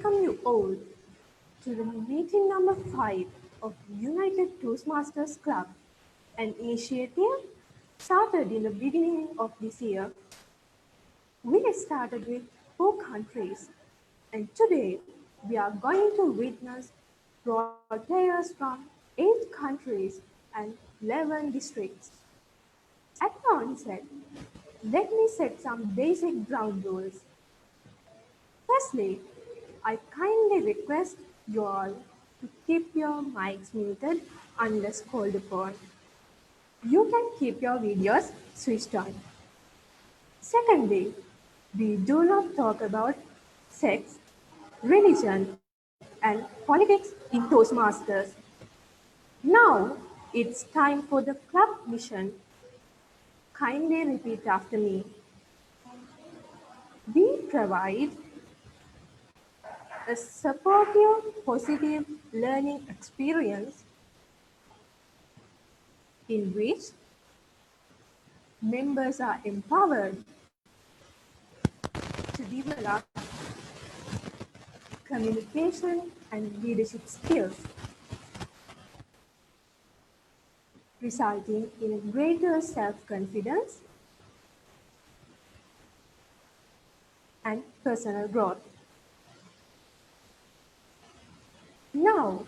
welcome you all to the meeting number 5 of United Toastmasters Club, an initiative started in the beginning of this year. We started with 4 countries, and today we are going to witness role players from 8 countries and 11 districts. At the onset, let me set some basic ground rules. Firstly, I kindly request you all to keep your mics muted unless called upon. You can keep your videos switched on. Secondly, we do not talk about sex, religion, and politics in Toastmasters. Now it's time for the club mission. Kindly repeat after me. We provide a supportive, positive learning experience in which members are empowered to develop communication and leadership skills, resulting in a greater self-confidence and personal growth. Now,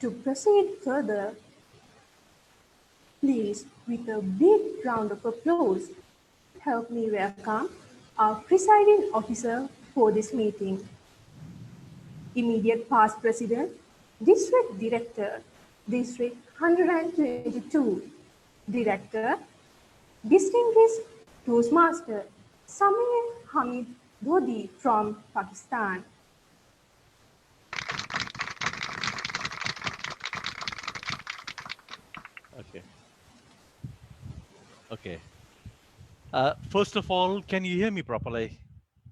to proceed further, please, with a big round of applause, help me welcome our presiding officer for this meeting, immediate past president, district director, district 122, director, distinguished Toastmaster Samir Hamid Dodi from Pakistan. Okay. Okay. First of all, can you hear me properly?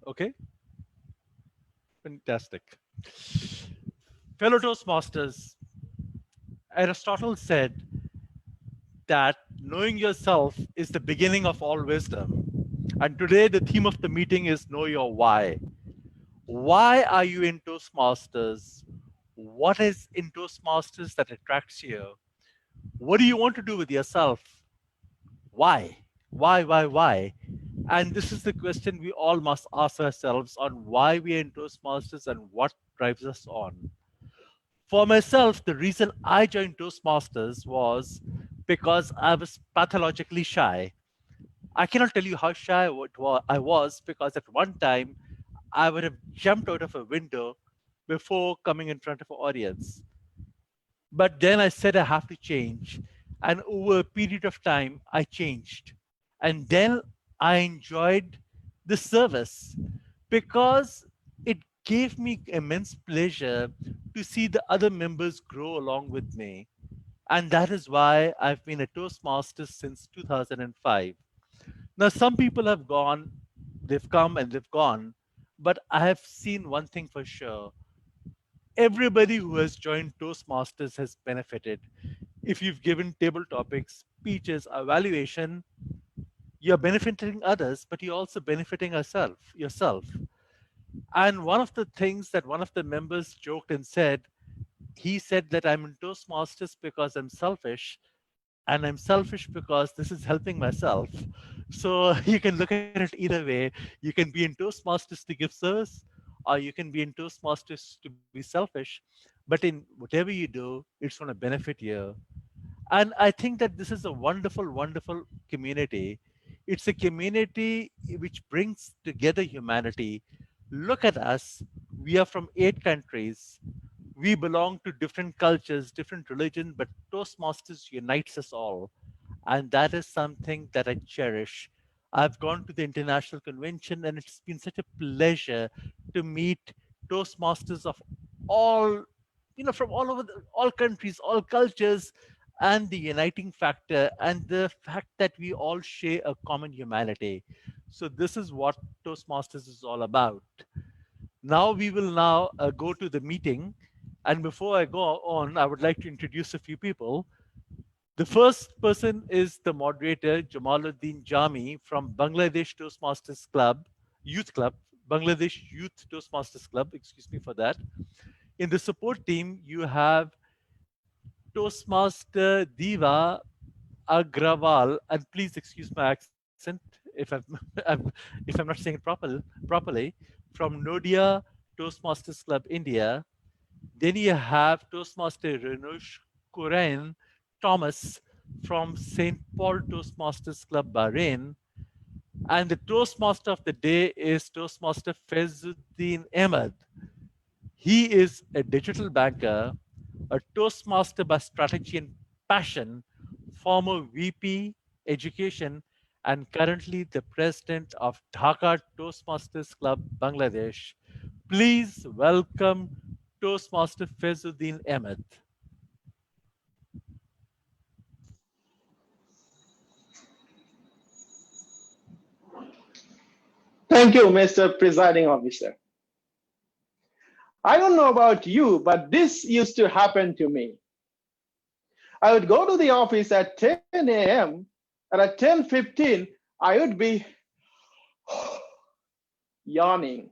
Okay. Fantastic. Fellow Toastmasters, Aristotle said that knowing yourself is the beginning of all wisdom. And today, the theme of the meeting is Know Your Why. Why are you in Toastmasters? What is in Toastmasters that attracts you? What do you want to do with yourself? Why? Why? And this is the question we all must ask ourselves on why we are in Toastmasters and what drives us on. For myself, the reason I joined Toastmasters was because I was pathologically shy. I cannot tell you how shy I was because at one time I would have jumped out of a window before coming in front of an audience. But then I said I have to change. And over a period of time, I changed. And then I enjoyed the service because it gave me immense pleasure to see the other members grow along with me. And that is why I've been a Toastmaster since 2005. Now, some people have gone, they've come and they've gone, but I have seen one thing for sure. Everybody who has joined Toastmasters has benefited. If you've given table topics, speeches, evaluation, you're benefiting others, but you're also benefiting yourself. And one of the things that one of the members joked and said, he said that I'm in Toastmasters because I'm selfish, and I'm selfish because this is helping myself. So you can look at it either way. You can be in Toastmasters to give service, or you can be in Toastmasters to be selfish. But in whatever you do, it's going to benefit you. And I think that this is a wonderful, wonderful community. It's a community which brings together humanity. Look at us. We are from 8 countries. We belong to different cultures, different religions, but Toastmasters unites us all. And that is something that I cherish. I've gone to the international convention and it's been such a pleasure to meet Toastmasters of all, from all over all countries, all cultures, and the uniting factor and the fact that we all share a common humanity. So this is what Toastmasters is all about. Now we will now go to the meeting. And before I go on, I would like to introduce a few people. The first person is the moderator, Jamaluddin Jami from Bangladesh Toastmasters Club, Youth Club. Bangladesh Youth Toastmasters Club. Excuse me for that. In the support team, you have Toastmaster Diva Agrawal, and please excuse my accent if I'm not saying it properly, from Nodia Toastmasters Club, India. Then you have Toastmaster Renush Kuren Thomas from St. Paul Toastmasters Club, Bahrain. And the Toastmaster of the day is Toastmaster Faizuddin Ahmed. He is a digital banker, a Toastmaster by strategy and passion, former VP Education, and currently the president of Dhaka Toastmasters Club, Bangladesh. Please welcome Toastmaster Faizuddin Ahmed. Thank you, Mr. Presiding Officer. I don't know about you, but this used to happen to me. I would go to the office at 10 a.m. and at 10:15, I would be yawning.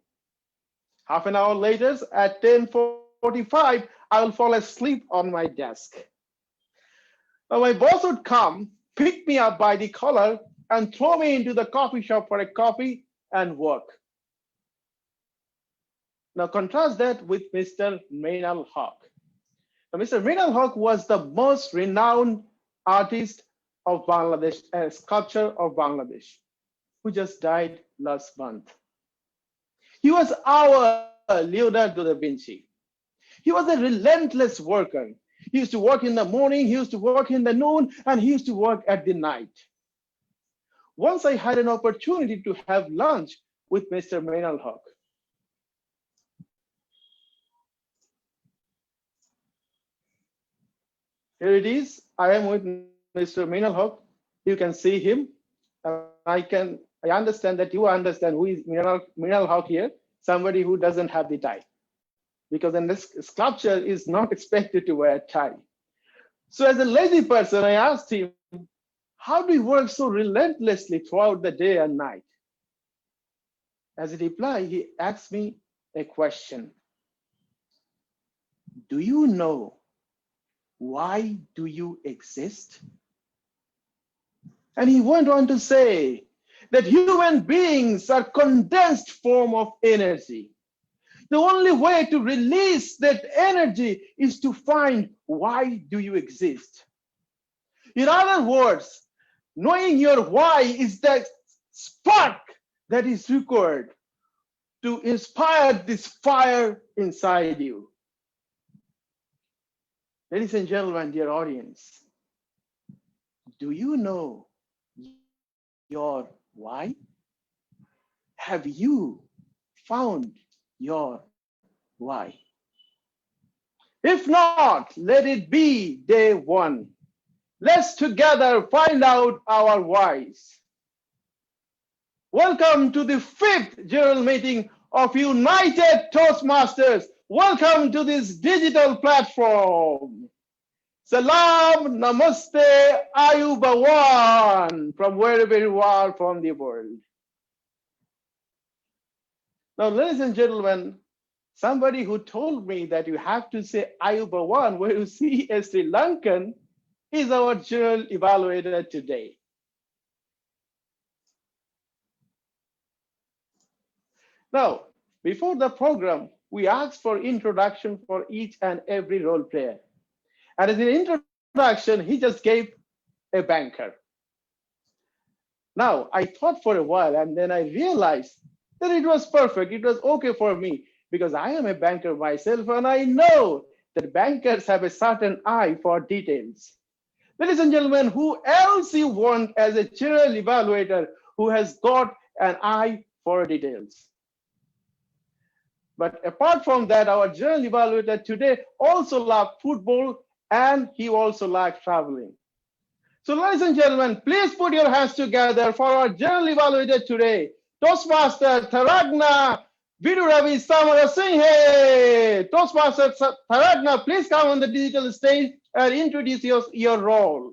Half an hour later, at 10:45, I will fall asleep on my desk. Now my boss would come, pick me up by the collar, and throw me into the coffee shop for a coffee and work. Now contrast that with Mr. Mainal Haq. Now, Mr. Mainal Haq was the most renowned artist of Bangladesh, a sculptor of Bangladesh, who just died last month. He was our Leonardo da Vinci. He was a relentless worker. He used to work in the morning, he used to work in the noon, and he used to work at the night. Once I had an opportunity to have lunch with Mr. Mainal Haq. Here it is. I am with Mr. Mainal Haq. You can see him. I understand that you understand who is Mainal Haq here, somebody who doesn't have the tie. Because in this sculpture is not expected to wear a tie. So as a lazy person, I asked him, how do you work so relentlessly throughout the day and night? As a reply, he asked me a question. Do you know why do you exist? And he went on to say that human beings are condensed form of energy. The only way to release that energy is to find why do you exist. In other words, knowing your why is the spark that is required to inspire this fire inside you. Ladies and gentlemen, dear audience, do you know your why? Have you found your why? If not, let it be day one. Let's together find out our whys. Welcome to the 5th general meeting of United Toastmasters. Welcome to this digital platform. Salam, namaste, ayubawan, from wherever you are from the world. Now, ladies and gentlemen, somebody who told me that you have to say ayubawan where you see a Sri Lankan is our general evaluator today. Now, before the program, we asked for introduction for each and every role player. And as an introduction, he just gave a banker. Now, I thought for a while, and then I realized that it was perfect. It was okay for me because I am a banker myself, and I know that bankers have a certain eye for details. Ladies and gentlemen, who else you want as a general evaluator who has got an eye for details? But apart from that, our general evaluator today also loves football and he also likes traveling. So ladies and gentlemen, please put your hands together for our general evaluator today, Toastmaster Taragna Viduravi Samarasinghe. Toastmaster Taragna, please come on the digital stage and introduce your role.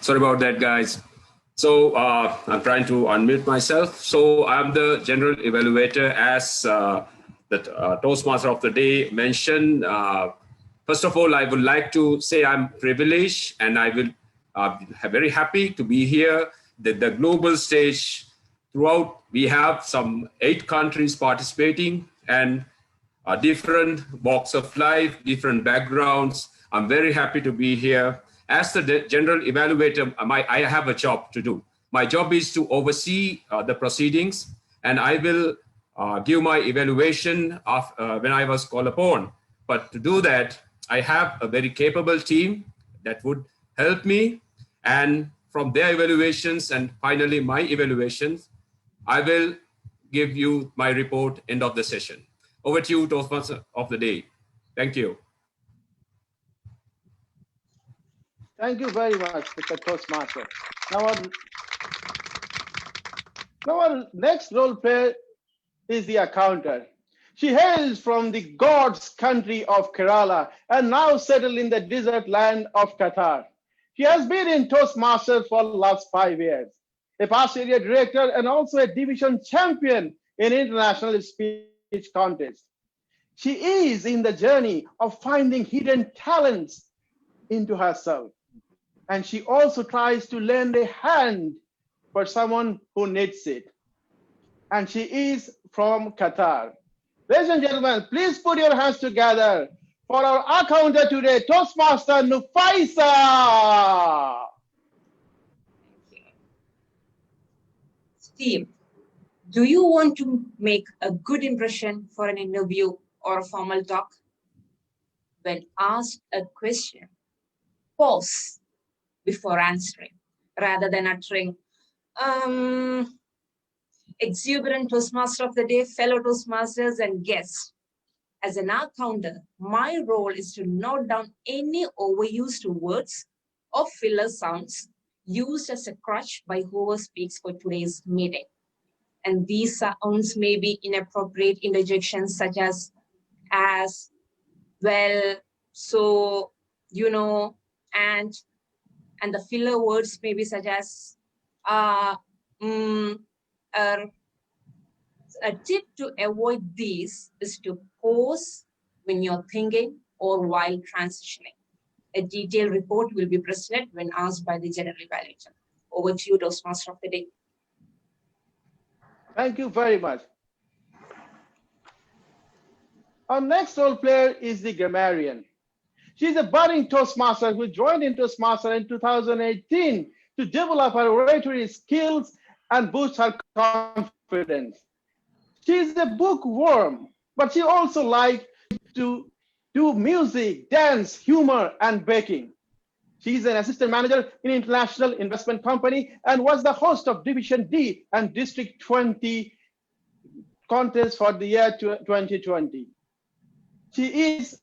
Sorry about that, guys. So I'm trying to unmute myself. So I'm the general evaluator, as the Toastmaster of the day mentioned. First of all, I would like to say I'm privileged, and I will very happy to be here. The global stage throughout, we have some 8 countries participating, and different walks of life, different backgrounds. I'm very happy to be here. As the general evaluator, I have a job to do. My job is to oversee the proceedings, and I will give my evaluation of when I was called upon. But to do that, I have a very capable team that would help me. And from their evaluations and finally my evaluations, I will give you my report end of the session. Over to you, Toastmaster of the day. Thank you. Thank you very much, Mr. Toastmaster. Now our next role player is the accountant. She hails from the God's country of Kerala and now settled in the desert land of Qatar. She has been in Toastmasters for the last 5 years, a past area director and also a division champion in international speech contest. She is in the journey of finding hidden talents into herself. And she also tries to lend a hand for someone who needs it. And she is from Qatar. Ladies and gentlemen, please put your hands together for our accountant today, Toastmaster Nufaisa. Steve, do you want to make a good impression for an interview or a formal talk? When asked a question, pause before answering rather than uttering, exuberant Toastmaster of the day, fellow Toastmasters and guests. As an accountant, my role is to note down any overused words or filler sounds used as a crutch by whoever speaks for today's meeting. And these sounds may be inappropriate interjections such as, well, so, you know, and the filler words may be such as, a tip to avoid these is to pause when you're thinking or while transitioning. A detailed report will be presented when asked by the general evaluator. Over to you, Toastmaster of the day. Thank you very much. Our next role player is the grammarian. She's a budding Toastmaster who joined in Toastmaster in 2018 to develop her oratory skills and boost her confidence. She's a bookworm, but she also likes to do music, dance, humor, and baking. She's an assistant manager in an international investment company and was the host of Division D and District 20 contest for the year 2020. She is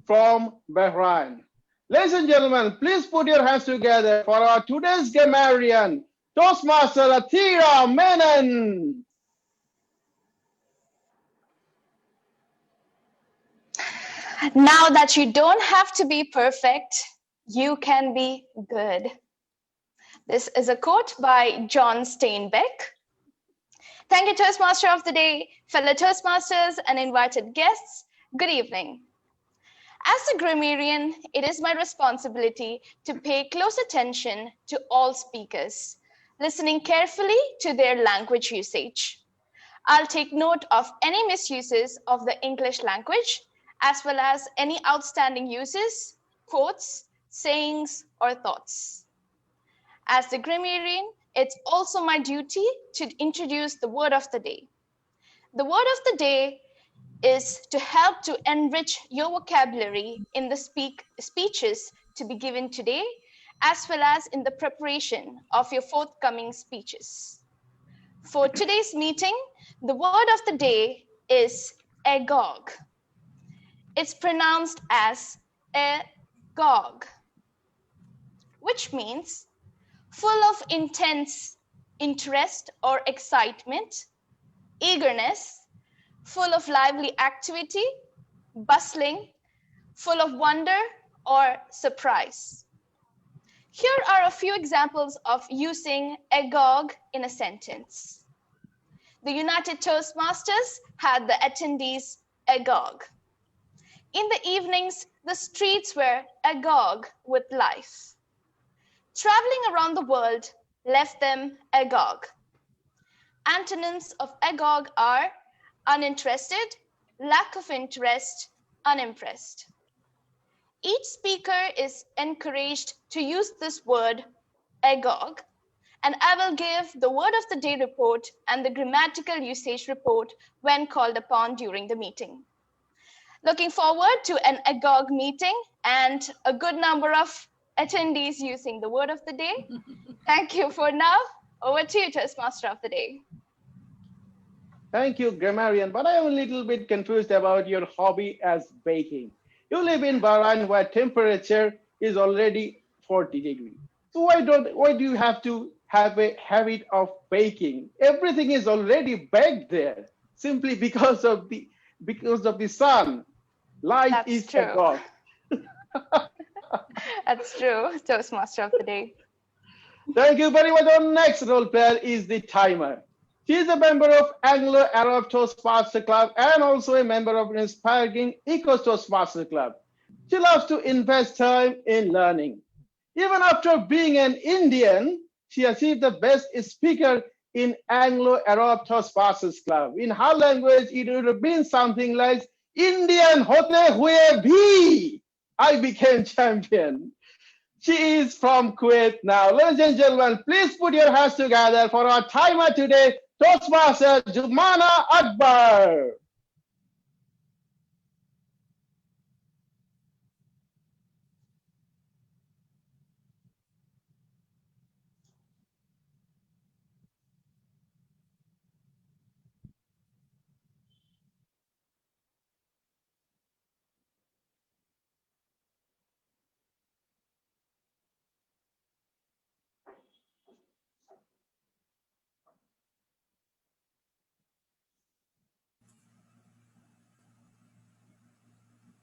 from Bahrain. Ladies and gentlemen, please put your hands together for our today's grammarian, Toastmaster Athira Menon. Now that you don't have to be perfect, you can be good. This is a quote by John Steinbeck. Thank you, Toastmaster of the Day, fellow Toastmasters and invited guests. Good evening. As a grammarian, it is my responsibility to pay close attention to all speakers, listening carefully to their language usage. I'll take note of any misuses of the English language, as well as any outstanding uses, quotes, sayings, or thoughts. As the grammarian, it's also my duty to introduce the word of the day. The word of the day is to help to enrich your vocabulary in the speeches to be given today, as well as in the preparation of your forthcoming speeches. For today's meeting, the word of the day is agog. It's pronounced as agog, which means full of intense interest or excitement, eagerness, full of lively activity, bustling, full of wonder or surprise. Here are a few examples of using agog in a sentence. The United Toastmasters had the attendees agog. In the evenings, the streets were agog with life. Traveling around the world left them agog. Antonyms of agog are uninterested, lack of interest, unimpressed. Each speaker is encouraged to use this word agog, and I will give the word of the day report and the grammatical usage report when called upon during the meeting. Looking forward to an agog meeting and a good number of attendees using the word of the day. Thank you for now. Over to you, Toastmaster of the Day. Thank you, grammarian, but I am a little bit confused about your hobby as baking. You live in Bahrain where temperature is already 40 degrees. So why do you have to have a habit of baking? Everything is already baked there simply because of the sun. Light That's is true. a god. That's true, Toastmaster of the Day. Thank you very much. Our next role player is the timer. She is a member of Anglo-Arab Toastmaster Club and also a member of Inspiring Eco Toastmaster Club. She loves to invest time in learning. Even after being an Indian, she achieved the best speaker in Anglo-Arab Toastmasters Club. In her language, it would have been something like Indian hote hue bhi, I became champion. She is from Kuwait now. Ladies and gentlemen, please put your hands together for our timer today, Toastmaster Jumana Akbar.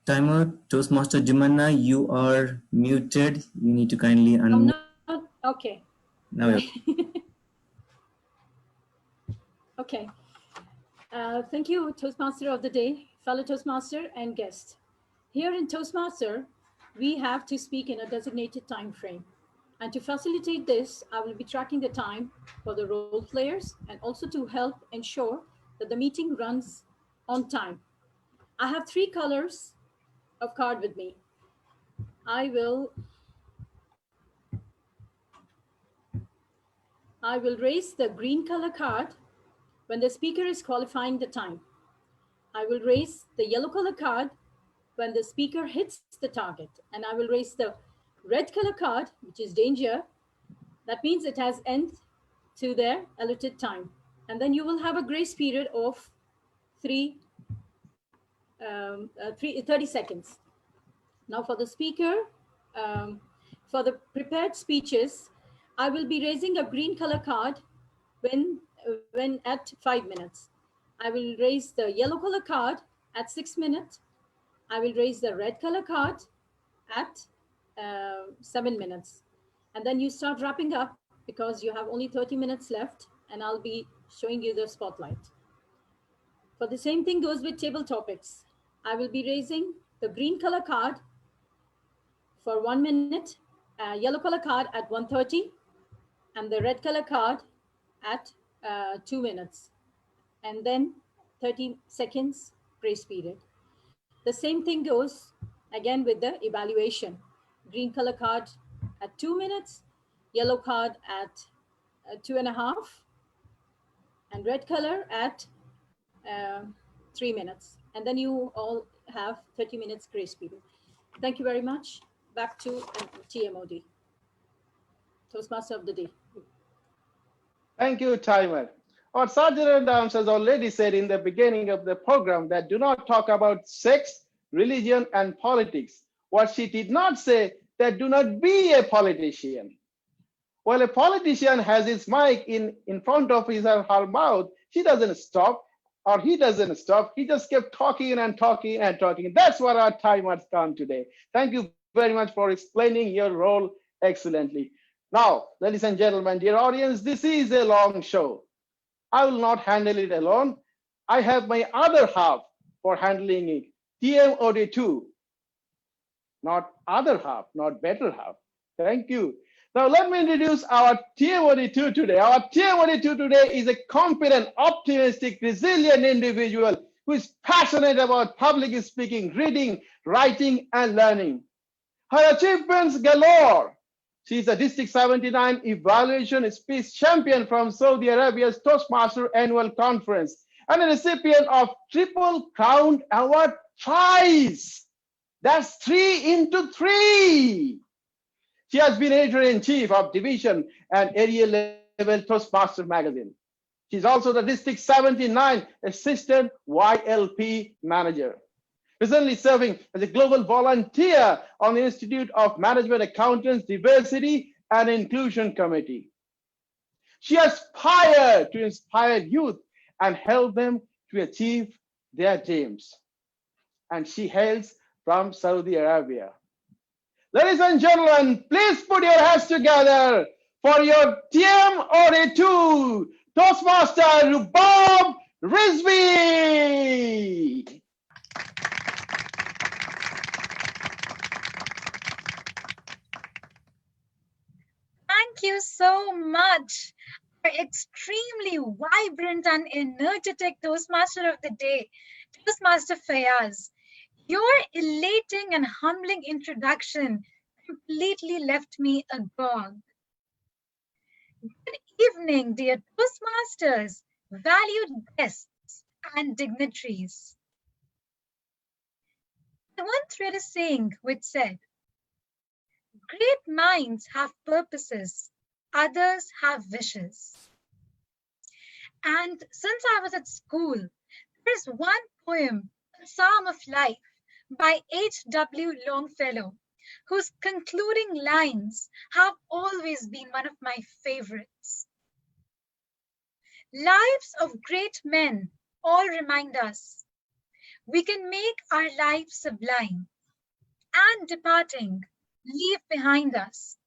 Timer, Toastmaster Jumana, you are muted. You need to kindly unmute. Okay. Now you're Okay. Thank you, Toastmaster of the Day, fellow Toastmaster and guest. Here in Toastmaster, we have to speak in a designated time frame. And to facilitate this, I will be tracking the time for the role players and also to help ensure that the meeting runs on time. I have 3 colors of card with me. I will raise the green color card when the speaker is qualifying the time. I will raise the yellow color card when the speaker hits the target. And I will raise the red color card, which is danger. That means it has end to their allotted time. And then you will have a grace period of 30 seconds. Now for the speaker, for the prepared speeches, I will be raising a green color card when at 5 minutes. I will raise the yellow color card at 6 minutes. I will raise the red color card at 7 minutes. And then you start wrapping up because you have only 30 minutes left and I'll be showing you the spotlight. For the same thing goes with table topics. I will be raising the green color card for 1 minute, yellow color card at 1:30, and the red color card at 2 minutes. And then 30 seconds grace period. The same thing goes again with the evaluation. Green color card at 2 minutes, yellow card at 2.5, and red color at 3 minutes. And then you all have 30 minutes grace period. Thank you very much. Back to TMOD, Toastmaster of the Day. Thank you, timer. Our Sergeant at Arms has already said in the beginning of the program that do not talk about sex, religion, and politics. What she did not say, that do not be a politician. While a politician has his mic in front of his or her mouth, she doesn't stop, or he doesn't stop. He just kept talking and talking and talking. That's what our timers come today. Thank you very much for explaining your role excellently. Now, ladies and gentlemen, dear audience, this is a long show. I will not handle it alone. I have my other half for handling it, TMOD2. Not other half, not better half. Thank you. Now let me introduce our TMOD2 today. Our TMOD2 today is a confident, optimistic, resilient individual who is passionate about public speaking, reading, writing, and learning. Her achievements galore. She is a District 79 Evaluation Speech Champion from Saudi Arabia's Toastmasters Annual Conference and a recipient of Triple Crown Award twice. That's 3 into 3. She has been editor-in-chief of division and area level Toastmaster magazine. She's also the District 79 Assistant YLP Manager. Recently serving as a global volunteer on the Institute of Management Accountants Diversity and Inclusion Committee. She aspires to inspire youth and help them to achieve their dreams. And she hails from Saudi Arabia. Ladies and gentlemen, please put your hands together for your TMOD2 Toastmaster Bob Risby. Thank you so much. Our extremely vibrant and energetic Toastmaster of the day, Toastmaster Fayaz. Your elating and humbling introduction completely left me agog. Good evening, dear Toastmasters, valued guests, and dignitaries. I once read a saying which said, "Great minds have purposes, others have wishes." And since I was at school, there is one poem, A Psalm of Life, by H.W. Longfellow, whose concluding lines have always been one of my favorites. Lives of great men all remind us we can make our lives sublime, and departing, leave behind us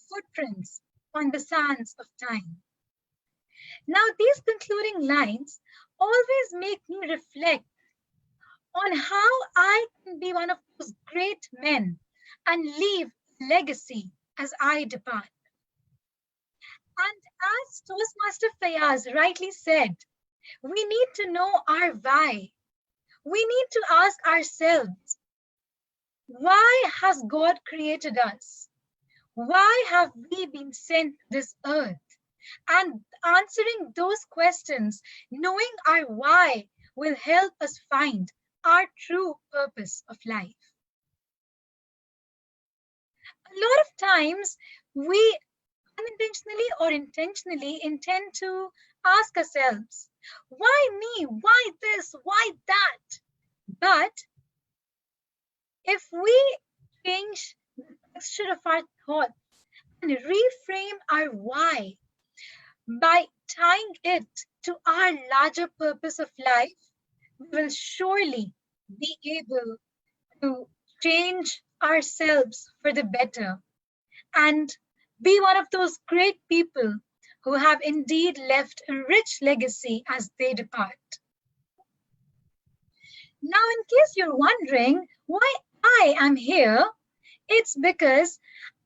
footprints on the sands of time. Now, these concluding lines always make me reflect on how I can be one of those great men and leave a legacy as I depart. And as Toastmaster Fayaz rightly said, we need to know our why. We need to ask ourselves, why has God created us? Why have we been sent to this earth? And answering those questions, knowing our why, will help us find our true purpose of life. A lot of times we unintentionally or intentionally intend to ask ourselves, why me? Why this? Why that? But if we change the texture of our thoughts and reframe our why by tying it to our larger purpose of life, we will surely be able to change ourselves for the better and be one of those great people who have indeed left a rich legacy as they depart. Now, in case you're wondering why I am here, it's because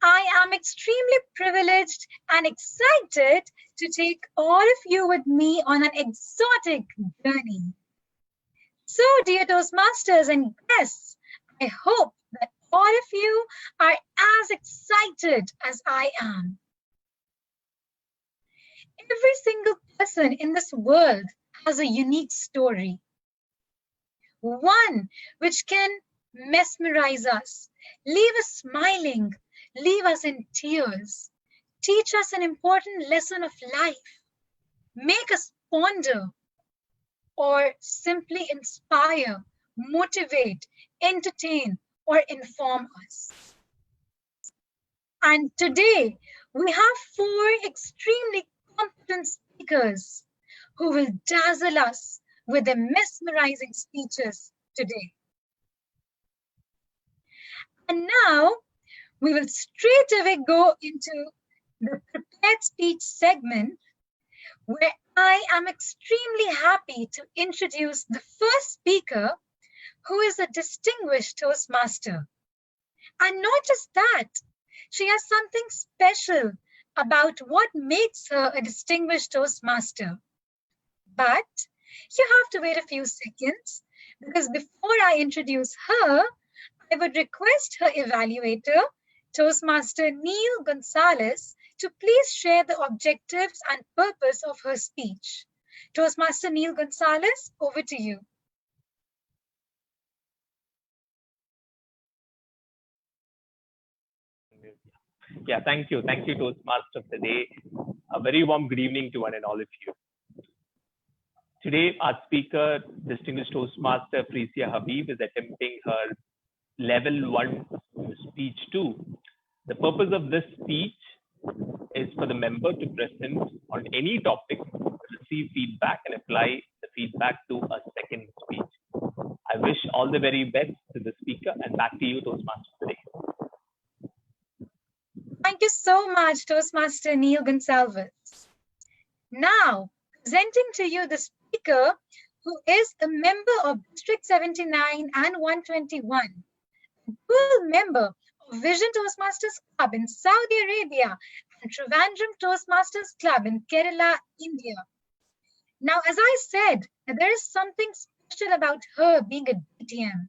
I am extremely privileged and excited to take all of you with me on an exotic journey. So, dear Toastmasters and guests, I hope that all of you are as excited as I am. Every single person in this world has a unique story, one which can mesmerize us, leave us smiling, leave us in tears, teach us an important lesson of life, make us ponder, or simply inspire, motivate, entertain, or inform us. And today, we have 4 extremely competent speakers who will dazzle us with their mesmerizing speeches today. And now, we will straight away go into the prepared speech segment, where I am extremely happy to introduce the first speaker, who is a distinguished Toastmaster. And not just that, she has something special about what makes her a distinguished Toastmaster. But you have to wait a few seconds, because before I introduce her, I would request her evaluator, Toastmaster Neil Gonzalez, to please share the objectives and purpose of her speech. Toastmaster Neil Gonzalez, over to you. Yeah, thank you. Thank you, Toastmaster of the Day. A very warm good evening to one and all of you. Today, our speaker, distinguished Toastmaster Frisia Habib, is attempting her level 1 speech 2. The purpose of this speech is for the member to present on any topic, receive feedback, and apply the feedback to a second speech. I wish all the very best to the speaker, and back to you, Toastmaster today. Thank you so much, Toastmaster Neil Gonzalez. Now, presenting to you the speaker who is a member of District 79 and 121, a full member of Vision Toastmasters Club in Saudi Arabia and Trivandrum Toastmasters Club in Kerala, India. Now, as I said, there is something special about her being a DTM.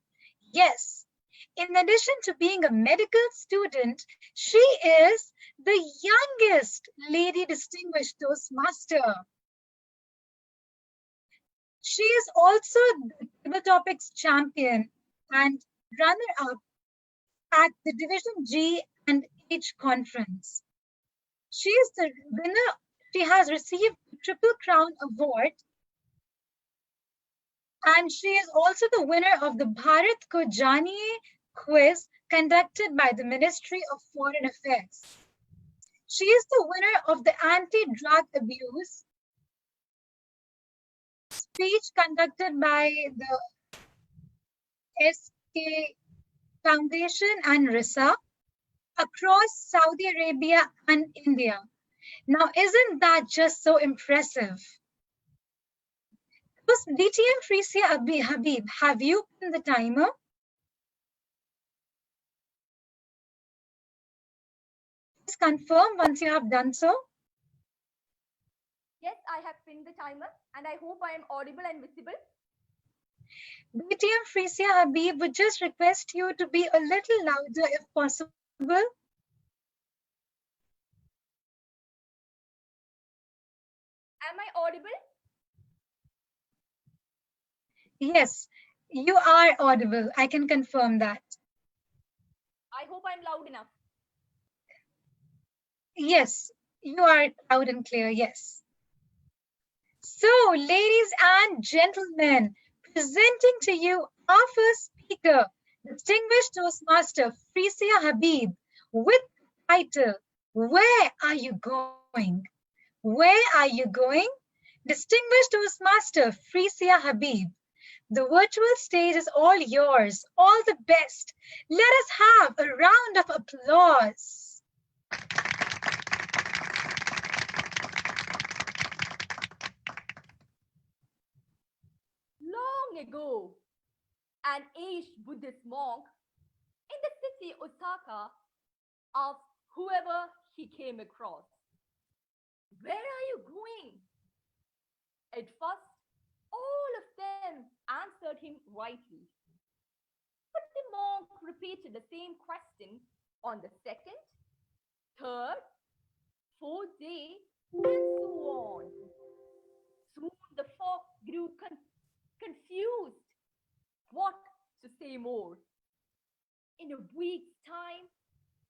Yes, in addition to being a medical student, she is the youngest lady distinguished Toastmaster. She is also the Table Topics champion and runner-up at the Division G and H conference. She is the winner. She has received the Triple Crown Award, and she is also the winner of the Bharat Ko Janiye quiz conducted by the Ministry of Foreign Affairs. She is the winner of the Anti-Drug Abuse speech conducted by the SK Foundation and RISA across Saudi Arabia and India. Now, isn't that just so impressive? DTM Frisia Habib, have you pinned the timer? Please confirm once you have done so. Yes, I have pinned the timer, and I hope I am audible and visible. DTM Frisia Habib would just request you to be a little louder if possible. Am I audible? Yes, you are audible. I can confirm that. I hope I'm loud enough. Yes, you are loud and clear, yes. So, ladies and gentlemen, presenting to you our first speaker, distinguished Toastmaster Frisia Habib, with the title, Where Are You Going? Where are you going? Distinguished Toastmaster Frisia Habib, the virtual stage is all yours. All the best. Let us have a round of applause. Long ago, an aged Buddhist monk in the city Osaka asked whoever he came across, "Where are you going?" At first, all of them answered him rightly. But the monk repeated the same question on the second, third, fourth day, and so on. Soon the folk grew confused what to say more. In a week's time,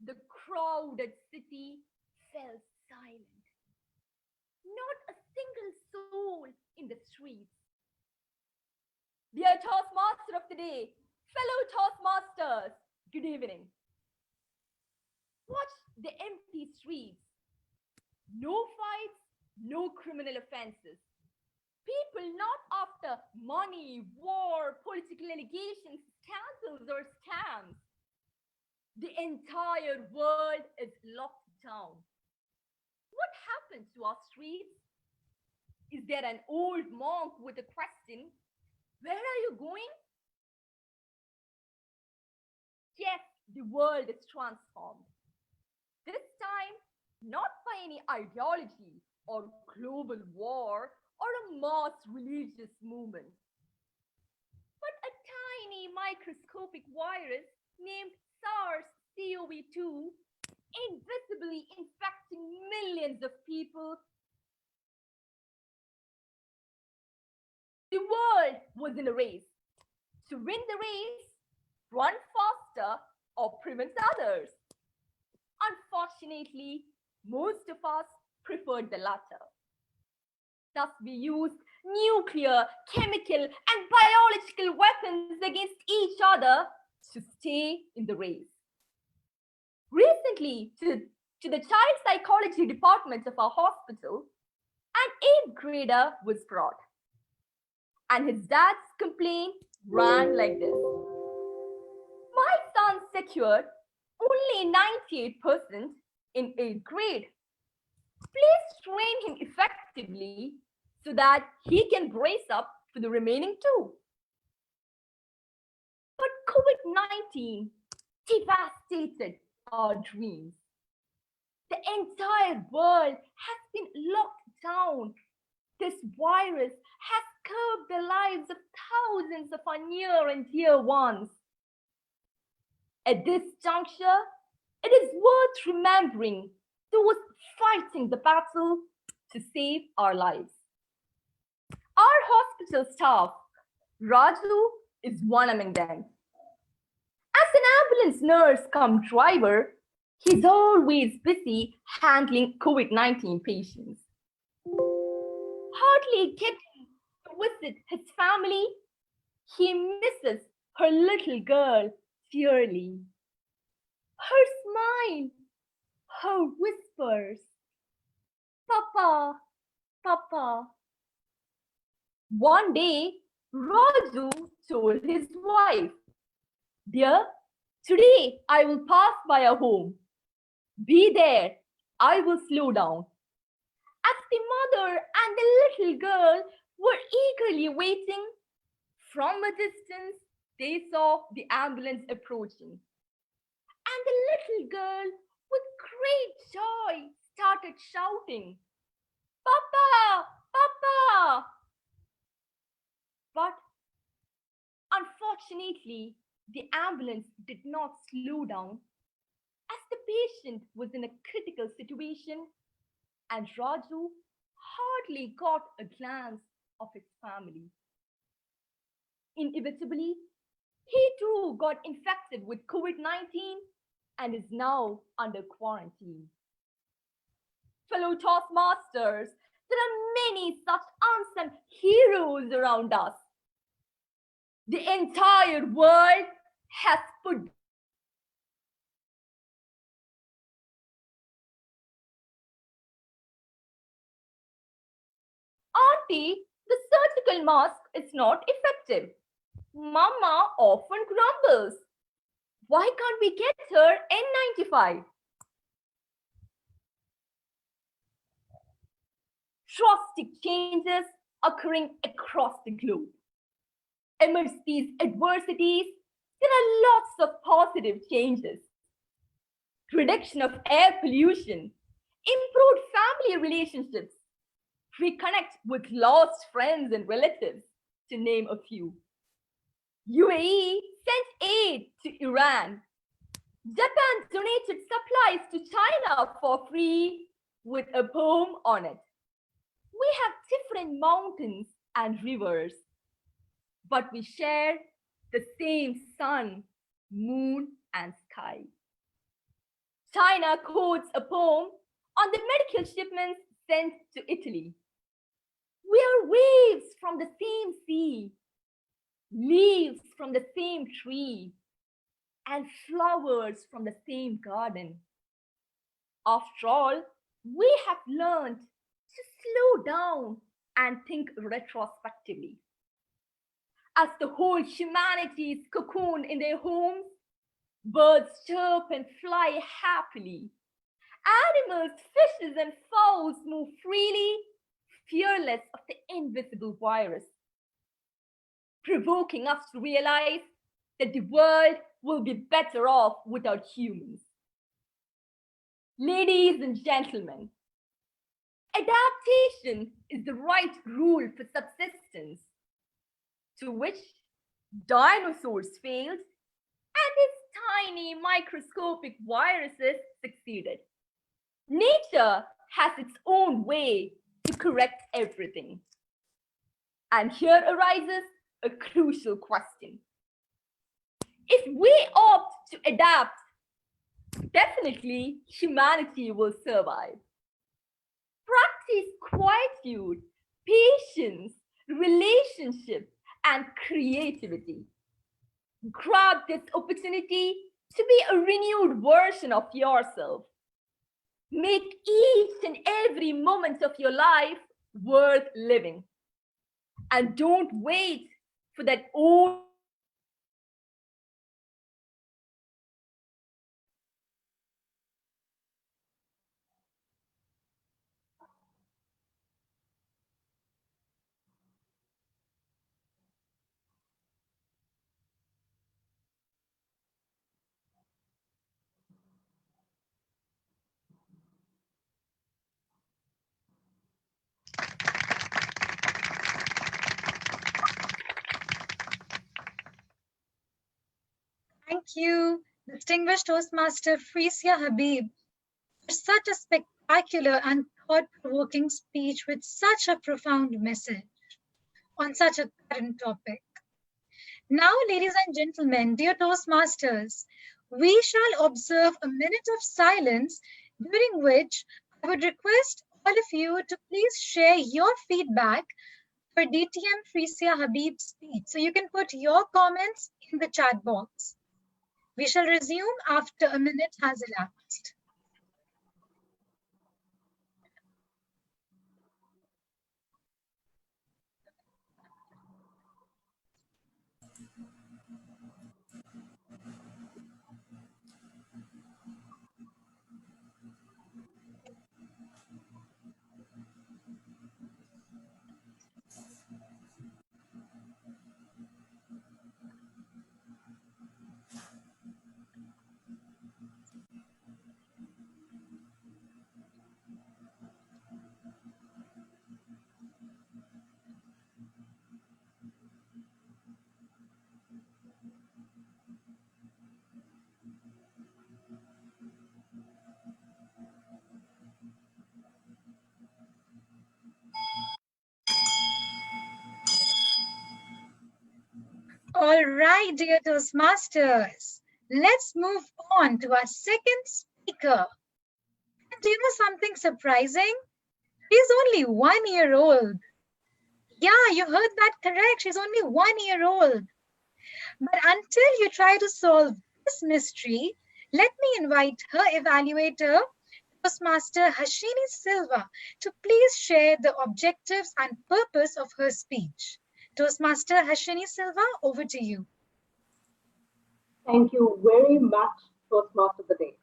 the crowded city fell silent. Not a single soul in the streets. Dear Toastmaster of the Day, fellow Toastmasters, good evening. Watch the empty streets. No fights, no criminal offenses. People not after money, war, political allegations, scandals, or scams. The entire world is locked down. What happened to our streets? Is there an old monk with a question? Where are you going? Yes, the world is transformed. This time, not by any ideology or global war or a mass religious movement, but a tiny microscopic virus named SARS-CoV-2 invisibly infecting millions of people. The world was in a race. To win the race, run faster or prevent others. Unfortunately, most of us preferred the latter. Thus, we used nuclear, chemical, and biological weapons against each other to stay in the race. Recently, to the child psychology department of our hospital, an 8th grader was brought. And his dad's complaint ran like this. My son secured only 98% in 8th grade. Please train him effectively so that he can brace up for the remaining 2. But COVID-19 devastated our dreams. The entire world has been locked down. This virus has curbed the lives of thousands of our near and dear ones. At this juncture, it is worth remembering those fighting the battle to save our lives. Our hospital staff, Raju, is one among them. As an ambulance nurse cum driver, he's always busy handling COVID-19 patients. Hardly getting to visit his family, he misses her little girl dearly. Her smile, her whispers, Papa, Papa. One day, Raju told his wife, Dear, today I will pass by our home. Be there, I will slow down. As the mother and the little girl were eagerly waiting, from a distance, they saw the ambulance approaching. And the little girl, with great joy, started shouting, Papa! Papa! But unfortunately, the ambulance did not slow down as the patient was in a critical situation and Raju hardly got a glance of his family. Inevitably, he too got infected with COVID-19 and is now under quarantine. Fellow Toastmasters, there are many such unsung heroes around us. The entire world has put Auntie, the surgical mask is not effective. Mama often grumbles. Why can't we get her N95? Drastic changes occurring across the globe. Amidst these adversities, there are lots of positive changes. Reduction of air pollution, improved family relationships, reconnect with lost friends and relatives, to name a few. UAE sent aid to Iran. Japan donated supplies to China for free with a poem on it. We have different mountains and rivers, but we share the same sun, moon, and sky. China quotes a poem on the medical shipments sent to Italy. We are waves from the same sea, leaves from the same tree, and flowers from the same garden. After all, we have learned to slow down and think retrospectively. As the whole humanity is cocooned in their homes, Birds chirp and fly happily. Animals, fishes, and fowls move freely, fearless of the invisible virus, provoking us to realize that the world will be better off without humans. Ladies and gentlemen, adaptation is the right rule for subsistence, to which dinosaurs failed and these tiny microscopic viruses succeeded. Nature has its own way to correct everything. And here arises a crucial question. If we opt to adapt, definitely humanity will survive. Practice quietude, patience, relationship, and creativity. Grab this opportunity to be a renewed version of yourself. Make each and every moment of your life worth living. And don't wait for that old Thank you, distinguished Toastmaster Frisia Habib, for such a spectacular and thought-provoking speech with such a profound message on such a current topic. Now, ladies and gentlemen, dear Toastmasters, we shall observe a minute of silence, during which I would request all of you to please share your feedback for DTM Frisia Habib's speech. So you can put your comments in the chat box. We shall resume after a minute has elapsed. All right, dear Toastmasters, let's move on to our second speaker. And do you know something surprising? She's only 1 year old. Yeah, you heard that correct. She's only 1 year old. But until you try to solve this mystery, let me invite her evaluator, Toastmaster Hashini Silva, to please share the objectives and purpose of her speech. Toastmaster Hashini Silva, over to you. Thank you very much, Toastmaster of the Day.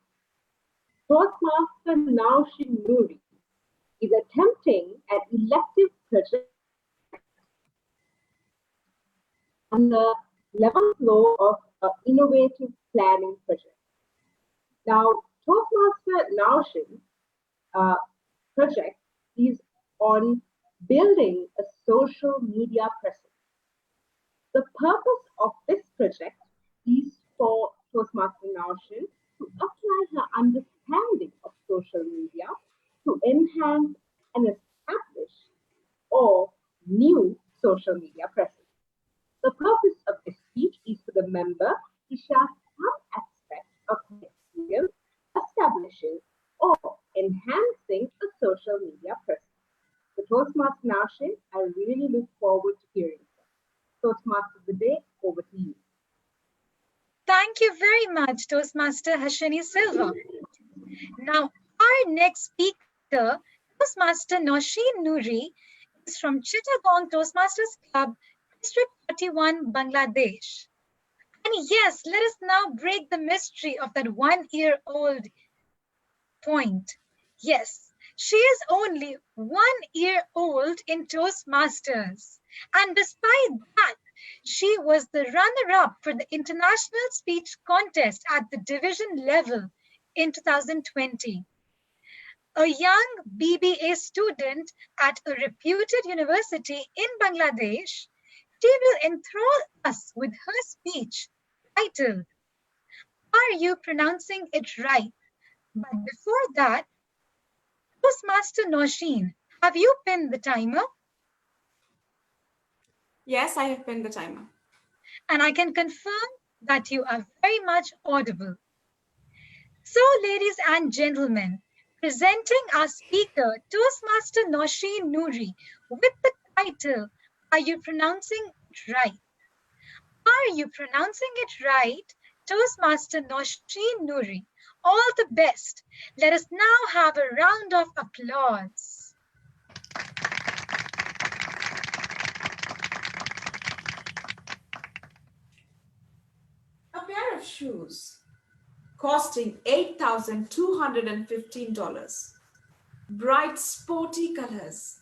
Toastmaster Naushin Nuri is attempting an elective project on the 11th law of innovative planning project. Now, Toastmaster Naushin project is on building a social media presence. The purpose of this project is for Toastmaster Naushin to apply her understanding of social media to enhance and establish or new social media presence. The purpose of this speech is for the member to share some aspect of her experience establishing or enhancing a social media presence. The Toastmaster Naushin, I really look forward to hearing from. Toastmaster of the Day, over to you. Thank you very much, Toastmaster Hashini Silva. Now, our next speaker, Toastmaster Naushin Nuri, is from Chittagong Toastmasters Club, District 41, Bangladesh. And yes, let us now break the mystery of that 1-year-old point. Yes, she is only 1 year old in Toastmasters. And despite that, she was the runner-up for the International Speech Contest at the division level in 2020. A young BBA student at a reputed university in Bangladesh, she will enthrall us with her speech titled, "Are You Pronouncing It Right?" But before that, Toastmaster Nosheen, have you pinned the timer? Yes, I have pinned the timer. And I can confirm that you are very much audible. So, ladies and gentlemen, presenting our speaker, Toastmaster Nosheen Noori, with the title, "Are You Pronouncing It Right?" Are you pronouncing it right, Toastmaster Nosheen Noori? All the best. Let us now have a round of applause. A pair of shoes costing $8,215. Bright, sporty colors,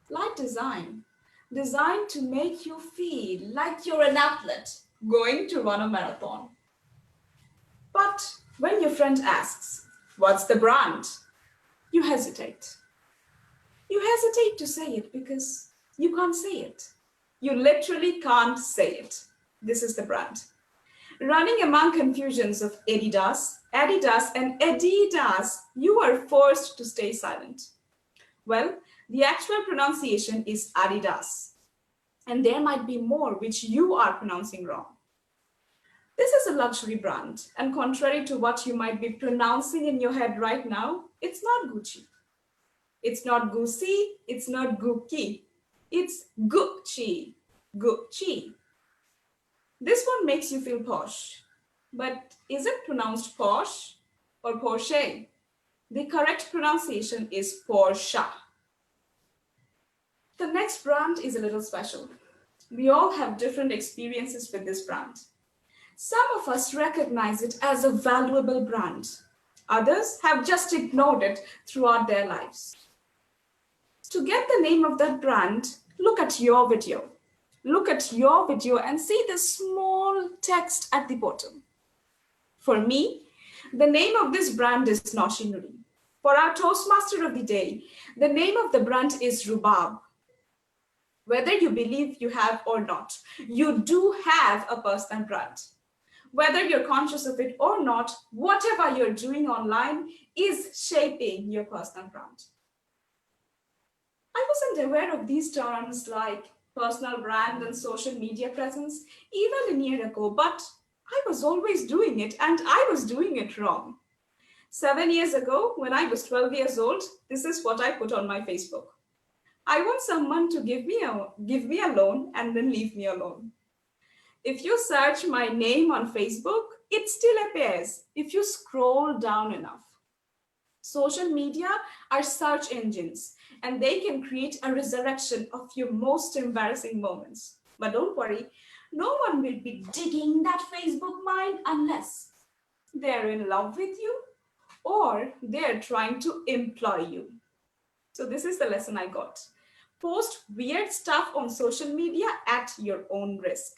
light design, designed to make you feel like you're an athlete going to run a marathon. But when your friend asks, "What's the brand?" you hesitate. You hesitate to say it because you can't say it. You literally can't say it. This is the brand. Running among confusions of Adidas, and Adidas, you are forced to stay silent. Well, the actual pronunciation is Adidas, and there might be more which you are pronouncing wrong. This is a luxury brand, and contrary to what you might be pronouncing in your head right now, it's not Gucci. It's not Gucci, it's not Gucci. It's Gucci, Gucci. This one makes you feel posh, but is it pronounced posh or Porsche? The correct pronunciation is Porsche. The next brand is a little special. We all have different experiences with this brand. Some of us recognize it as a valuable brand. Others have just ignored it throughout their lives. To get the name of that brand, look at your video. Look at your video and see the small text at the bottom. For me, the name of this brand is Nosheen Noori. For our Toastmaster of the day, the name of the brand is Rhubarb. Whether you believe you have or not, you do have a personal brand. Whether you're conscious of it or not, whatever you're doing online is shaping your personal brand. I wasn't aware of these terms like personal brand and social media presence even a year ago, but I was always doing it and I was doing it wrong. 7 years ago, when I was 12 years old, this is what I put on my Facebook. I want someone to give me a loan and then leave me alone. If you search my name on Facebook, it still appears if you scroll down enough. Social media are search engines, and they can create a resurrection of your most embarrassing moments. But don't worry, no one will be digging that Facebook mine unless they're in love with you or they're trying to employ you. So this is the lesson I got. Post weird stuff on social media at your own risk.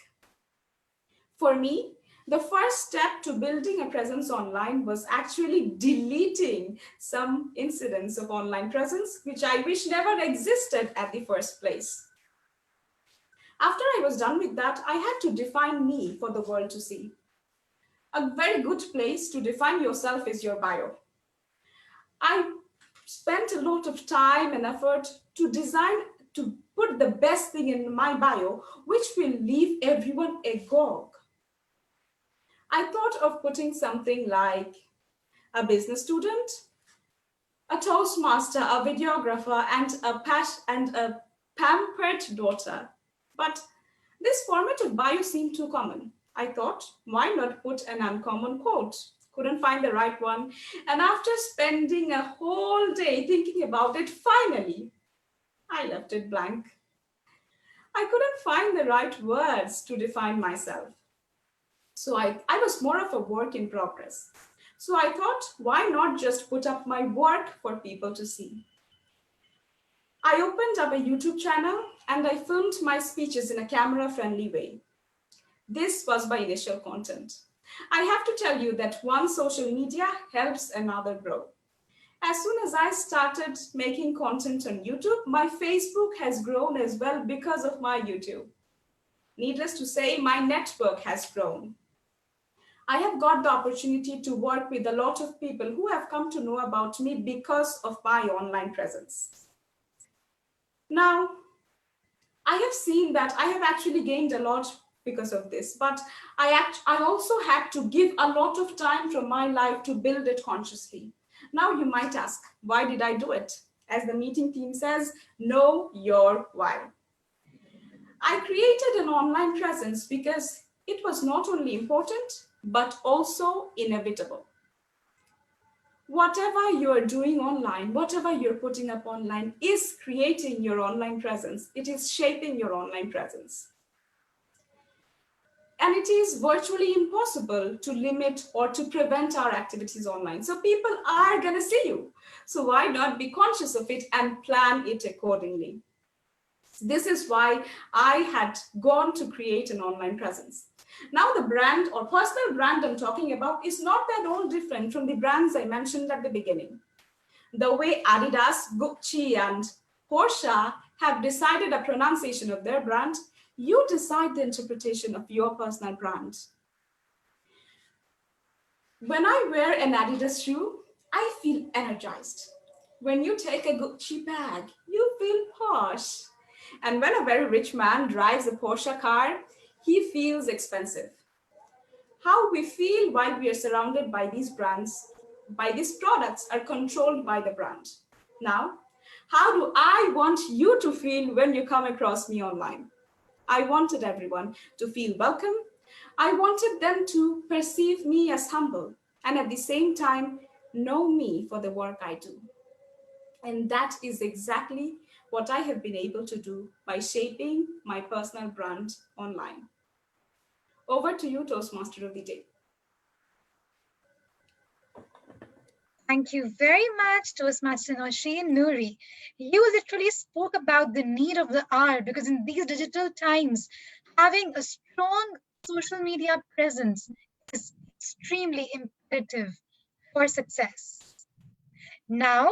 For me, the first step to building a presence online was actually deleting some incidents of online presence, which I wish never existed at the first place. After I was done with that, I had to define me for the world to see. A very good place to define yourself is your bio. I spent a lot of time and effort to put the best thing in my bio, which will leave everyone agog. I thought of putting something like a business student, a Toastmaster, a videographer, and a pampered daughter. But this format of bio seemed too common. I thought, why not put an uncommon quote? Couldn't find the right one. And after spending a whole day thinking about it, finally, I left it blank. I couldn't find the right words to define myself. So I was more of a work in progress. So I thought, why not just put up my work for people to see? I opened up a YouTube channel and I filmed my speeches in a camera-friendly way. This was my initial content. I have to tell you that one social media helps another grow. As soon as I started making content on YouTube, my Facebook has grown as well because of my YouTube. Needless to say, my network has grown. I have got the opportunity to work with a lot of people who have come to know about me because of my online presence. Now, I have seen that I have actually gained a lot because of this, but I also had to give a lot of time from my life to build it consciously. Now you might ask, why did I do it? As the meeting team says, know your why. I created an online presence because it was not only important, but also inevitable. Whatever you're doing online, whatever you're putting up online is creating your online presence. It is shaping your online presence. And it is virtually impossible to limit or to prevent our activities online. So people are going to see you. So why not be conscious of it and plan it accordingly? This is why I had gone to create an online presence. Now the brand or personal brand I'm talking about is not that all different from the brands I mentioned at the beginning. The way Adidas, Gucci, and Porsche have decided a pronunciation of their brand, you decide the interpretation of your personal brand. When I wear an Adidas shoe, I feel energized. When you take a Gucci bag, you feel posh. And when a very rich man drives a Porsche car, he feels expensive. How we feel while we are surrounded by these brands, by these products, are controlled by the brand. Now, how do I want you to feel when you come across me online? I wanted everyone to feel welcome. I wanted them to perceive me as humble and at the same time know me for the work I do. And that is exactly what I have been able to do by shaping my personal brand online. Over to you, Toastmaster of the Day. Thank you very much, Toastmaster Nosheen Noori. You literally spoke about the need of the hour because in these digital times, having a strong social media presence is extremely imperative for success. Now,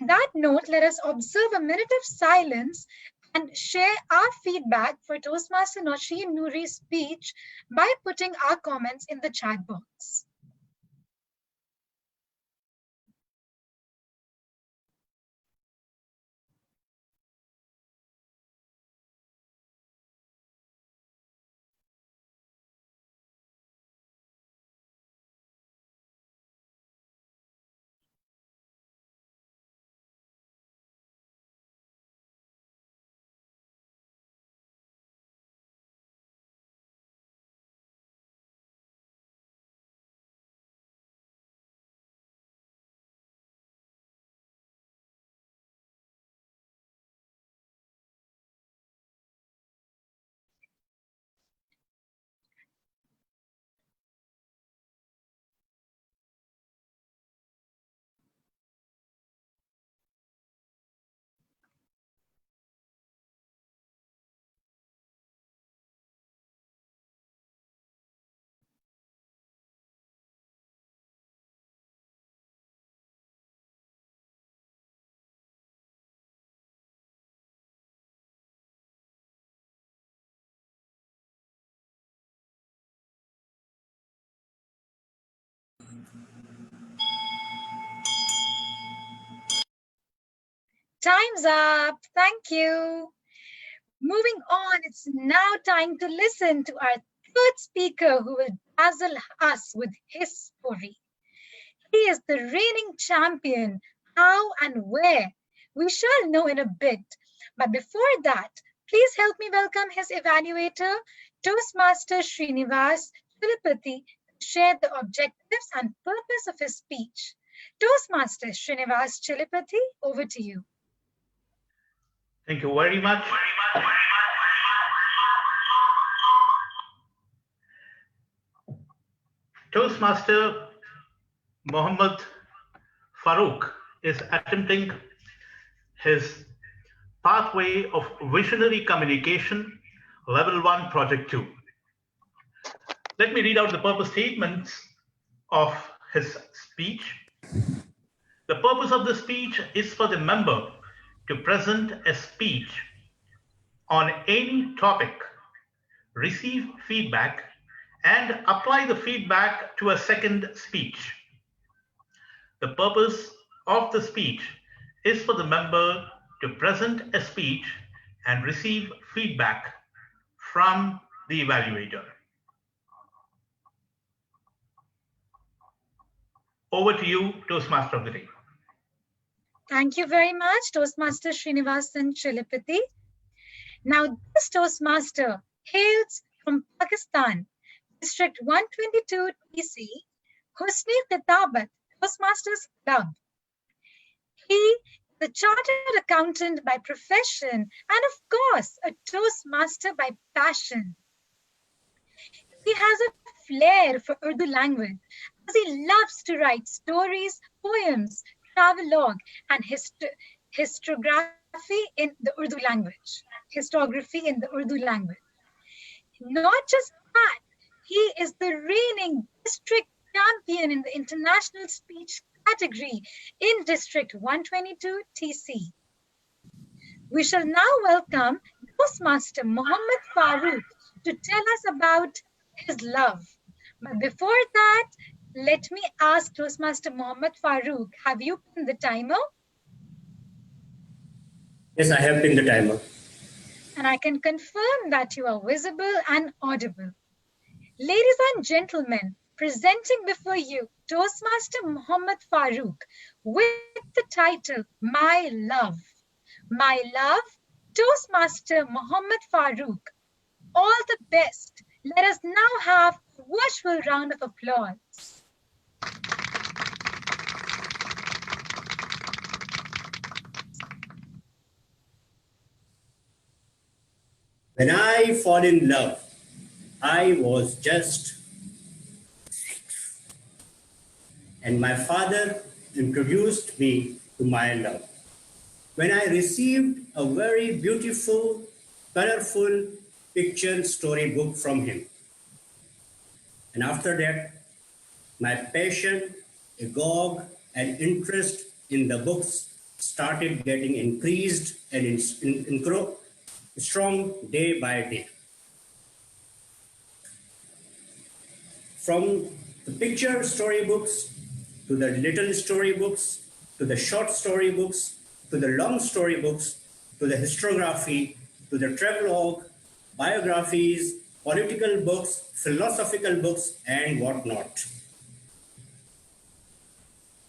on that note, let us observe a minute of silence and share our feedback for Toastmaster Nosheen Noori's speech by putting our comments in the chat box. Time's up. Thank you. Moving on, it's now time to listen to our third speaker who will dazzle us with his story. He is the reigning champion. How and where? We shall know in a bit. But before that, please help me welcome his evaluator, Toastmaster Srinivas Chilipati, to share the objectives and purpose of his speech. Toastmaster Srinivas Chilipati, over to you. Thank you very much. Toastmaster Mohammed Farouk is attempting his pathway of visionary communication, level 1, project 2. Let me read out the purpose statements of his speech. The purpose of the speech is for the member to present a speech on any topic, receive feedback, and apply the feedback to a second speech. The purpose of the speech is for the member to present a speech and receive feedback from the evaluator. Over to you, Toastmaster of the Day. Thank you very much, Toastmaster Srinivasan Chilipati. Now, this Toastmaster hails from Pakistan, District 122 TC, Husni Khitabat Toastmasters Club. He is a chartered accountant by profession and, of course, a Toastmaster by passion. He has a flair for Urdu language as he loves to write stories, poems, travelogue, and histography in the Urdu language. Not just that, he is the reigning district champion in the international speech category in District 122 TC. We shall now welcome Toastmaster Mohammed Farouk to tell us about his love. But before that, let me ask Toastmaster Mohammed Farouk, have you pinned the timer? Yes, I have pinned the timer. And I can confirm that you are visible and audible. Ladies and gentlemen, presenting before you Toastmaster Mohammed Farouk with the title My Love. My Love, Toastmaster Mohammed Farouk. All the best. Let us now have a virtual round of applause. When I fall in love, I was just 6. And my father introduced me to my love. When I received a very beautiful, colorful picture storybook from him. And after that, my passion, agog, and interest in the books started getting increased and strong day by day. From the picture storybooks to the little storybooks to the short storybooks to the long storybooks to the historiography to the travelogue, biographies, political books, philosophical books, and whatnot.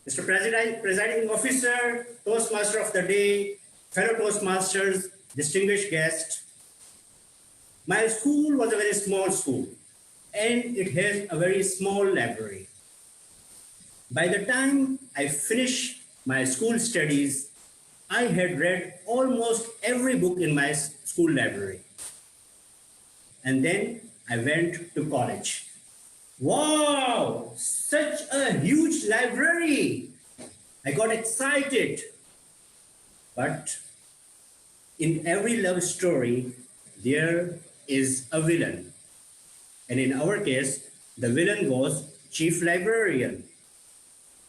Mr. Presiding Officer, Toastmaster of the Day, fellow Toastmasters, distinguished guests, my school was a very small school and it has a very small library. By the time I finished my school studies, I had read almost every book in my school library. And then I went to college. Wow, such a huge library. I got excited. But in every love story, there is a villain. And in our case, the villain was Chief Librarian.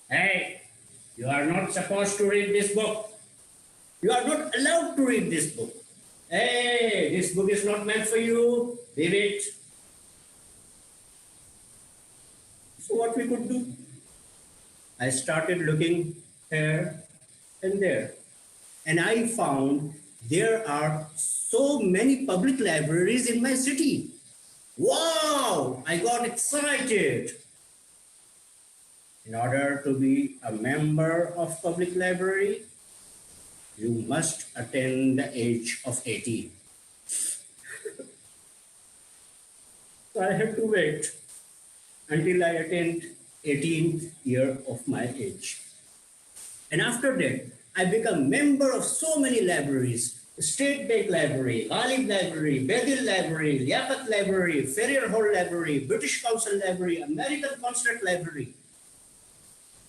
Hey, you are not supposed to read this book. You are not allowed to read this book. Hey, this book is not meant for you. Leave it. So what we could do? I started looking here and there. And I found there are so many public libraries in my city. Wow, I got excited. In order to be a member of public library, you must attain the age of 18. So I had to wait until I attained 18th year of my age. And after that, I became a member of so many libraries State Bank Library, Ghalib Library, Bedil Library, Liaquat Library, Ferrier Hall Library, British Council Library, American Consulate Library.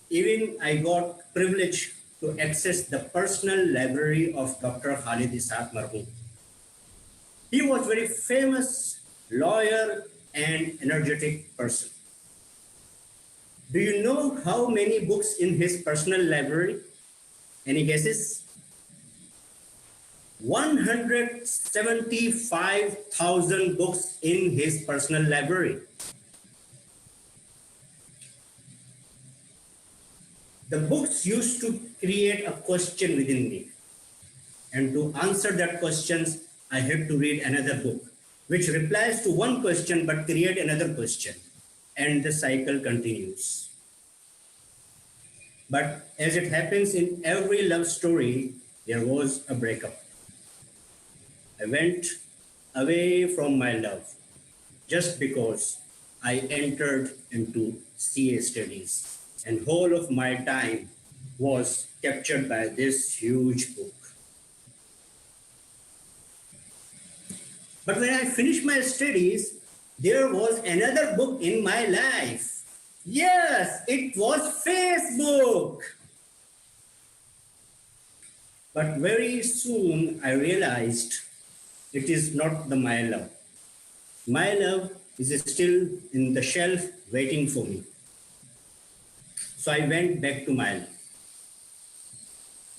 Even I got privilege to access the personal library of Dr. Khalid Isaaq Marhoom. He was very famous lawyer and energetic person. Do you know how many books in his personal library? Any guesses? 175,000 books in his personal library. The books used to create a question within me. And to answer that questions, I had to read another book, which replies to one question but create another question. And the cycle continues. But as it happens in every love story, there was a breakup. I went away from my love just because I entered into CA studies, and whole of my time was captured by this huge book. But when I finished my studies, there was another book in my life. Yes, it was Facebook. But very soon I realized it is not my love. My love is still in the shelf waiting for me. So I went back to my love.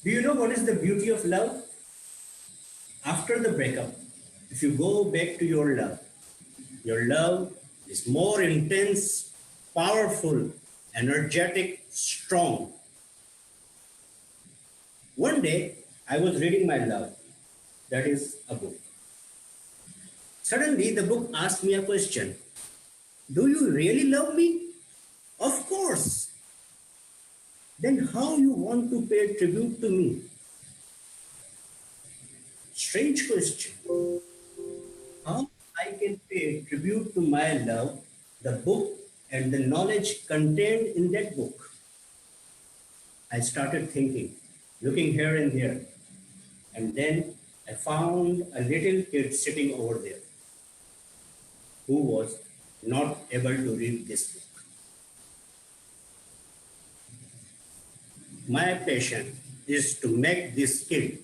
Do you know what is the beauty of love? After the breakup, if you go back to your love is more intense, powerful, energetic, strong. One day, I was reading my love, that is a book. Suddenly, the book asked me a question. Do you really love me? Of course. Then how you want to pay tribute to me? Strange question. How I can pay tribute to my love, the book and the knowledge contained in that book? I started thinking, looking here and there, and then I found a little kid sitting over there who was not able to read this book. My passion is to make this kid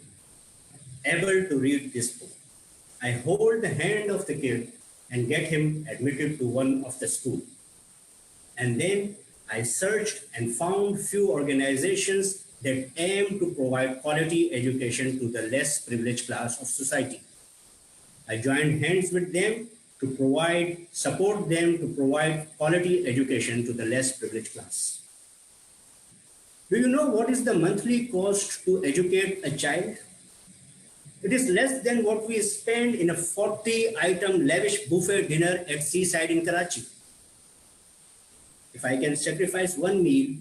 able to read this book. I hold the hand of the kid and get him admitted to one of the school. And then I searched and found few organizations that aim to provide quality education to the less privileged class of society. I joined hands with them to support them to provide quality education to the less privileged class. Do you know what is the monthly cost to educate a child? It is less than what we spend in a 40-item lavish buffet dinner at Seaside in Karachi. If I can sacrifice one meal,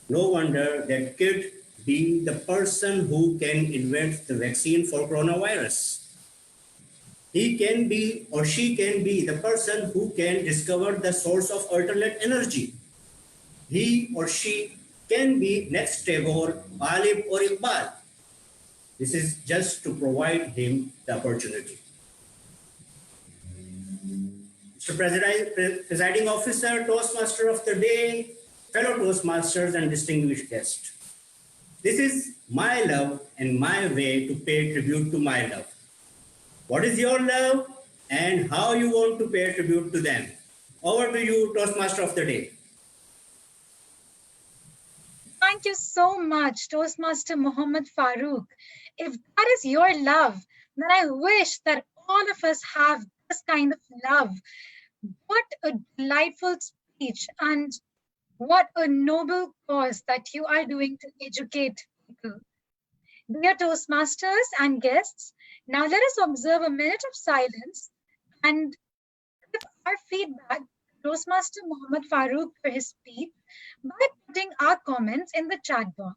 no wonder that kid be the person who can invent the vaccine for coronavirus. He can be or she can be the person who can discover the source of alternate energy. He or she can be next Tagore, Ghalib or Iqbal. This is just to provide him the opportunity. Mr. Presiding Officer, Toastmaster of the Day, fellow Toastmasters and distinguished guests. This is my love and my way to pay tribute to my love. What is your love and how you want to pay tribute to them? Over to you, Toastmaster of the Day. Thank you so much, Toastmaster Muhammad Farooq. If that is your love, then I wish that all of us have this kind of love. What a delightful speech and what a noble cause that you are doing to educate people. Dear Toastmasters and guests, now let us observe a minute of silence and give our feedback to Toastmaster Muhammad Farooq for his speech by putting our comments in the chat box.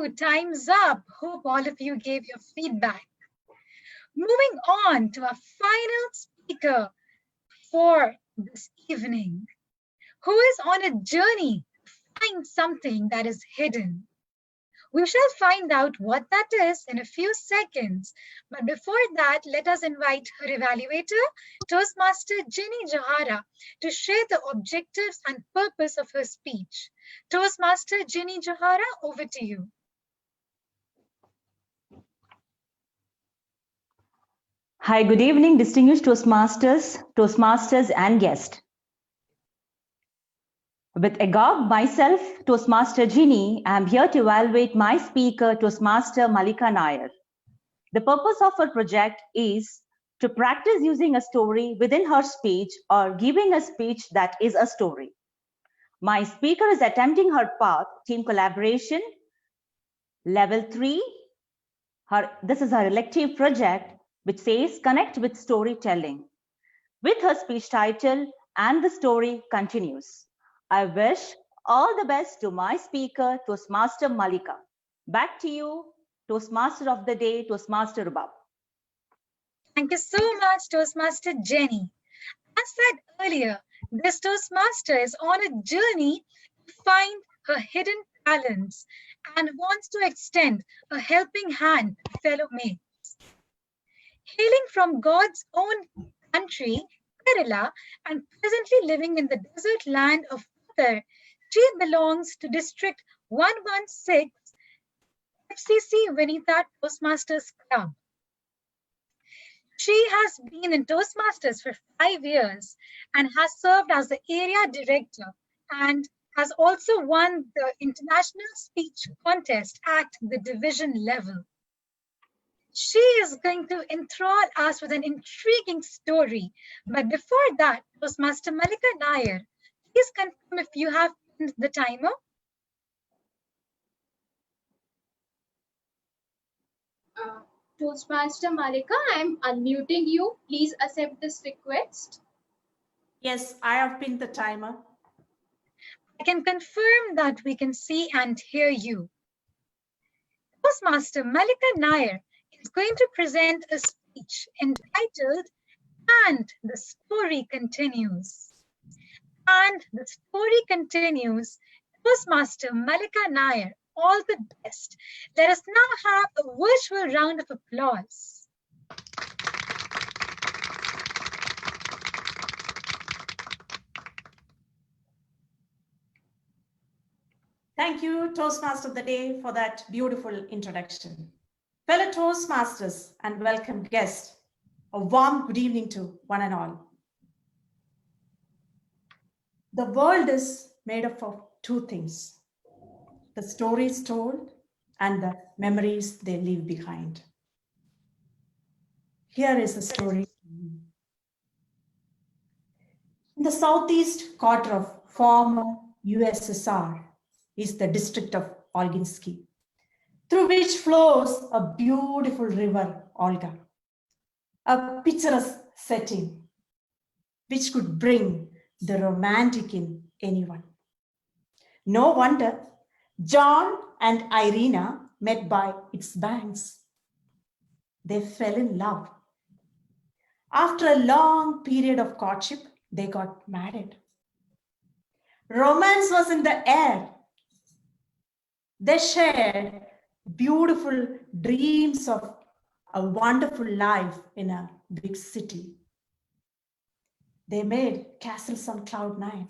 you. Time's up. Hope all of you gave your feedback. Moving on to our final speaker for this evening, who is on a journey to find something that is hidden. We shall find out what that is in a few seconds. But before that, let us invite her evaluator, Toastmaster Jenny Johara, to share the objectives and purpose of her speech. Toastmaster Jenny Johara, over to you. Hi, good evening, distinguished Toastmasters and guests. With Agog, myself, Toastmaster Ginny, I am here to evaluate my speaker, Toastmaster Malika Nair. The purpose of her project is to practice using a story within her speech or giving a speech that is a story. My speaker is attempting her path, team collaboration, level 3. This is her elective project, which says connect with storytelling. With her speech title, and the story continues. I wish all the best to my speaker, Toastmaster Malika. Back to you, Toastmaster of the Day, Toastmaster Rubab. Thank you so much, Toastmaster Jenny. As said earlier, this Toastmaster is on a journey to find her hidden talents and wants to extend a helping hand to fellow mates. Hailing from God's own country, Kerala, and presently living in the desert land of Uttar, she belongs to District 116 FCC Vinitha Toastmasters Club. She has been in Toastmasters for 5 years and has served as the area director and has also won the International Speech Contest at the division level. She is going to enthrall us with an intriguing story. But before that, Toastmaster Malika Nair, please confirm if you have the timer. Toastmaster Malika, I am unmuting you. Please accept this request. Yes, I have pinned the timer. I can confirm that we can see and hear you. Toastmaster Malika Nair is going to present a speech entitled "And the Story Continues." And the story continues. Toastmaster Malika Nair, all the best. Let us now have a virtual round of applause. Thank you, Toastmaster of the Day, for that beautiful introduction. Fellow Toastmasters and welcome guests, a warm good evening to one and all. The world is made up of two things: the stories told and the memories they leave behind. Here is a story. In the southeast quarter of former USSR is the district of Olginsky, through which flows a beautiful river, Olga, a picturesque setting which could bring the romantic in anyone. No wonder John and Irina met by its banks. They fell in love. After a long period of courtship, they got married. Romance was in the air. They shared beautiful dreams of a wonderful life in a big city. They made castles on cloud 9.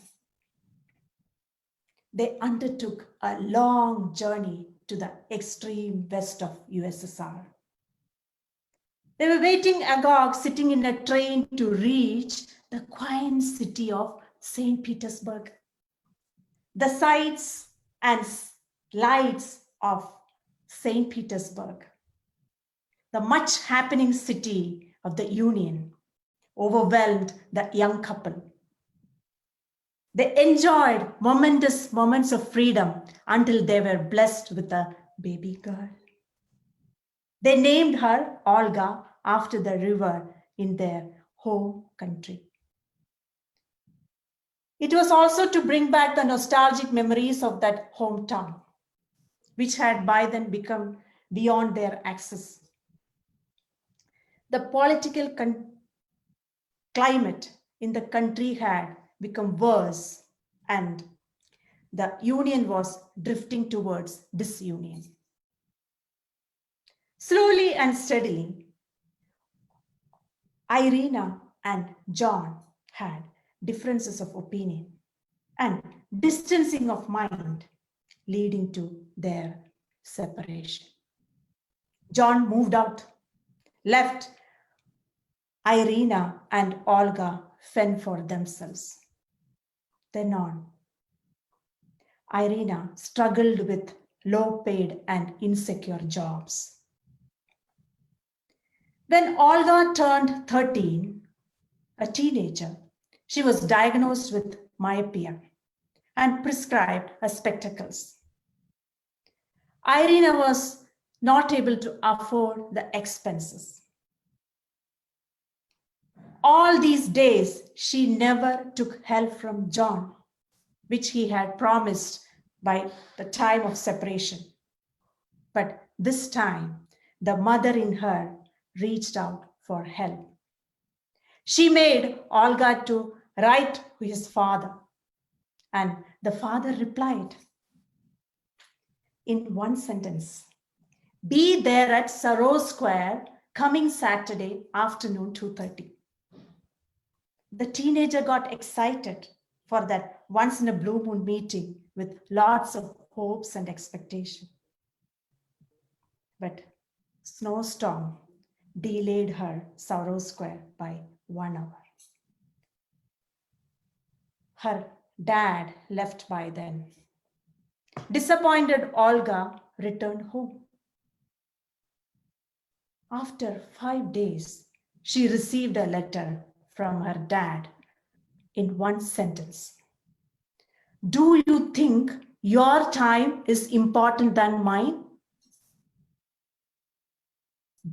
They undertook a long journey to the extreme west of USSR. They were waiting agog, sitting in a train to reach the quaint city of St. Petersburg. The sights and lights of St. Petersburg, the much happening city of the Union, overwhelmed the young couple. They enjoyed momentous moments of freedom until they were blessed with a baby girl. They named her Olga after the river in their home country. It was also to bring back the nostalgic memories of that hometown. which had by then become beyond their access. The political climate in the country had become worse, and the union was drifting towards disunion. Slowly and steadily, Irina and John had differences of opinion and distancing of mind, leading to their separation. John moved out, left Irina and Olga fend for themselves. Then on, Irina struggled with low-paid and insecure jobs. When Olga turned 13, a teenager, she was diagnosed with myopia and prescribed spectacles. Irina was not able to afford the expenses. All these days, she never took help from John, which he had promised by the time of separation. But this time, the mother in her reached out for help. She made Olga to write to his father, and the father replied in one sentence, "Be there at Sarro Square coming Saturday afternoon 2:30. The teenager got excited for that once in a blue moon meeting with lots of hopes and expectation. But snowstorm delayed her Sarro Square by 1 hour. Her dad left by then. Disappointed Olga returned home. After 5 days, she received a letter from her dad in one sentence. "Do you think your time is important than mine?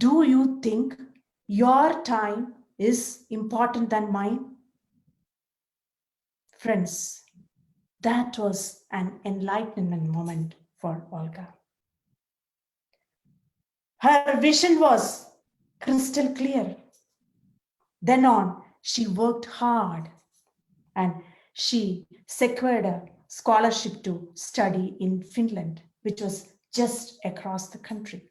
Do you think your time is important than mine?" Friends, that was an enlightenment moment for Olga. Her vision was crystal clear. Then on, she worked hard and she secured a scholarship to study in Finland, which was just across the country.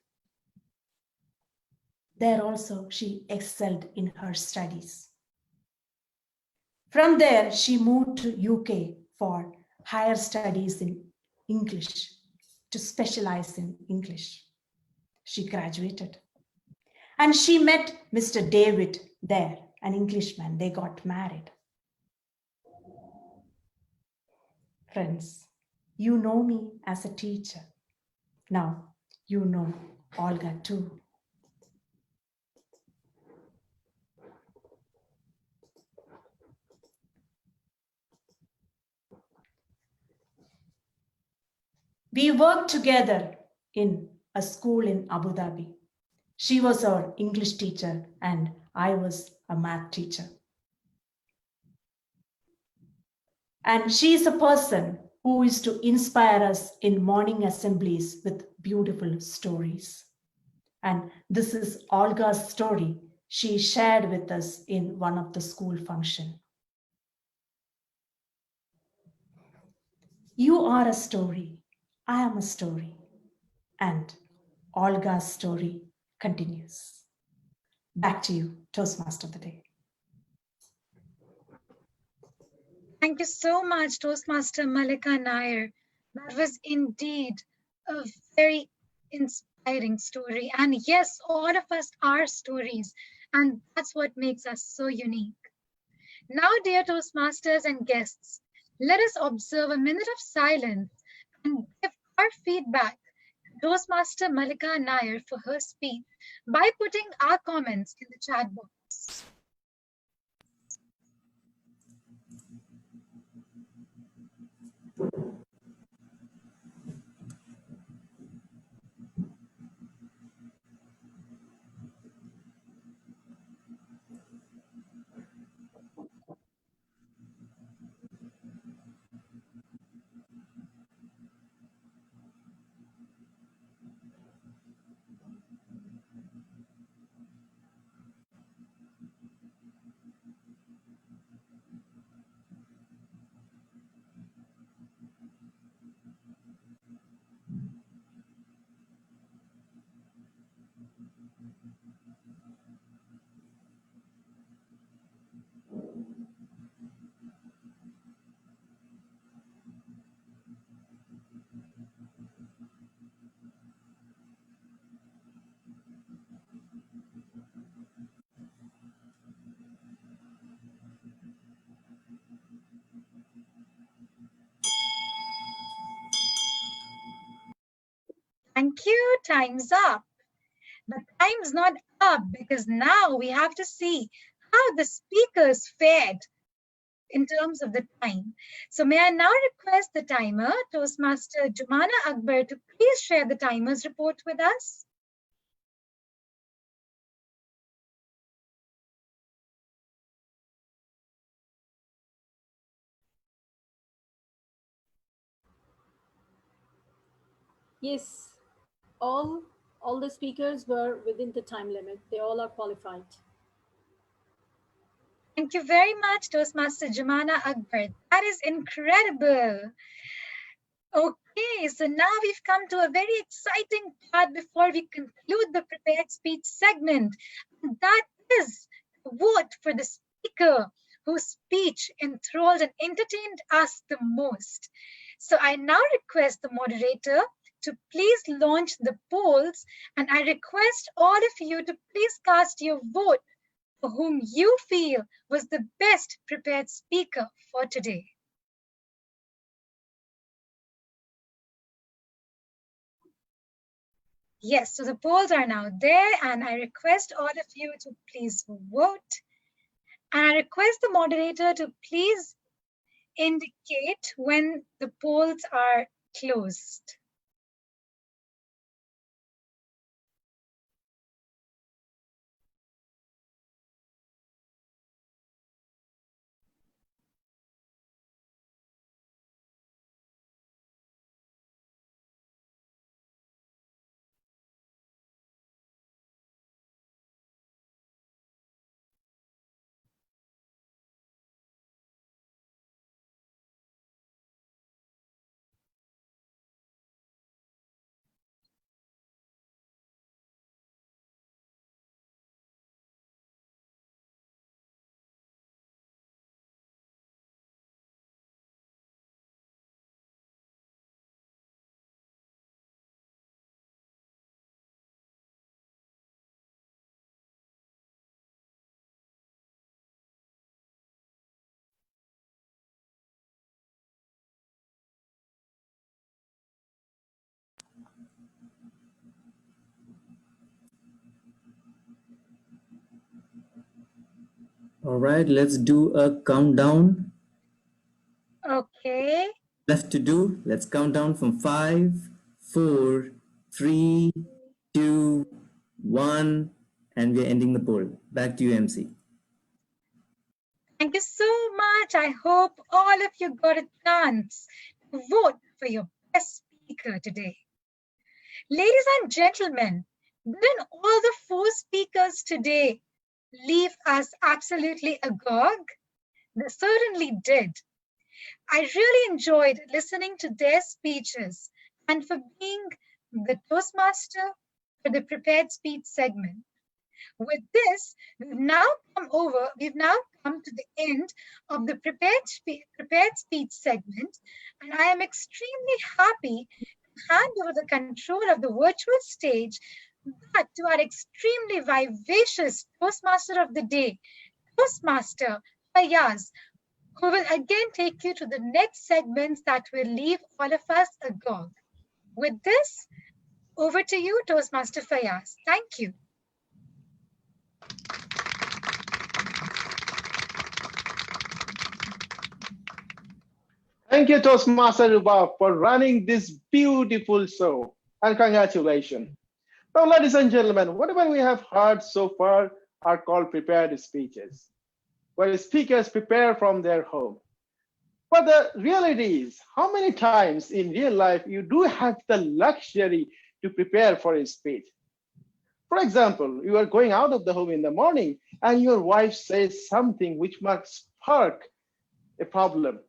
There also, she excelled in her studies. From there, she moved to UK for higher studies in English, to specialize in English. She graduated. And she met Mr. David there, an Englishman. They got married. Friends, you know me as a teacher. Now you know Olga too. We worked together in a school in Abu Dhabi. She was our English teacher and I was a math teacher. And she is a person who is to inspire us in morning assemblies with beautiful stories. And this is Olga's story she shared with us in one of the school functions. You are a story, I am a story, and Olga's story continues. Back to you, Toastmaster of the Day. Thank you so much, Toastmaster Malika Nair. That was indeed a very inspiring story. And yes, all of us are stories, and that's what makes us so unique. Now, dear Toastmasters and guests, let us observe a minute of silence and give our feedback to Toastmaster Malika Nair for her speech by putting our comments in the chat box. Thank you. Time's up. But time's not up because now we have to see how the speakers fared in terms of the time. So may I now request the timer, Toastmaster Jumana Akbar, to please share the timer's report with us. Yes, all all the speakers were within the time limit. They all are qualified. Thank you very much, Toastmaster Jumana Akbar. That is incredible. Okay, so now we've come to a very exciting part before we conclude the prepared speech segment. And that is the vote for the speaker whose speech enthralled and entertained us the most. So I now request the moderator to please launch the polls, and I request all of you to please cast your vote for whom you feel was the best prepared speaker for today. Yes, so the polls are now there, and I request all of you to please vote. And I request the moderator to please indicate when the polls are closed. All right, let's do a countdown. Okay. Left to do. Let's count down from 5, 4, 3, 2, 1, and we're ending the poll. Back to you, MC. Thank you so much. I hope all of you got a chance to vote for your best speaker today. Ladies and gentlemen, didn't all the 4 speakers today leave us absolutely agog? They certainly did. I really enjoyed listening to their speeches and for being the Toastmaster for the prepared speech segment. With this, we've now come to the end of the prepared speech segment, and I am extremely happy to hand over the control of the virtual stage back to our extremely vivacious Toastmaster of the day, Toastmaster Fayaz, who will again take you to the next segments that will leave all of us agog. With this, over to you, Toastmaster Fayaz. Thank you. Thank you, Toastmaster Ruba, for running this beautiful show, and congratulations. Now, ladies and gentlemen, whatever we have heard so far are called prepared speeches, where speakers prepare from their home. But the reality is, how many times in real life you do have the luxury to prepare for a speech? For example, you are going out of the home in the morning and your wife says something which might spark a problem.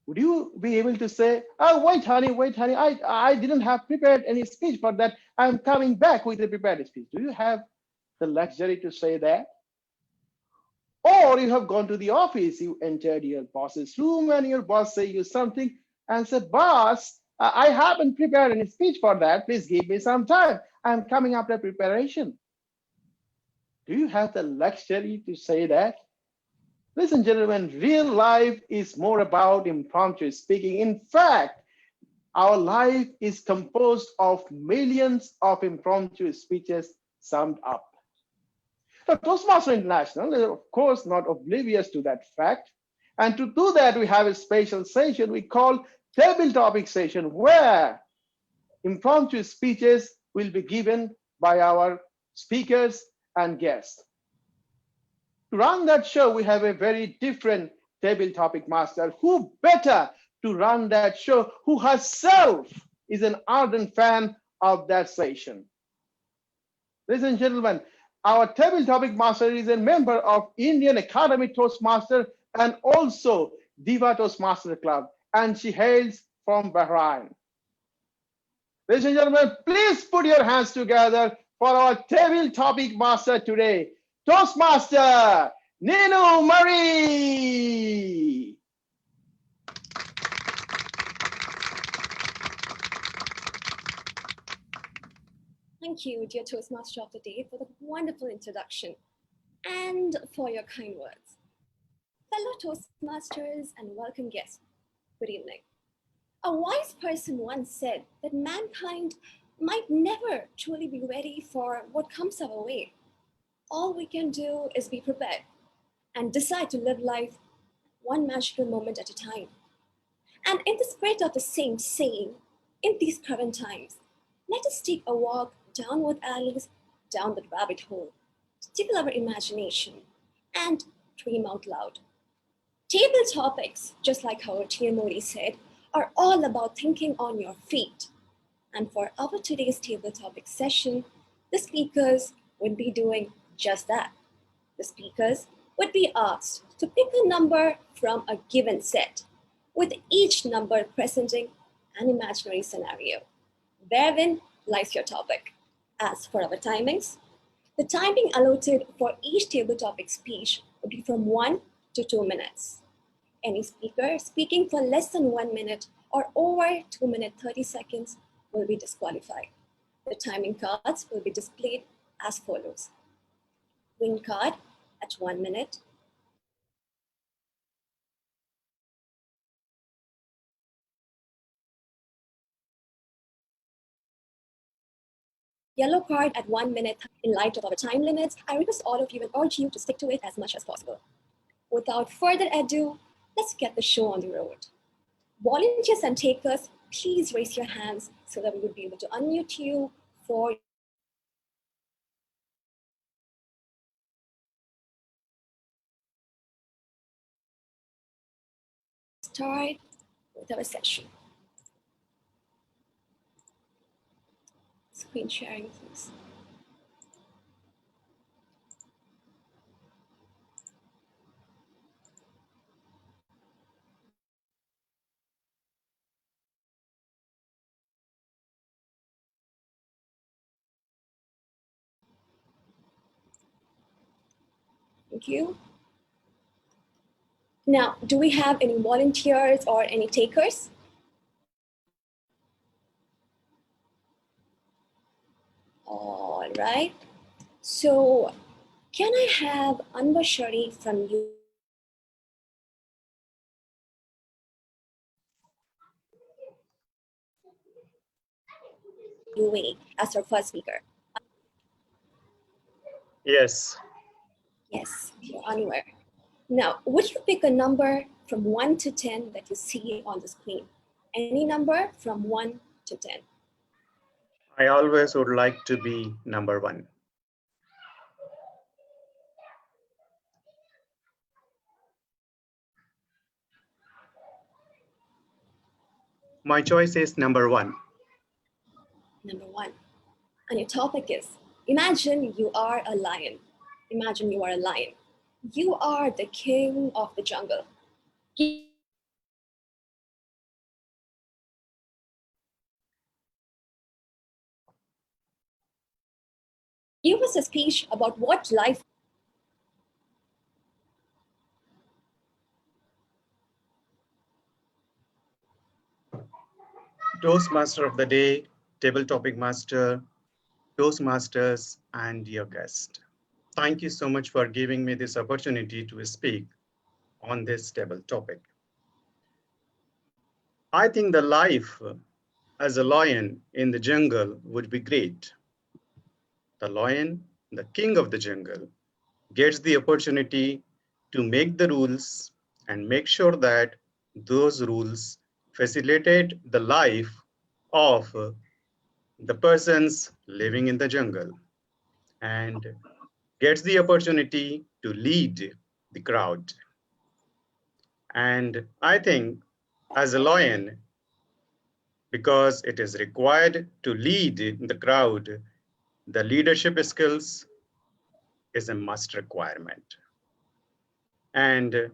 Would you be able to say, oh, wait, honey, I didn't have prepared any speech for that. I'm coming back with a prepared speech. Do you have the luxury to say that? Or you have gone to the office, you entered your boss's room and your boss say you something and said, boss, I haven't prepared any speech for that. Please give me some time. I'm coming after preparation. Do you have the luxury to say that? Listen, gentlemen, real life is more about impromptu speaking. In fact, our life is composed of millions of impromptu speeches summed up. Now, Toastmasters International is, of course, not oblivious to that fact. And to do that, we have a special session we call Table Topic Session, where impromptu speeches will be given by our speakers and guests. To run that show, we have a very different table topic master. Who better to run that show, who herself is an ardent fan of that session? Ladies and gentlemen, our table topic master is a member of Indian Academy Toastmaster and also Diva Toastmaster Club, and she hails from Bahrain. Ladies and gentlemen, please put your hands together for our table topic master today, Toastmaster Ninu Marie. Thank you, dear Toastmaster of the Day, for the wonderful introduction and for your kind words. Fellow Toastmasters and welcome guests, good evening. A wise person once said that mankind might never truly be ready for what comes our way. All we can do is be prepared and decide to live life one magical moment at a time. And in the spirit of the same saying, in these current times, let us take a walk downward alleys, down the rabbit hole, tickle our imagination, and dream out loud. Table topics, just like our T.M. Modi said, are all about thinking on your feet. And for our today's table topic session, the speakers would be doing just that. The speakers would be asked to pick a number from a given set, with each number presenting an imaginary scenario. Therein lies your topic. As for our timings, the timing allotted for each table topic speech would be from 1 to 2 minutes. Any speaker speaking for less than 1 minute or over 2 minutes 30 seconds will be disqualified. The timing cards will be displayed as follows. Green card at 1 minute. Yellow card at 1 minute. In light of our time limits, I request all of you and urge you to stick to it as much as possible. Without further ado, let's get the show on the road. Volunteers and takers, please raise your hands so that we would be able to unmute you for start with our session. Screen sharing, please. Thank you. Now, do we have any volunteers or any takers? All right. So, can I have Anwar Sharif from UAE as our first speaker? Yes. Yes, Anwar. Now, would you pick a number from 1 to 10 that you see on the screen? Any number from 1 to 10. I always would like to be number 1. My choice is number 1. Number 1. And your topic is, imagine you are a lion. Imagine you are a lion. You are the king of the jungle. give us a speech about what life. Toastmaster of the day, table topic master, Toastmasters, and dear guest. Thank you so much for giving me this opportunity to speak on this table topic. I think the life as a lion in the jungle would be great. The lion, the king of the jungle, gets the opportunity to make the rules and make sure that those rules facilitate the life of the persons living in the jungle, and gets the opportunity to lead the crowd. And I think as a lion, because it is required to lead the crowd, the leadership skills is a must requirement. And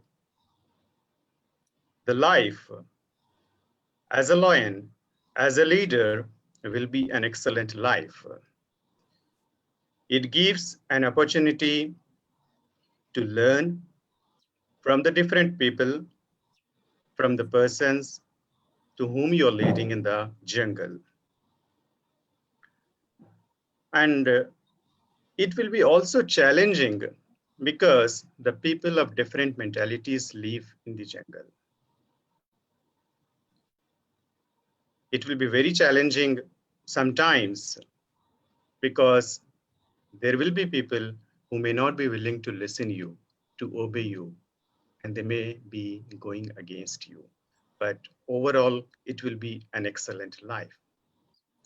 the life as a lion, as a leader, will be an excellent life. It gives an opportunity to learn from the different people, from the persons to whom you're leading in the jungle. And it will be also challenging because the people of different mentalities live in the jungle. It will be very challenging sometimes because there will be people who may not be willing to listen you, to obey you, and they may be going against you. But overall, it will be an excellent life.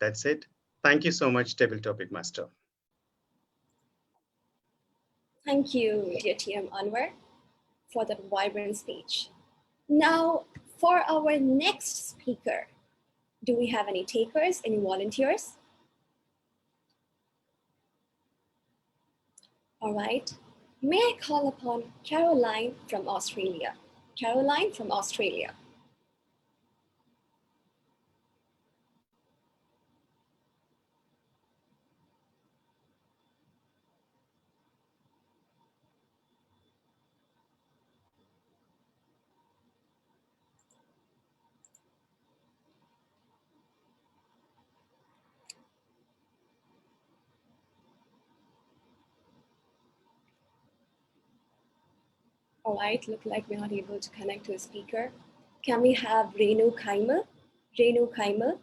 That's it. Thank you so much, Table Topic Master. Thank you, dear TM Anwar, for that vibrant speech. Now, for our next speaker, do we have any takers, any volunteers? All right. May I call upon Caroline from Australia? Caroline from Australia. All right, look like we're not able to connect to a speaker. Can we have Renu Kaimal? Renu Kaimal.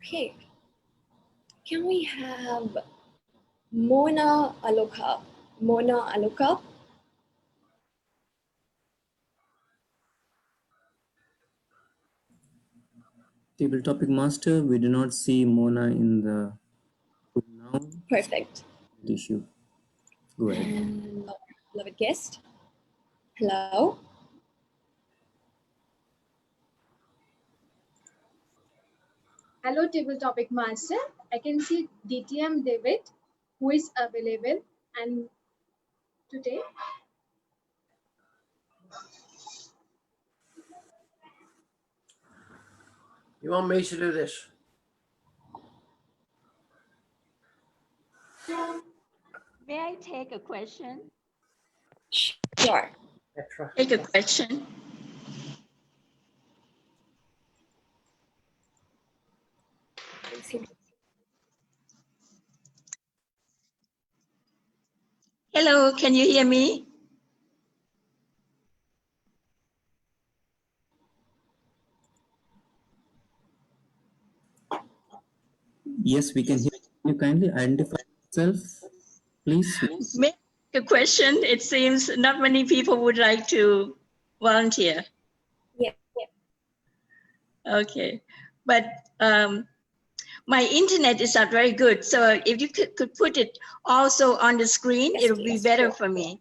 Okay. Can we have Mona Aloka? Mona Aloka. Table topic master, we do not see Mona in the now. Perfect. Issue. Go ahead. And our beloved guest. Hello. Hello, table topic master. I can see DTM David, who is available, and today. You want me to do this? May I take a question? Sure. Take a question. Hello, can you hear me? Yes, we can hear you. Kindly identify yourself, please. May I take a question? It seems not many people would like to volunteer. Yeah. Okay, but my internet is not very good. So if you could put it also on the screen, Yes, it would be please. better Sure. for me.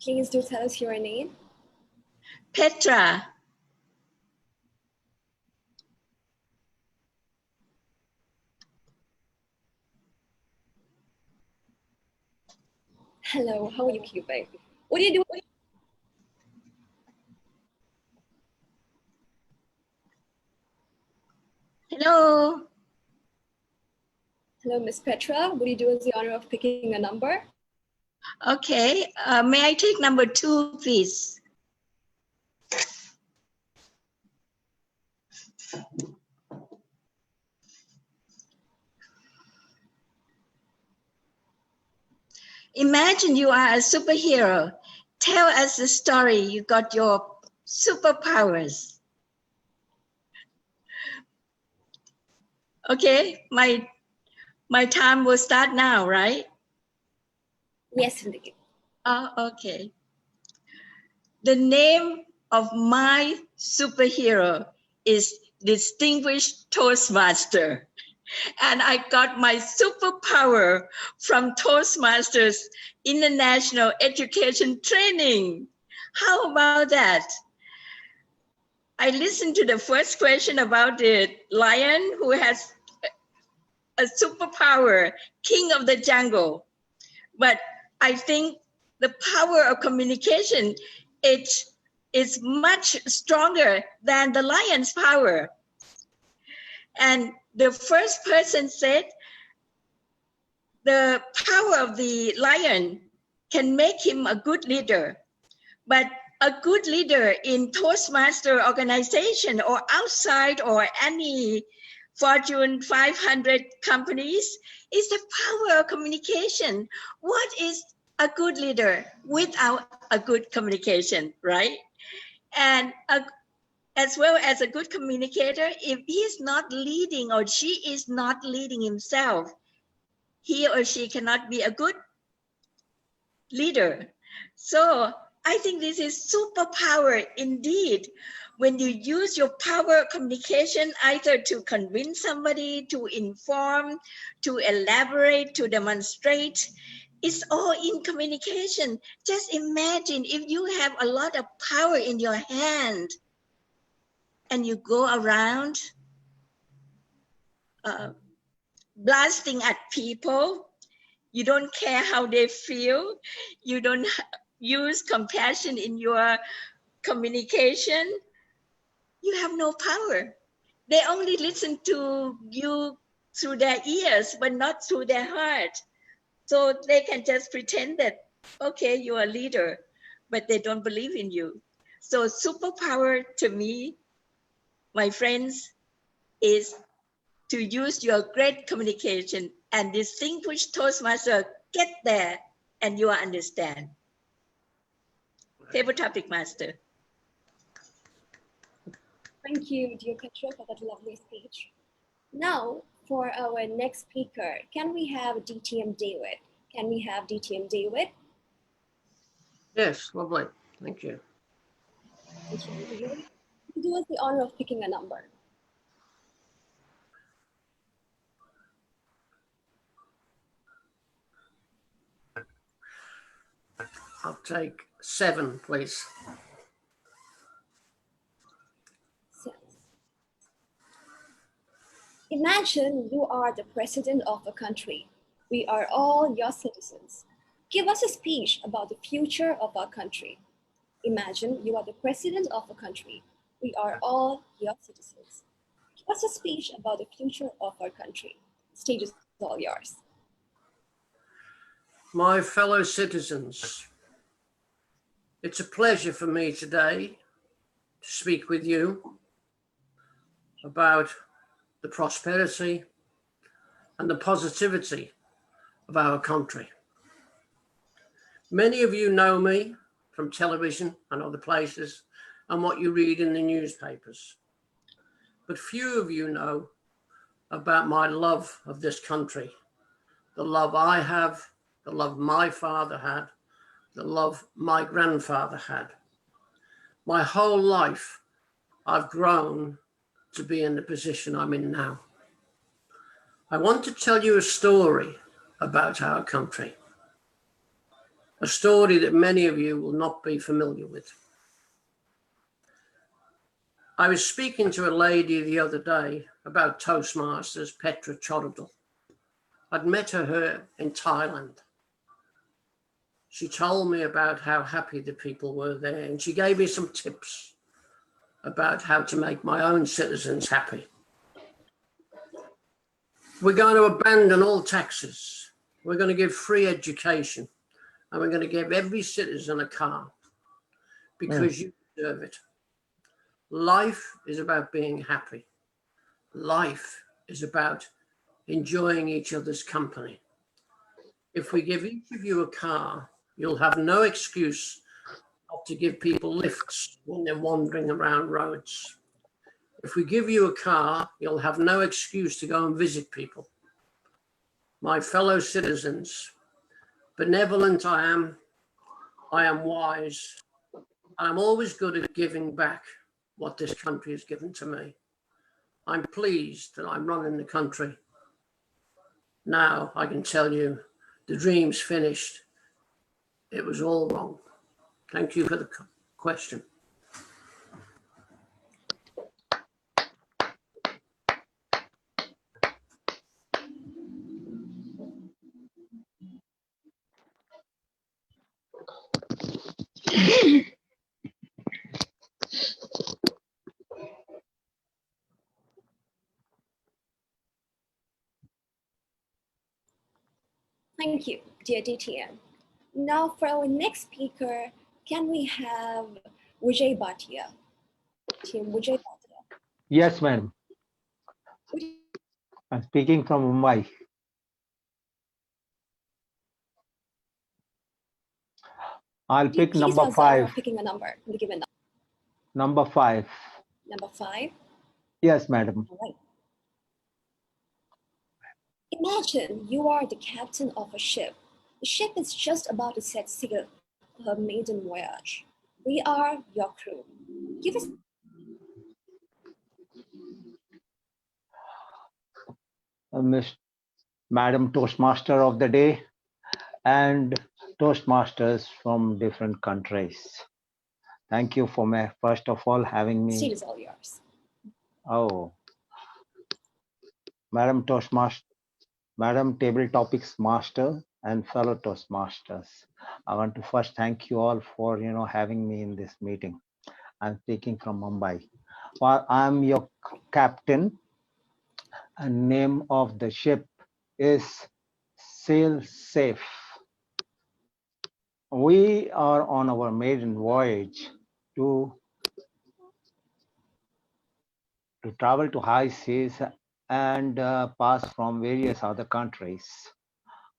Please do tell us your name. Petra. Hello, how are you keeping? What do you do? Hello. Hello, Miss Petra. Would you do us the honor of picking a number? Okay, may I take number 2, please? Imagine you are a superhero. Tell us the story. You got your superpowers. Okay, my time will start now, right? Yes, indeed. Okay. The name of my superhero is Distinguished Toastmaster. And I got my superpower from Toastmasters International Education Training. How about that? I listened to the first question about the lion who has a superpower, king of the jungle. But I think the power of communication, it is much stronger than the lion's power. And the first person said the power of the lion can make him a good leader, but a good leader in Toastmaster organization or outside or any Fortune 500 companies is the power of communication. What is a good leader without a good communication, right? And as well as a good communicator, if he's not leading or she is not leading himself, he or she cannot be a good leader. So I think this is superpower indeed. When you use your power of communication either to convince somebody, to inform, to elaborate, to demonstrate, it's all in communication. Just imagine if you have a lot of power in your hand and you go around blasting at people. You don't care how they feel. You don't use compassion in your communication. You have no power. They only listen to you through their ears, but not through their heart. So they can just pretend that, okay, you're a leader, but they don't believe in you. So superpower to me, my friends, is to use your great communication, and Distinguished Toastmaster get there and you will understand. Table topic master. Thank you, dear Petra, for that lovely speech. Now, for our next speaker, can we have DTM David? Can we have DTM David? Yes, lovely. Thank you. Do us the honor of picking a number. I'll take 7, please. Imagine you are the president of a country. We are all your citizens. Give us a speech about the future of our country. Imagine you are the president of a country. We are all your citizens. Give us a speech about the future of our country. The stage is all yours. My fellow citizens, it's a pleasure for me today to speak with you about the prosperity and the positivity of our country. Many of you know me from television and other places and what you read in the newspapers, but few of you know about my love of this country, the love I have, the love my father had, the love my grandfather had. My whole life, I've grown to be in the position I'm in now. I want to tell you a story about our country. a story that many of you will not be familiar with. I was speaking to a lady the other day about Toastmasters, Petra Chodadel. I'd met her in Thailand. She told me about how happy the people were there, and she gave me some tips about how to make my own citizens happy. We're going to abandon all taxes. We're going to give free education, and we're going to give every citizen a car because you deserve it. Life is about being happy. Life is about enjoying each other's company. If we give each of you a car, you'll have no excuse not to give people lifts when they're wandering around roads. If we give you a car, you'll have no excuse to go and visit people. My fellow citizens, benevolent I am wise, and I'm always good at giving back what this country has given to me. I'm pleased that I'm running the country. Now I can tell you the dream's finished. It was all wrong. Thank you for the question. Thank you, dear DTM. Now for our next speaker, can we have Vijay Bhatia? Team Vijay Bhatia. Yes, madam. I'm speaking from Mumbai. I'll pick Please number tell us how you're 5. picking a number. I'm given Number 5. number 5. Yes, madam. All right. Imagine you are the captain of a ship. The ship is just about to set sail for her maiden voyage. We are your crew. Give us Miss Madam Toastmaster of the day and Toastmasters from different countries. Thank you for first of all having seat me. is all yours. Oh, Madam Toastmaster, Madam Table Topics Master and fellow Toastmasters. I want to first thank you all for having me in this meeting. I'm speaking from Mumbai. Well, I'm your captain. And name of the ship is Sail Safe. We are on our maiden voyage to travel to high seas and pass from various other countries.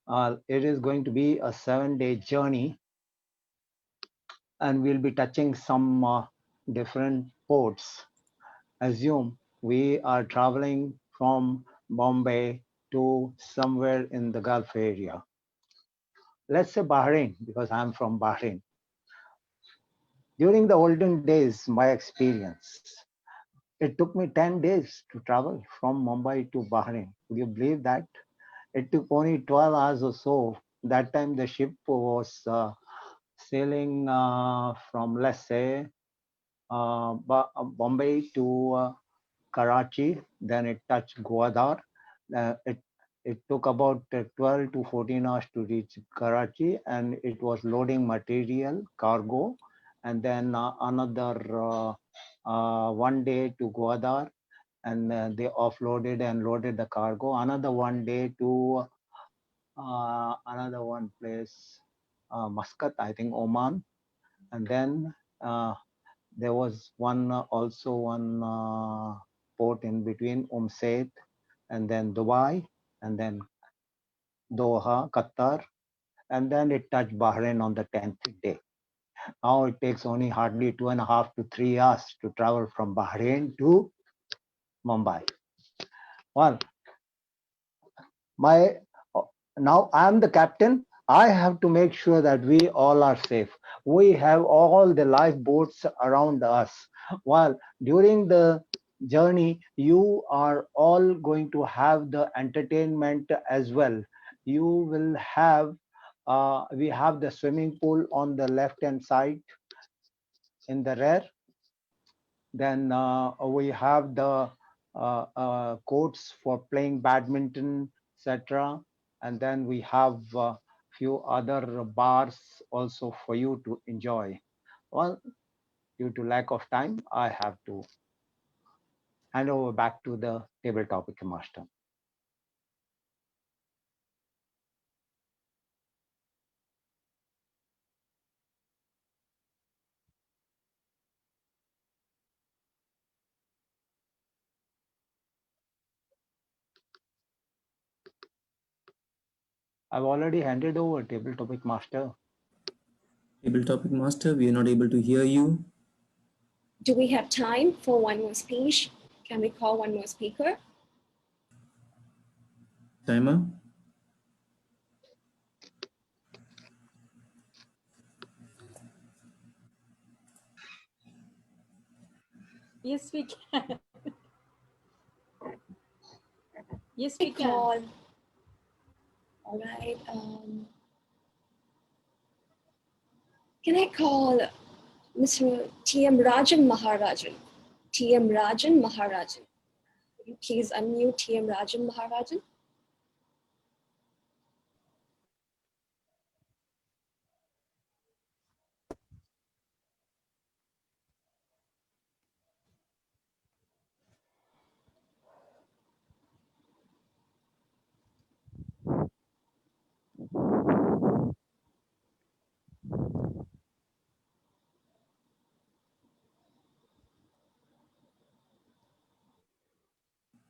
It is going to be a 7-day journey, and we'll be touching some different ports. Assume we are traveling from Bombay to somewhere in the Gulf area. Let's say Bahrain, because I'm from Bahrain. During the olden days, my experience, it took me 10 days to travel from Mumbai to Bahrain. Would you believe that? It took only 12 hours or so. That time the ship was sailing from, let's say, Bombay to Karachi, then it touched Gwadar. It took about 12 to 14 hours to reach Karachi, and it was loading material, cargo, and then another 1 day to Gwadar, and they offloaded and loaded the cargo. Another 1 day to another one place, Muscat, I think Oman, and then there was also one port in between, Said, and then Dubai, and then Doha, Qatar, and then it touched Bahrain on the 10th day. Now it takes only hardly 2.5 to 3 hours to travel from Bahrain to Mumbai. Well, now I'm the captain. I have to make sure that we all are safe. We have all the lifeboats around us. While during the journey, you are all going to have the entertainment as well. You will have We have the swimming pool on the left-hand side in the rear. Then we have the courts for playing badminton, etc. And then we have a few other bars also for you to enjoy. Well, due to lack of time, I have to hand over back to the table topic master. I've already handed over table topic master. Table topic master, we are not able to hear you. Do we have time for one more speech? Can we call one more speaker? Timer. Yes, we can. Yes, we can. All right. Can I call Mr. T.M. Rajan Maharajan? T.M. Rajan Maharajan. Will you please unmute T.M. Rajan Maharajan?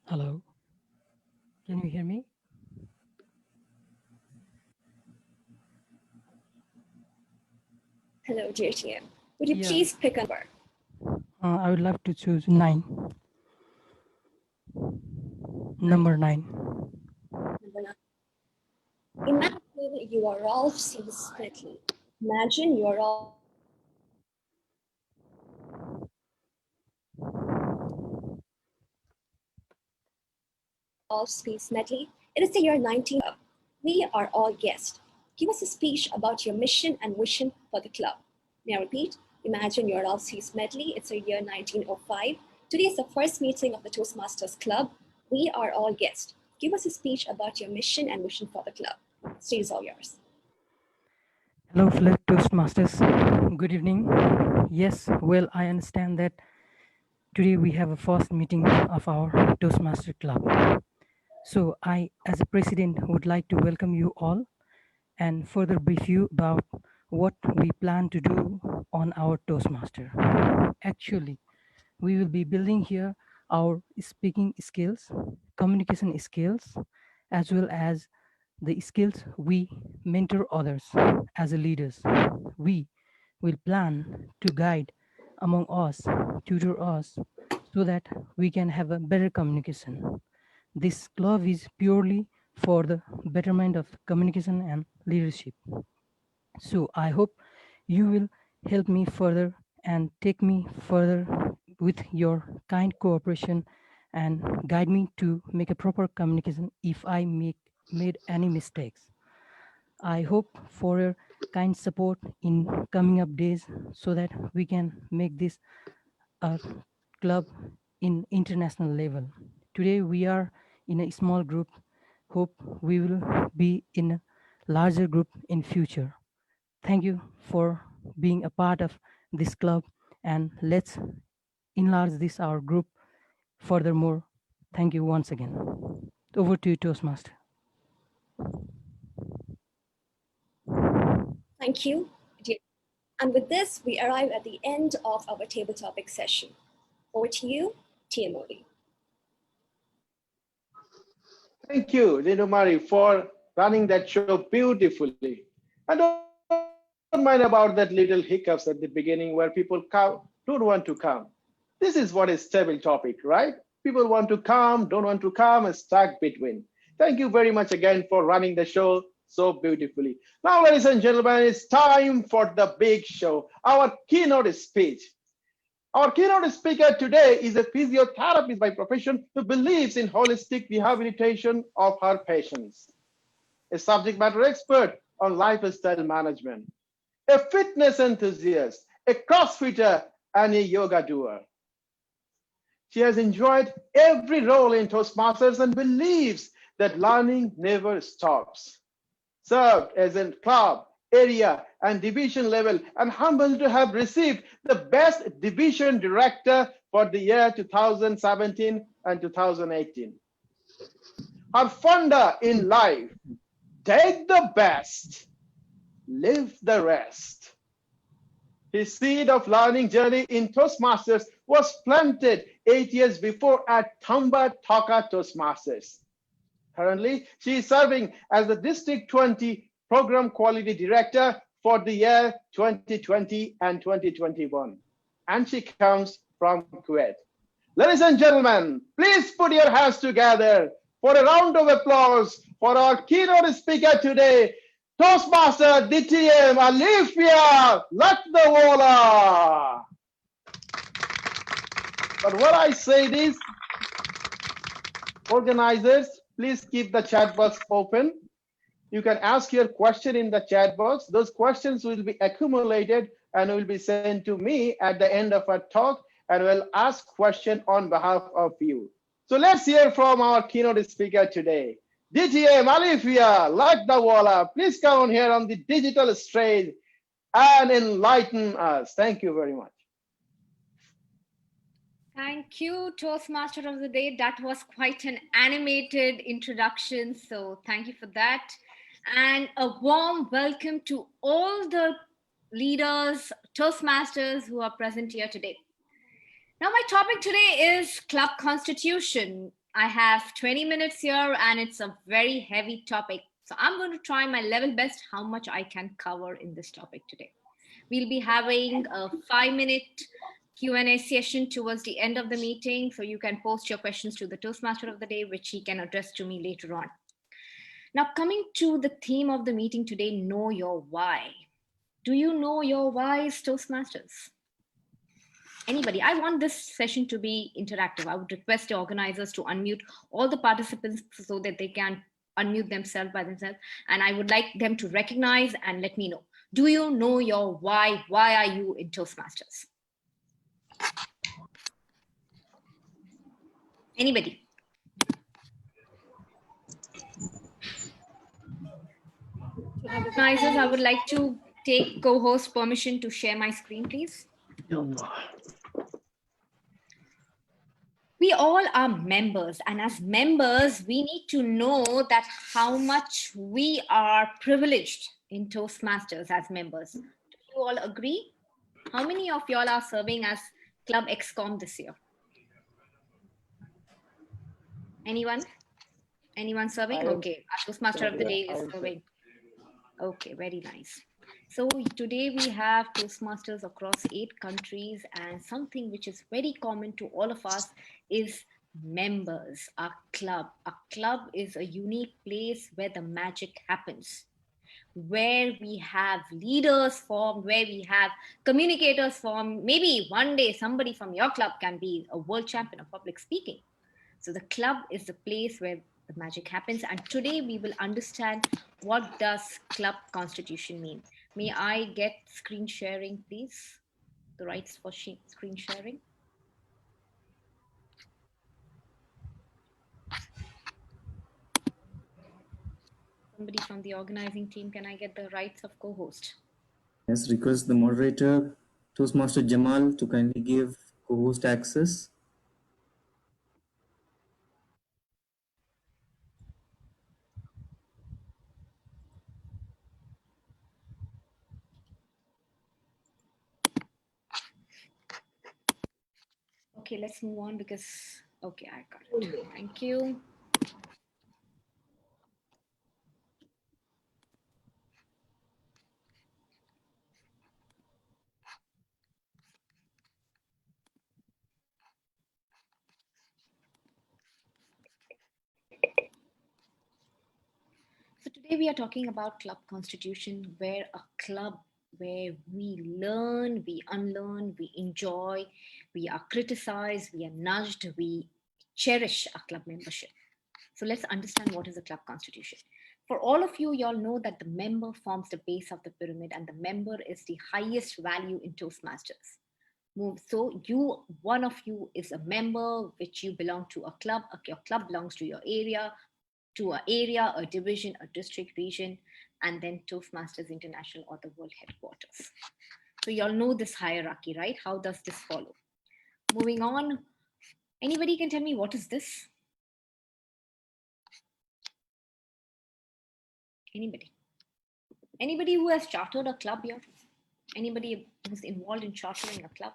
Hello, can you hear me? Hello, dear TM. Would you please pick a number? I would like to choose 9. Number 9. Number 9. Imagine you are all seen splitly. Imagine you are all Space Medley. It is the year 19. We are all guests. Give us a speech about your mission and vision for the club. May I repeat? Imagine you're all Space Medley. It's the year 1905. Today is the first meeting of the Toastmasters Club. We are all guests. Give us a speech about your mission and vision for the club. Stage is all yours. Hello, fellow Toastmasters. Good evening. Yes, well, I understand that today we have a first meeting of our Toastmaster Club. So I, as a president, would like to welcome you all and further brief you about what we plan to do on our Toastmaster. Actually, we will be building here our speaking skills, communication skills, as well as the skills we mentor others as a leaders. We will plan to guide among us, tutor us, so that we can have a better communication. This club is purely for the betterment of communication and leadership. So I hope you will help me further and take me further with your kind cooperation and guide me to make a proper communication if I made any mistakes. I hope for your kind support in coming up days so that we can make this a club in international level. Today we are in a small group. Hope we will be in a larger group in future. Thank you for being a part of this club, and let's enlarge this our group furthermore. Thank you once again. Over to you, Toastmaster. Thank you. And with this, we arrive at the end of our table topic session. Over to you, TM Modi. Thank you, Dinumari, for running that show beautifully. And don't mind about that little hiccups at the beginning where people don't want to come. This is what is table topic, right? People want to come, don't want to come, and stuck between. Thank you very much again for running the show so beautifully. Now, ladies and gentlemen, it's time for the big show, our keynote speech. Our keynote speaker today is a physiotherapist by profession who believes in holistic rehabilitation of her patients. A subject matter expert on lifestyle management, a fitness enthusiast, a CrossFitter, and a yoga doer. She has enjoyed every role in Toastmasters and believes that learning never stops. Served as a club, area, and division level, and humbled to have received the Best Division Director for the year 2017 and 2018. Her funda in life: take the best, leave the rest. His seed of learning journey in Toastmasters was planted 8 years before at Thamba Taka Toastmasters. Currently, she is serving as the District 20 Program Quality Director for the year 2020 and 2021. And she comes from Kuwait. Ladies and gentlemen, please put your hands together for a round of applause for our keynote speaker today, Toastmaster DTM Alifia Lakdawala. But what I say is, organizers, please keep the chat box open. You can ask your question in the chat box. Those questions will be accumulated and will be sent to me at the end of our talk, and will ask question on behalf of you. So let's hear from our keynote speaker today. DTM Alifia Lakdawala, please come on here on the digital stage and enlighten us. Thank you very much. Thank you, Toastmaster of the Day. That was quite an animated introduction, so thank you for that. And a warm welcome to all the leaders, Toastmasters who are present here today. Now, my topic today is Club Constitution. I have 20 minutes here and it's a very heavy topic. So I'm going to try my level best how much I can cover in this topic today. We'll be having a 5-minute Q&A session towards the end of the meeting. So you can post your questions to the Toastmaster of the Day, which he can address to me later on. Now, coming to the theme of the meeting today, know your why. Do you know your whys, Toastmasters? Anybody? I want this session to be interactive. I would request the organizers to unmute all the participants so that they can unmute themselves by themselves. And I would like them to recognize and let me know. Do you know your why? Why are you in Toastmasters? Anybody? Organizers, I would like to take co-host permission to share my screen, please. We all are members, and as members, we need to know that how much we are privileged in Toastmasters as members. Do you all agree? How many of y'all are serving as Club XCOM this year? Anyone? Anyone serving? Okay, our Toastmaster of the Day is serving. Okay, very nice. So today we have Toastmasters across 8 countries, and something which is very common to all of us is members, our club. A club is a unique place where the magic happens, where we have leaders formed, where we have communicators formed. Maybe one day somebody from your club can be a world champion of public speaking. So the club is the place where the magic happens. And today we will understand what does club constitution mean. May I get screen sharing, please? The rights for screen sharing. Somebody from the organizing team, can I get the rights of co-host? Yes, request the moderator, Toastmaster Jamal, to kindly give co-host access. Okay, let's move on because, okay, I got it. Thank you. So today we are talking about club constitution, where a club where we learn, we unlearn, we enjoy, we are criticized, we are nudged, we cherish our club membership. So let's understand what is a club constitution. For all of you, y'all know that the member forms the base of the pyramid, and the member is the highest value in Toastmasters. So one of you is a member, which you belong to a club. Your club belongs to your area, a division, a district, region, and then Toastmasters International or the world headquarters. So y'all know this hierarchy, right? How does this follow? Moving on, anybody can tell me what is this? Anybody who has chartered a club here? Anybody who's involved in chartering a club?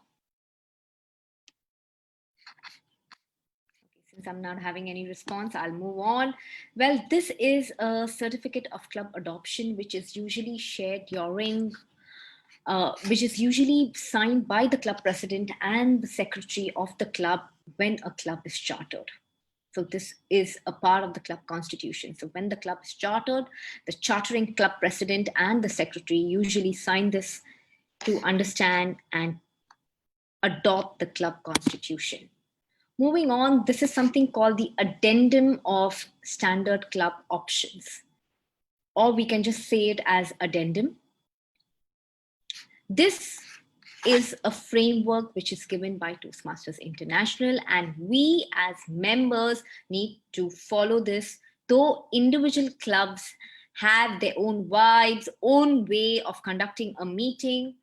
Okay, since I'm not having any response, I'll move on. Well, this is a certificate of club adoption, which is usually shared during which is usually signed by the club president and the secretary of the club when a club is chartered. So this is a part of the club constitution. So when the club is chartered, the chartering club president and the secretary usually sign this to understand and adopt the club constitution. Moving on, this is something called the addendum of standard club options, or we can just say it as addendum. This is a framework which is given by Toastmasters International, and we as members need to follow this, though individual clubs have their own vibes, own way of conducting a meeting,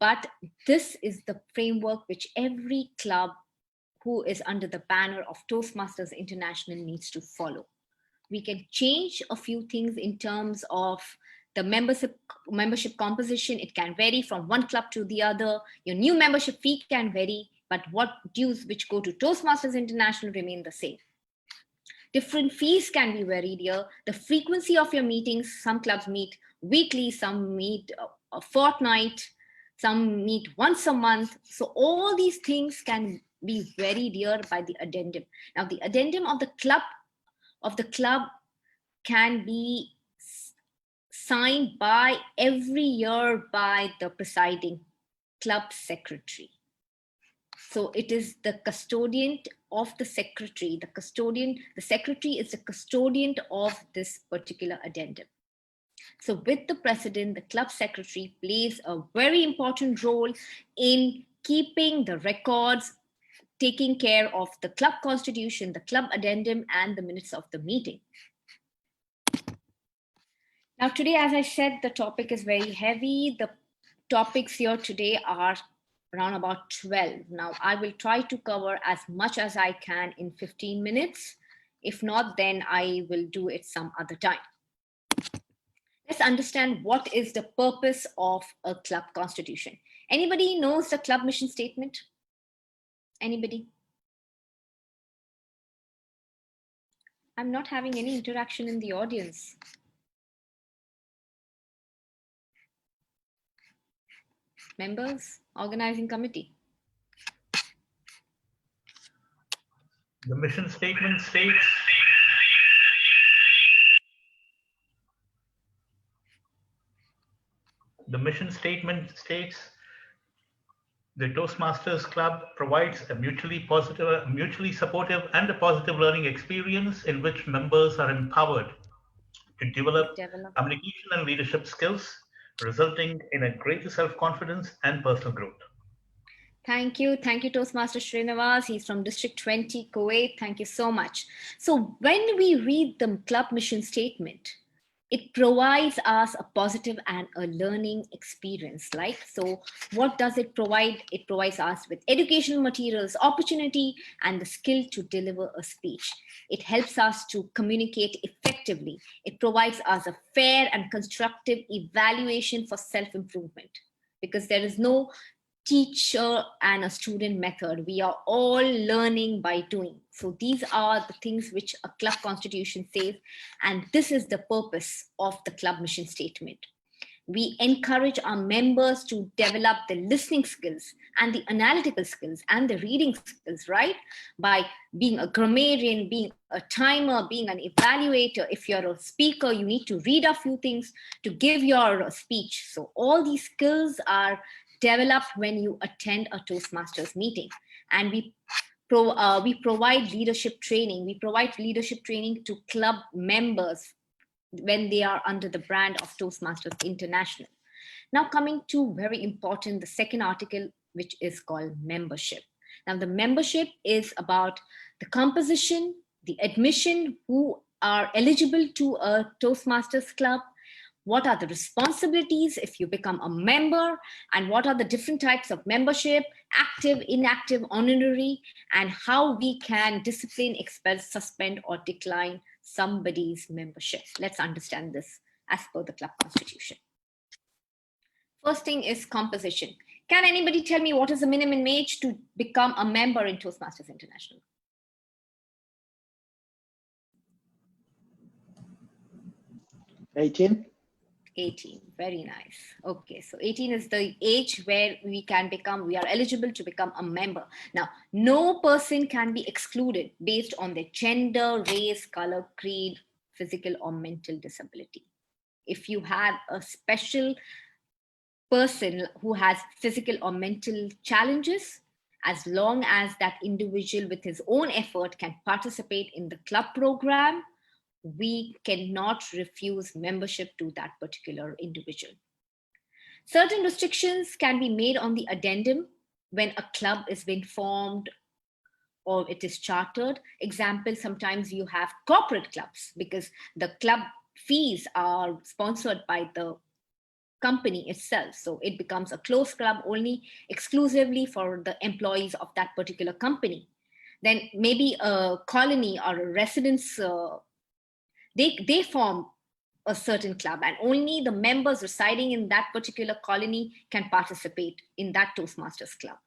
but this is the framework which every club who is under the banner of Toastmasters International needs to follow. We can change a few things in terms of the membership composition. It can vary from one club to the other. Your new membership fee can vary, but what dues which go to Toastmasters International remain the same. Different fees can be varied here. The frequency of your meetings, some clubs meet weekly, some meet a fortnight, some meet once a month. So all these things can be varied here by the addendum. Now the addendum of the club can be signed by every year by the presiding club secretary. So it is the custodian of the secretary. The secretary is the custodian of this particular addendum. So with the president, the club secretary plays a very important role in keeping the records, taking care of the club constitution, the club addendum, and the minutes of the meeting. Now today, as I said, the topic is very heavy. The topics here today are around about 12. Now I will try to cover as much as I can in 15 minutes. If not, then I will do it some other time. Let's understand what is the purpose of a club constitution. Anybody knows the club mission statement? Anybody? I'm not having any interaction in the audience. Members, organizing committee. The mission statement states the Toastmasters Club provides a mutually supportive and a positive learning experience in which members are empowered to develop communication and leadership skills, resulting in a greater self-confidence and personal growth. Thank you, Toastmaster Srinivas. He's from District 20, Kuwait. Thank you so much. So when we read the club mission statement, it provides us a positive and a learning experience. So what does it provide? It provides us with educational materials, opportunity, and the skill to deliver a speech. It helps us to communicate effectively. It provides us a fair and constructive evaluation for self-improvement, because there is no teacher and a student method. We are all learning by doing. So these are the things which a club constitution says, and this is the purpose of the club mission statement. We encourage our members to develop the listening skills and the analytical skills and the reading skills, right? By being a grammarian, being a timer, being an evaluator. If you're a speaker, you need to read a few things to give your speech. So all these skills are developed when you attend a Toastmasters meeting. And we provide leadership training. We provide leadership training to club members when they are under the brand of Toastmasters International. Now coming to very important, the second article, which is called membership. Now the membership is about the composition, the admission, who are eligible to a Toastmasters club, what are the responsibilities if you become a member, and what are the different types of membership, active, inactive, honorary, and how we can discipline, expel, suspend, or decline somebody's membership. Let's understand this as per the club constitution. First thing is composition. Can anybody tell me what is the minimum age to become a member in Toastmasters International? 18. 18, very nice. Okay, so 18 is the age where we are eligible to become a member. Now, no person can be excluded based on their gender, race, color, creed, physical or mental disability. If you have a special person who has physical or mental challenges, as long as that individual with his own effort can participate in the club program, we cannot refuse membership to that particular individual. Certain restrictions can be made on the addendum when a club is being formed or it is chartered. Example, sometimes you have corporate clubs because the club fees are sponsored by the company itself. So it becomes a closed club only exclusively for the employees of that particular company. Then maybe a colony or a residence, they form a certain club and only the members residing in that particular colony can participate in that Toastmasters club.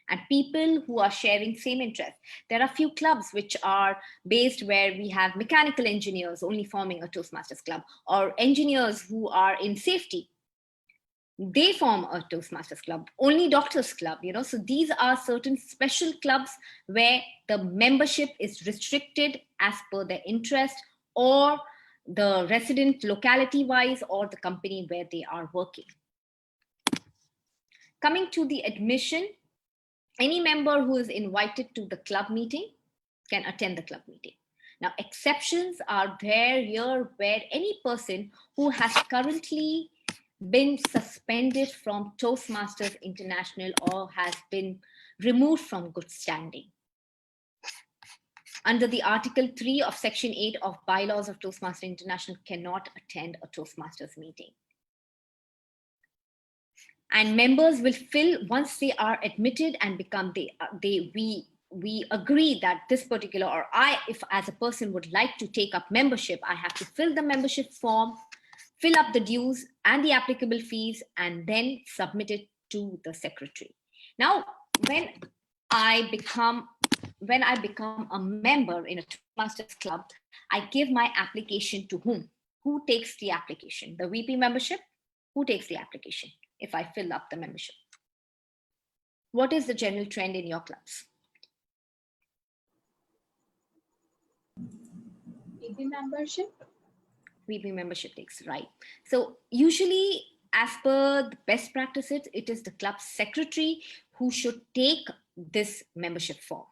And people who are sharing same interest. There are few clubs which are based where we have mechanical engineers only forming a Toastmasters club, or engineers who are in safety. They form a Toastmasters club, only doctors club, So these are certain special clubs where the membership is restricted as per their interest or the resident locality wise or the company where they are working. Coming to the admission, any member who is invited to the club meeting can attend the club meeting. Now, exceptions are there here where any person who has currently been suspended from Toastmasters International or has been removed from good standing under the Article 3 of Section 8 of Bylaws of Toastmasters International cannot attend a Toastmasters meeting. And members will fill once they are admitted and become we agree that this particular, or if as a person would like to take up membership, I have to fill the membership form, fill up the dues and the applicable fees, and then submit it to the secretary. Now, when I become a member in a Toastmasters club, I give my application to whom? Who takes the application? The VP membership? Who takes the application if I fill up the membership? What is the general trend in your clubs? VP membership. VP membership takes, right. So usually as per the best practices, it is the club secretary who should take this membership form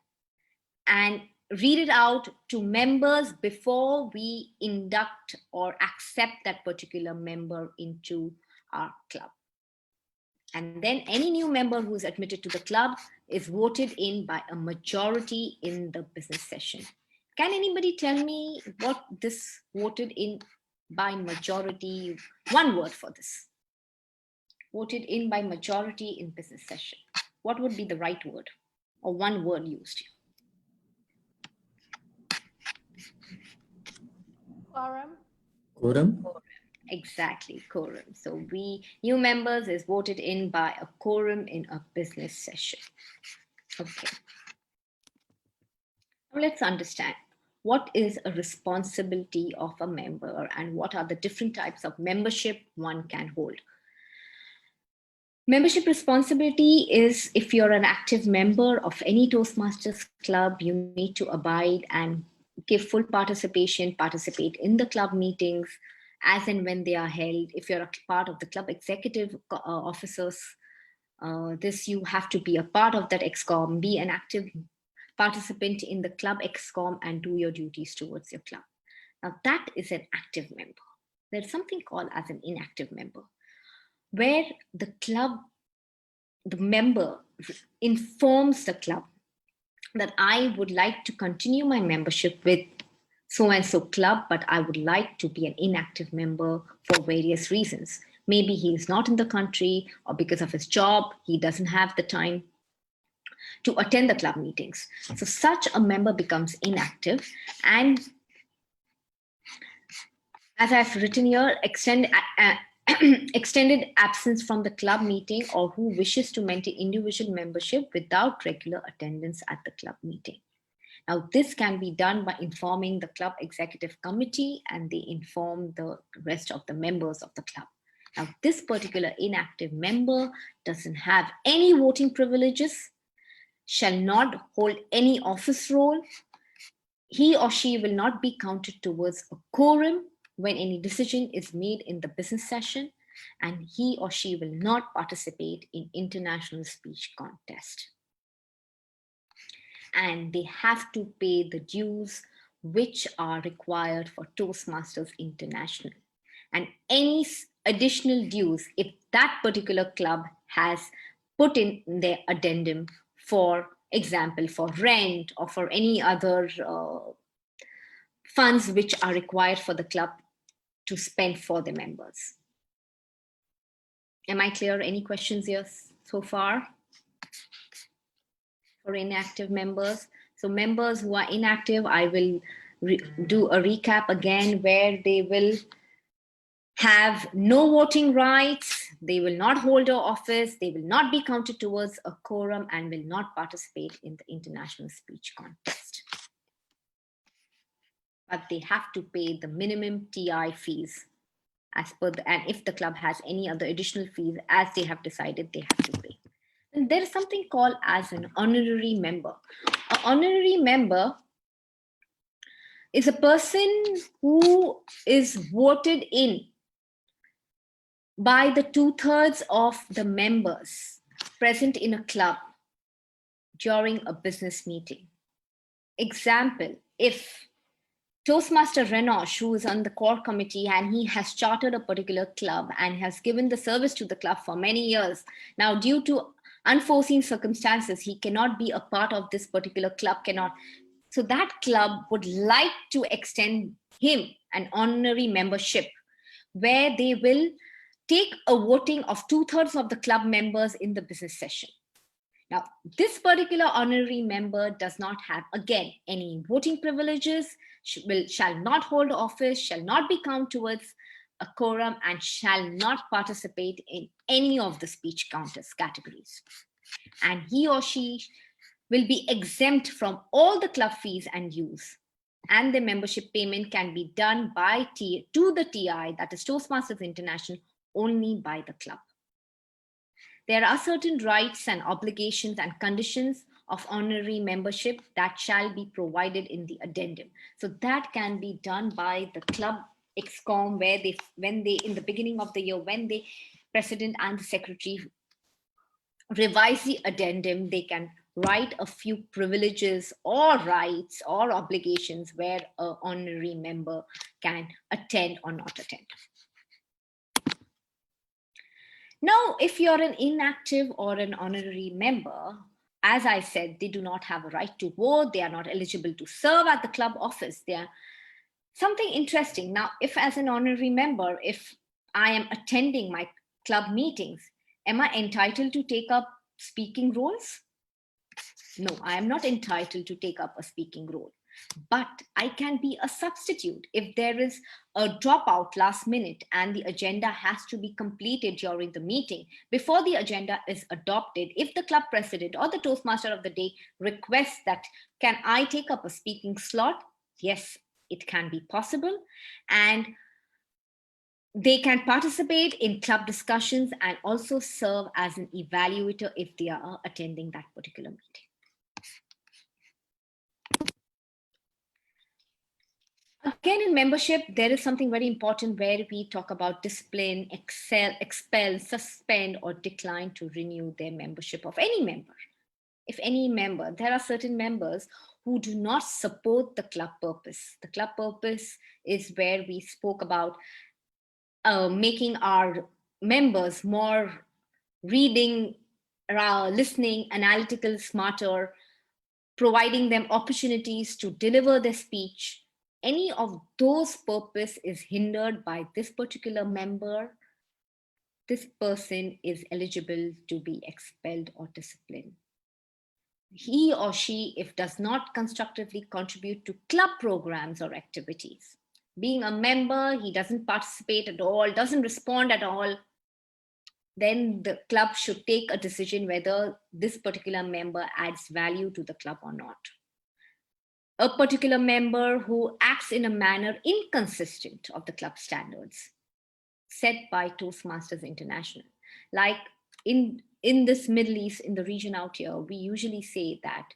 and read it out to members before we induct or accept that particular member into our club. And then any new member who is admitted to the club is voted in by a majority in the business session. Can anybody tell me what this voted in by majority, one word for this? Voted in by majority in business session. What would be the right word or one word used? Quorum. Quorum. Exactly, quorum. So new members is voted in by a quorum in a business session. Okay. Now let's understand what is a responsibility of a member and what are the different types of membership one can hold. Membership responsibility is if you're an active member of any Toastmasters club, you need to abide and give full participation, participate in the club meetings as and when they are held. If you're a part of the club executive officers, you have to be a part of that EXCOM, be an active participant in the club EXCOM and do your duties towards your club. Now that is an active member. there's something called as an inactive member, where the member informs the club that I would like to continue my membership with so-and-so club, but I would like to be an inactive member for various reasons. Maybe he is not in the country, or because of his job, he doesn't have the time to attend the club meetings. So such a member becomes inactive, and as I've written here, extended absence from the club meeting, or who wishes to maintain individual membership without regular attendance at the club meeting. Now, this can be done by informing the club executive committee, and they inform the rest of the members of the club. Now, this particular inactive member doesn't have any voting privileges, shall not hold any office role. He or she will not be counted towards a quorum when any decision is made in the business session, and he or she will not participate in international speech contest. And they have to pay the dues which are required for Toastmasters International. And any additional dues, if that particular club has put in their addendum, for example, for rent or for any other funds which are required for the club to spend for the members. Am I clear? Any questions here so far? For inactive members. So members who are inactive, I will do a recap again, where they will have no voting rights, they will not hold an office, they will not be counted towards a quorum, and will not participate in the international speech contest. But they have to pay the minimum TI fees as per and if the club has any other additional fees as they have decided, they have to pay. And there is something called as an honorary member. An honorary member is a person who is voted in by the 2/3 of the members present in a club during a business meeting. Example, if Toastmaster Renosh, who is on the core committee, and he has chartered a particular club and has given the service to the club for many years. Now, due to unforeseen circumstances, he cannot be a part of this particular club, So that club would like to extend him an honorary membership, where they will take a voting of 2/3 of the club members in the business session. Now, this particular honorary member does not have, again, any voting privileges, shall not hold office, shall not be counted towards a quorum, and shall not participate in any of the speech contest categories. And he or she will be exempt from all the club fees and dues. And the membership payment can be done to the TI, that is Toastmasters International, only by the club. There are certain rights and obligations and conditions of honorary membership that shall be provided in the addendum. So that can be done by the club excom, where when they in the beginning of the year, when the president and the secretary revise the addendum, they can write a few privileges or rights or obligations where an honorary member can attend or not attend. Now, if you're an inactive or an honorary member, as I said, they do not have a right to vote. They are not eligible to serve at the club office. They are something interesting. Now, if as an honorary member, if I am attending my club meetings, am I entitled to take up speaking roles? No, I am not entitled to take up a speaking role. But I can be a substitute if there is a dropout last minute and the agenda has to be completed during the meeting. Before the agenda is adopted, if the club president or the Toastmaster of the day requests that, can I take up a speaking slot? Yes, it can be possible. And they can participate in club discussions and also serve as an evaluator if they are attending that particular meeting. Again, in membership, there is something very important where we talk about discipline, expel, suspend, or decline to renew their membership of any member. If any member, there are certain members who do not support the club purpose. The club purpose is where we spoke about making our members more reading, listening, analytical, smarter, providing them opportunities to deliver their speech, any of those purpose is hindered by this particular member, this person is eligible to be expelled or disciplined. He or she, if does not constructively contribute to club programs or activities, being a member, he doesn't participate at all, doesn't respond at all, then the club should take a decision whether this particular member adds value to the club or not. A particular member who acts in a manner inconsistent of the club standards set by Toastmasters International. Like in this Middle East, in the region out here, we usually say that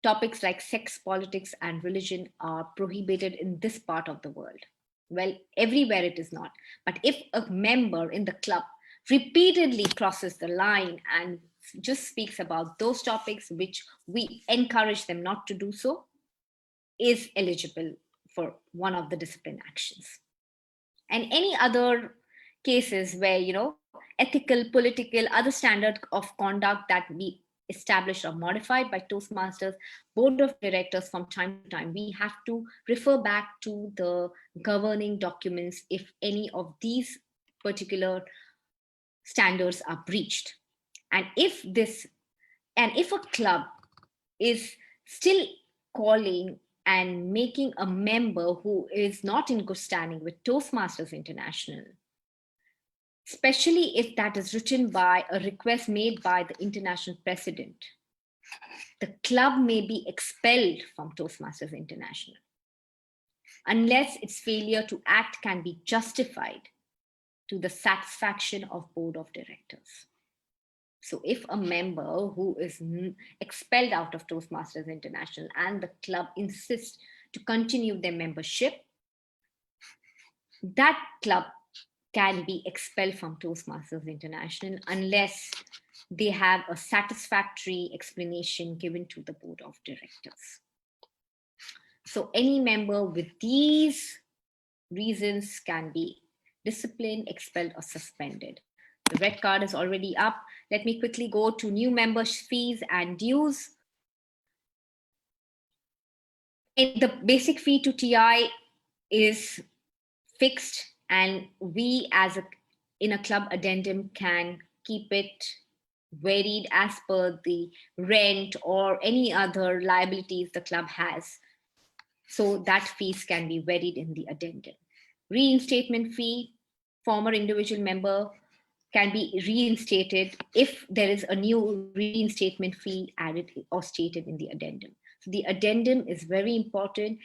topics like sex, politics, and religion are prohibited in this part of the world. Well, everywhere it is not. But if a member in the club repeatedly crosses the line and just speaks about those topics which we encourage them not to do so, is eligible for one of the discipline actions. And any other cases where, ethical, political, other standard of conduct that we established or modified by Toastmasters board of directors from time to time, we have to refer back to the governing documents if any of these particular standards are breached. And if a club is still calling and making a member who is not in good standing with Toastmasters International, especially if that is written by a request made by the international president, the club may be expelled from Toastmasters International unless its failure to act can be justified to the satisfaction of board of directors. So if a member who is expelled out of Toastmasters International and the club insists to continue their membership, that club can be expelled from Toastmasters International unless they have a satisfactory explanation given to the board of directors. So any member with these reasons can be disciplined, expelled, or suspended. The red card is already up. Let me quickly go to new member fees and dues. And the basic fee to TI is fixed, and we as in a club addendum can keep it varied as per the rent or any other liabilities the club has. So that fees can be varied in the addendum. Reinstatement fee, former individual member can be reinstated if there is a new reinstatement fee added or stated in the addendum. So the addendum is very important.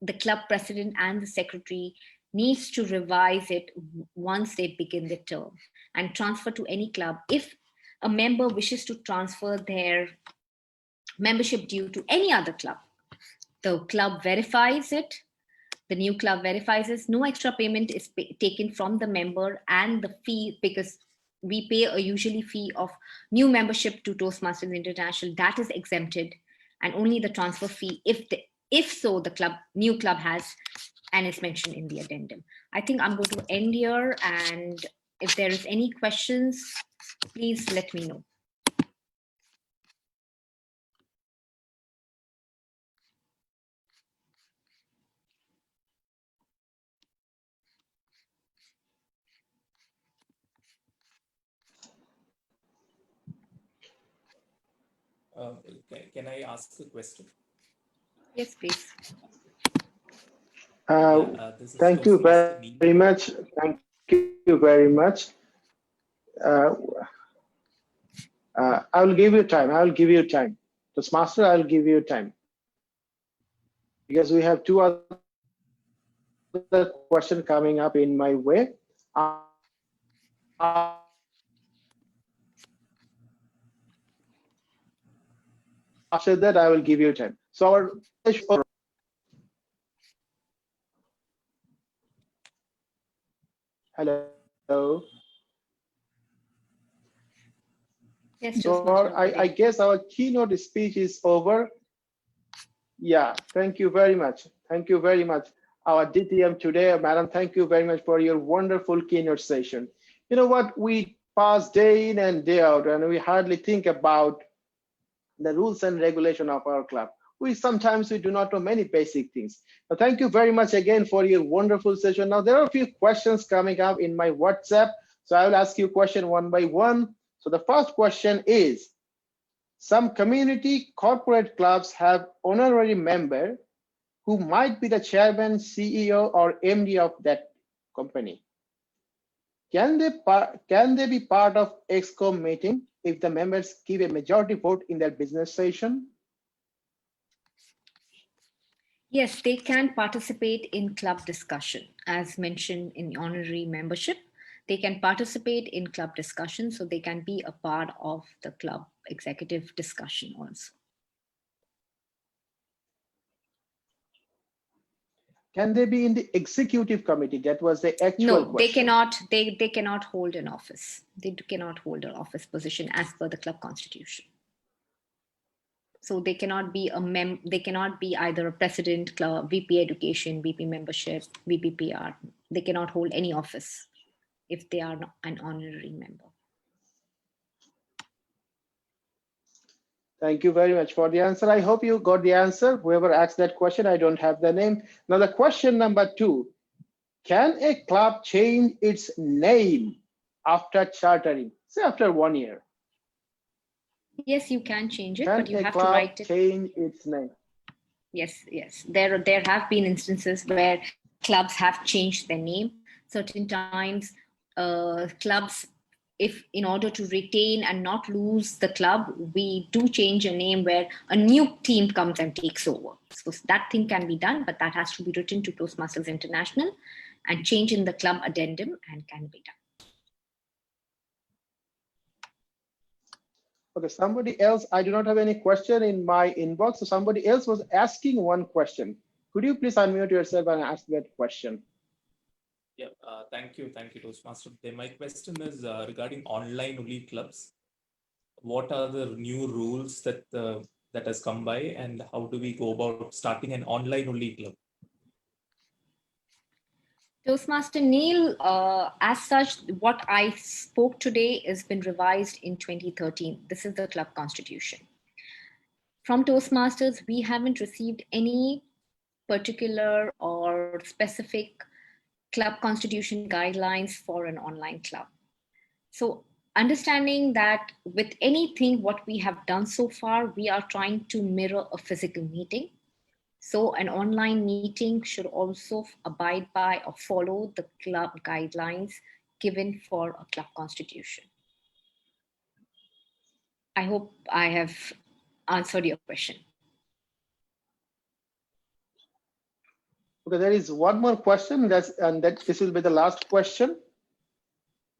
The club president and the secretary needs to revise it once they begin the term and transfer to any club. If a member wishes to transfer their membership due to any other club, the club verifies it. The new club verifies it. No extra payment is taken from the member, and the fee, because we pay a usually fee of new membership to Toastmasters International, that is exempted, and only the transfer fee, if so the new club has, and is mentioned in the addendum. I think I'm going to end here, and if there is any questions, please let me know. Can I ask a question? Yes, please. Thank you very much. Thank you very much. I'll give you time. I'll give you time. Toastmaster, I'll give you time. Because we have two other questions coming up in my way. After that, I will give you time. So our hello. Yes, so I guess our keynote speech is over. Yeah, thank you very much. Thank you very much. our DTM today. Madam, thank you very much for your wonderful keynote session. You know what? We pass day in and day out, and we hardly think about the rules and regulation of our club. Sometimes we do not know many basic things. But thank you very much again for your wonderful session. Now, there are a few questions coming up in my WhatsApp. So I will ask you a question one by one. So the first question is, some community corporate clubs have honorary member who might be the chairman, CEO, or MD of that company. Can they be part of ExCom meeting if the members give a majority vote in their business session? Yes, they can participate in club discussion. As mentioned in honorary membership, they can participate in club discussion, so they can be a part of the club executive discussion also. Can they be in the executive committee? That was the actual No, question. they cannot. They cannot hold an office. They cannot hold an office position as per the club constitution. So they cannot be They cannot be either a president, club, VP education, VP membership, VP PR. They cannot hold any office if they are not an honorary member. Thank you very much for the answer. I hope you got the answer. Whoever asked that question, I don't have the name. Now the question number 2, can a club change its name after chartering, say after 1 year? Yes, you can change it, Can but you a have to club write it. change its name? Yes. There have been instances where clubs have changed their name. Certain times, clubs, if in order to retain and not lose the club, we do change a name where a new team comes and takes over. So that thing can be done, but that has to be written to Toastmasters International and change in the club addendum and can be done. Okay, somebody else, I do not have any question in my inbox. So somebody else was asking one question. Could you please unmute yourself and ask that question? Yeah, thank you, Toastmaster. My question is regarding online only clubs. What are the new rules that has come by, and how do we go about starting an online only club? Toastmaster Neil, as such, what I spoke today has been revised in 2013. This is the club constitution. From Toastmasters, we haven't received any particular or specific club constitution guidelines for an online club. So understanding that with anything what we have done so far, we are trying to mirror a physical meeting. So an online meeting should also abide by or follow the club guidelines given for a club constitution. I hope I have answered your question. Okay, there is one more question, this will be the last question.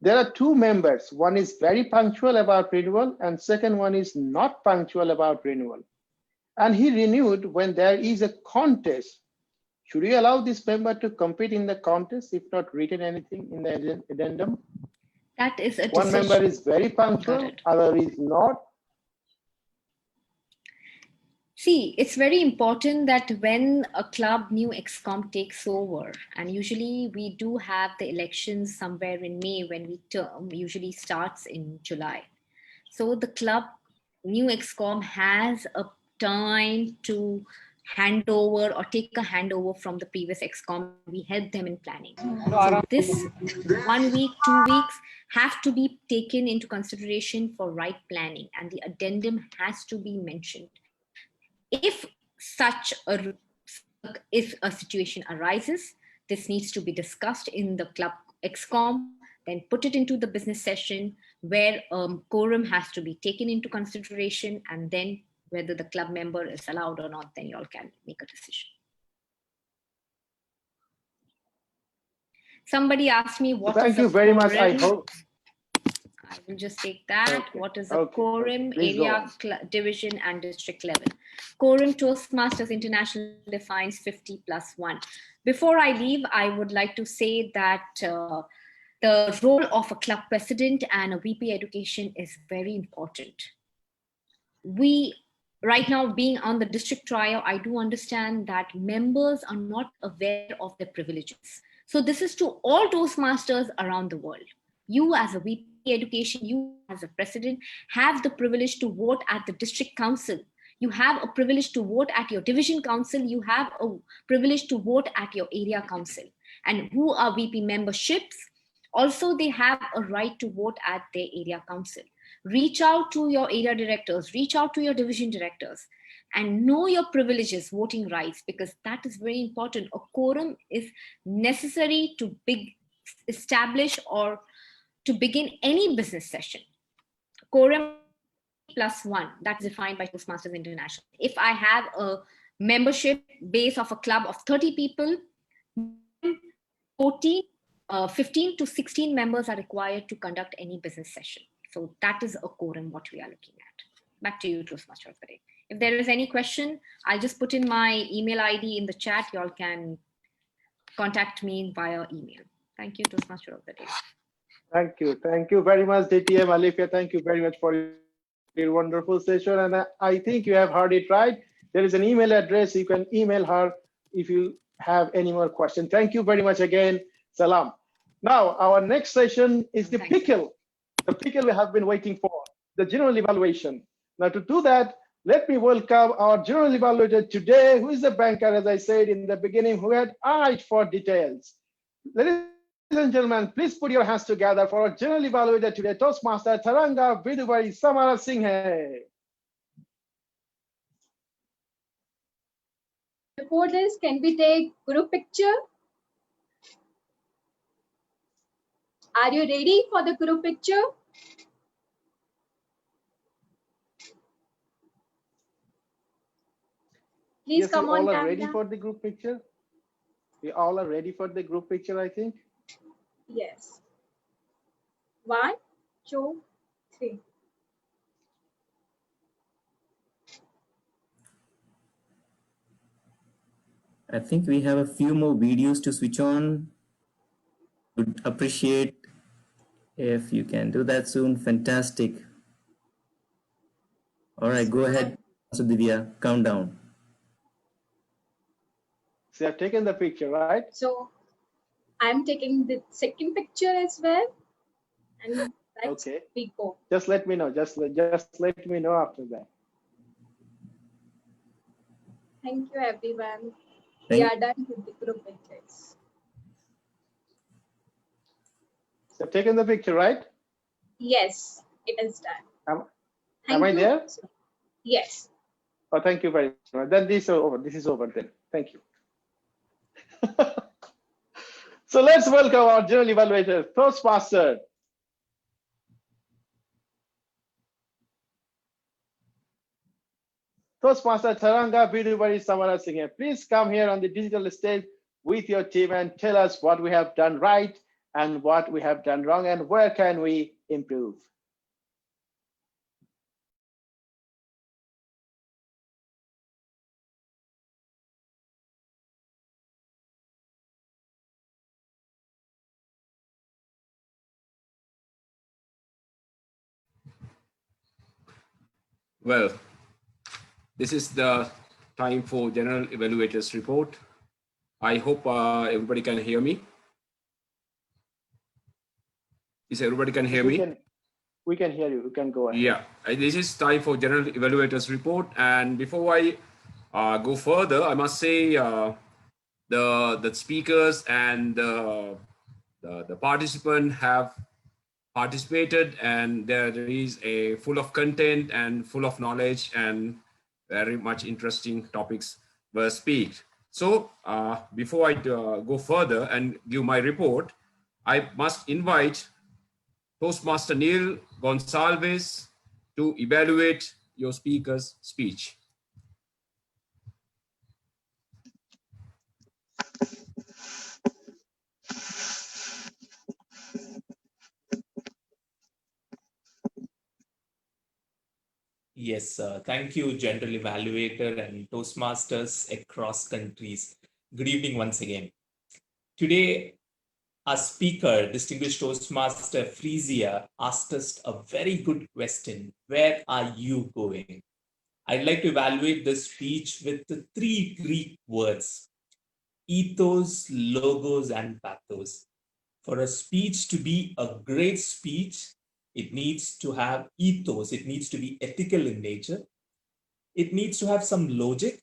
There are 2 members. One is very punctual about renewal, and second one is not punctual about renewal. And he renewed when there is a contest. Should we allow this member to compete in the contest if not written anything in the addendum? That is a decision. One member is very punctual, other is not. See, it's very important that when a club new ExCom takes over, and usually we do have the elections somewhere in May when term usually starts in July. So the club new ExCom has a time to hand over or take a handover from the previous ExCom. We help them in planning. So this 1 week, 2 weeks have to be taken into consideration for right planning, and the addendum has to be mentioned. If a situation arises, this needs to be discussed in the club ExCom, then put it into the business session where quorum has to be taken into consideration, and then whether the club member is allowed or not, then you all can make a decision. Somebody asked me what is a quorum. Thank you very much. I hope. I will just take that. Okay. What is a quorum, Please area, division, and district level? Quorum, Toastmasters International defines 50 plus 1. Before I leave, I would like to say that the role of a club president and a VP education is very important. We right now, being on the district trio, I do understand that members are not aware of their privileges. So this is to all Toastmasters around the world. You as a VP Education, you as a president have the privilege to vote at the district council. You have a privilege to vote at your division council. You have a privilege to vote at your area council. And who are VP memberships? Also, they have a right to vote at their area council. Reach out to your area directors, reach out to your division directors, and know your privileges, voting rights, because that is very important. A quorum is necessary to establish or to begin any business session. Quorum plus one, that's defined by Toastmasters International. If I have a membership base of a club of 30 people, 15 to 16 members are required to conduct any business session. So that is a quorum what we are looking at. Back to you, Toastmaster of the day. If there is any question, I'll just put in my email ID in the chat. Y'all can contact me via email. Thank you, Toastmaster of the day. Thank you. Thank you very much, DTM Alifia. Thank you very much for your wonderful session. And I think you have heard it right. There is an email address. You can email her if you have any more questions. Thank you very much again. Salam. Now, our next session is the pickle. The pickle we have been waiting for, the general evaluation. Now, to do that, let me welcome our general evaluator today, who is a banker, as I said in the beginning, who had eyes for details. Ladies and gentlemen, please put your hands together for our general evaluator today, Toastmaster Taranga Viduvari Samara Singhe. Reporters, can we take group picture? Are you ready for the group picture? Please Yes, come we on all are camera. ready for the group picture. We all are ready for the group picture, I think. Yes. 1, 2, 3. I think we have a few more videos to switch on. Would appreciate if you can do that soon. Fantastic. All right, go ahead, Master Divya. Countdown. So you have taken the picture, right? So I'm taking the second picture as well. And let's we go. Just let me know. Just let me know after that. Thank you, everyone. We are done with the group pictures. So you've taken the picture, right? Yes, it is done. Am I there? Yes. Oh, thank you very much. Then this is over. This is over then. Thank you. So let's welcome our general evaluator, Toastmaster. Toastmaster Taranga Viduvari Samara Singhe. Please come here on the digital stage with your team and tell us what we have done right and what we have done wrong and where can we improve. Well, this is the time for General Evaluators Report. I hope everybody can hear me. Is everybody can hear me? We can hear you. You can go ahead. Yeah, this is time for General Evaluators Report. And before I go further, I must say the speakers and the participant have participated, and there is a full of content and full of knowledge and very much interesting topics were speak. So before I go further and give my report, I must invite Toastmaster Neil Gonsalves to evaluate your speaker's speech. Yes, thank you, General Evaluator and Toastmasters across countries. Good evening once again. Today, our speaker, distinguished Toastmaster Frisia, asked us a very good question. Where are you going? I'd like to evaluate this speech with the three Greek words: ethos, logos, and pathos. For a speech to be a great speech, it needs to have ethos, it needs to be ethical in nature, it needs to have some logic,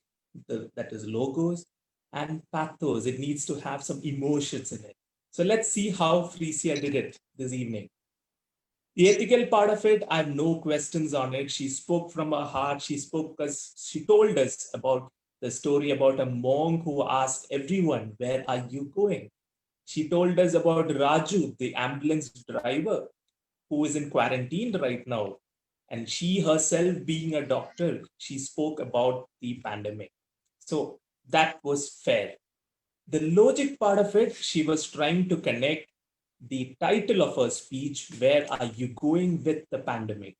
that is logos, and pathos, it needs to have some emotions in it. So let's see how Frisia did it this evening. The ethical part of it, I have no questions on it. She spoke from her heart. She spoke because she told us about the story about a monk who asked everyone, "Where are you going?" She told us about Raju, the ambulance driver, who is in quarantine right now. And she herself, being a doctor, she spoke about the pandemic. So that was fair. The logic part of it, she was trying to connect the title of her speech, "Where are you going with the pandemic?"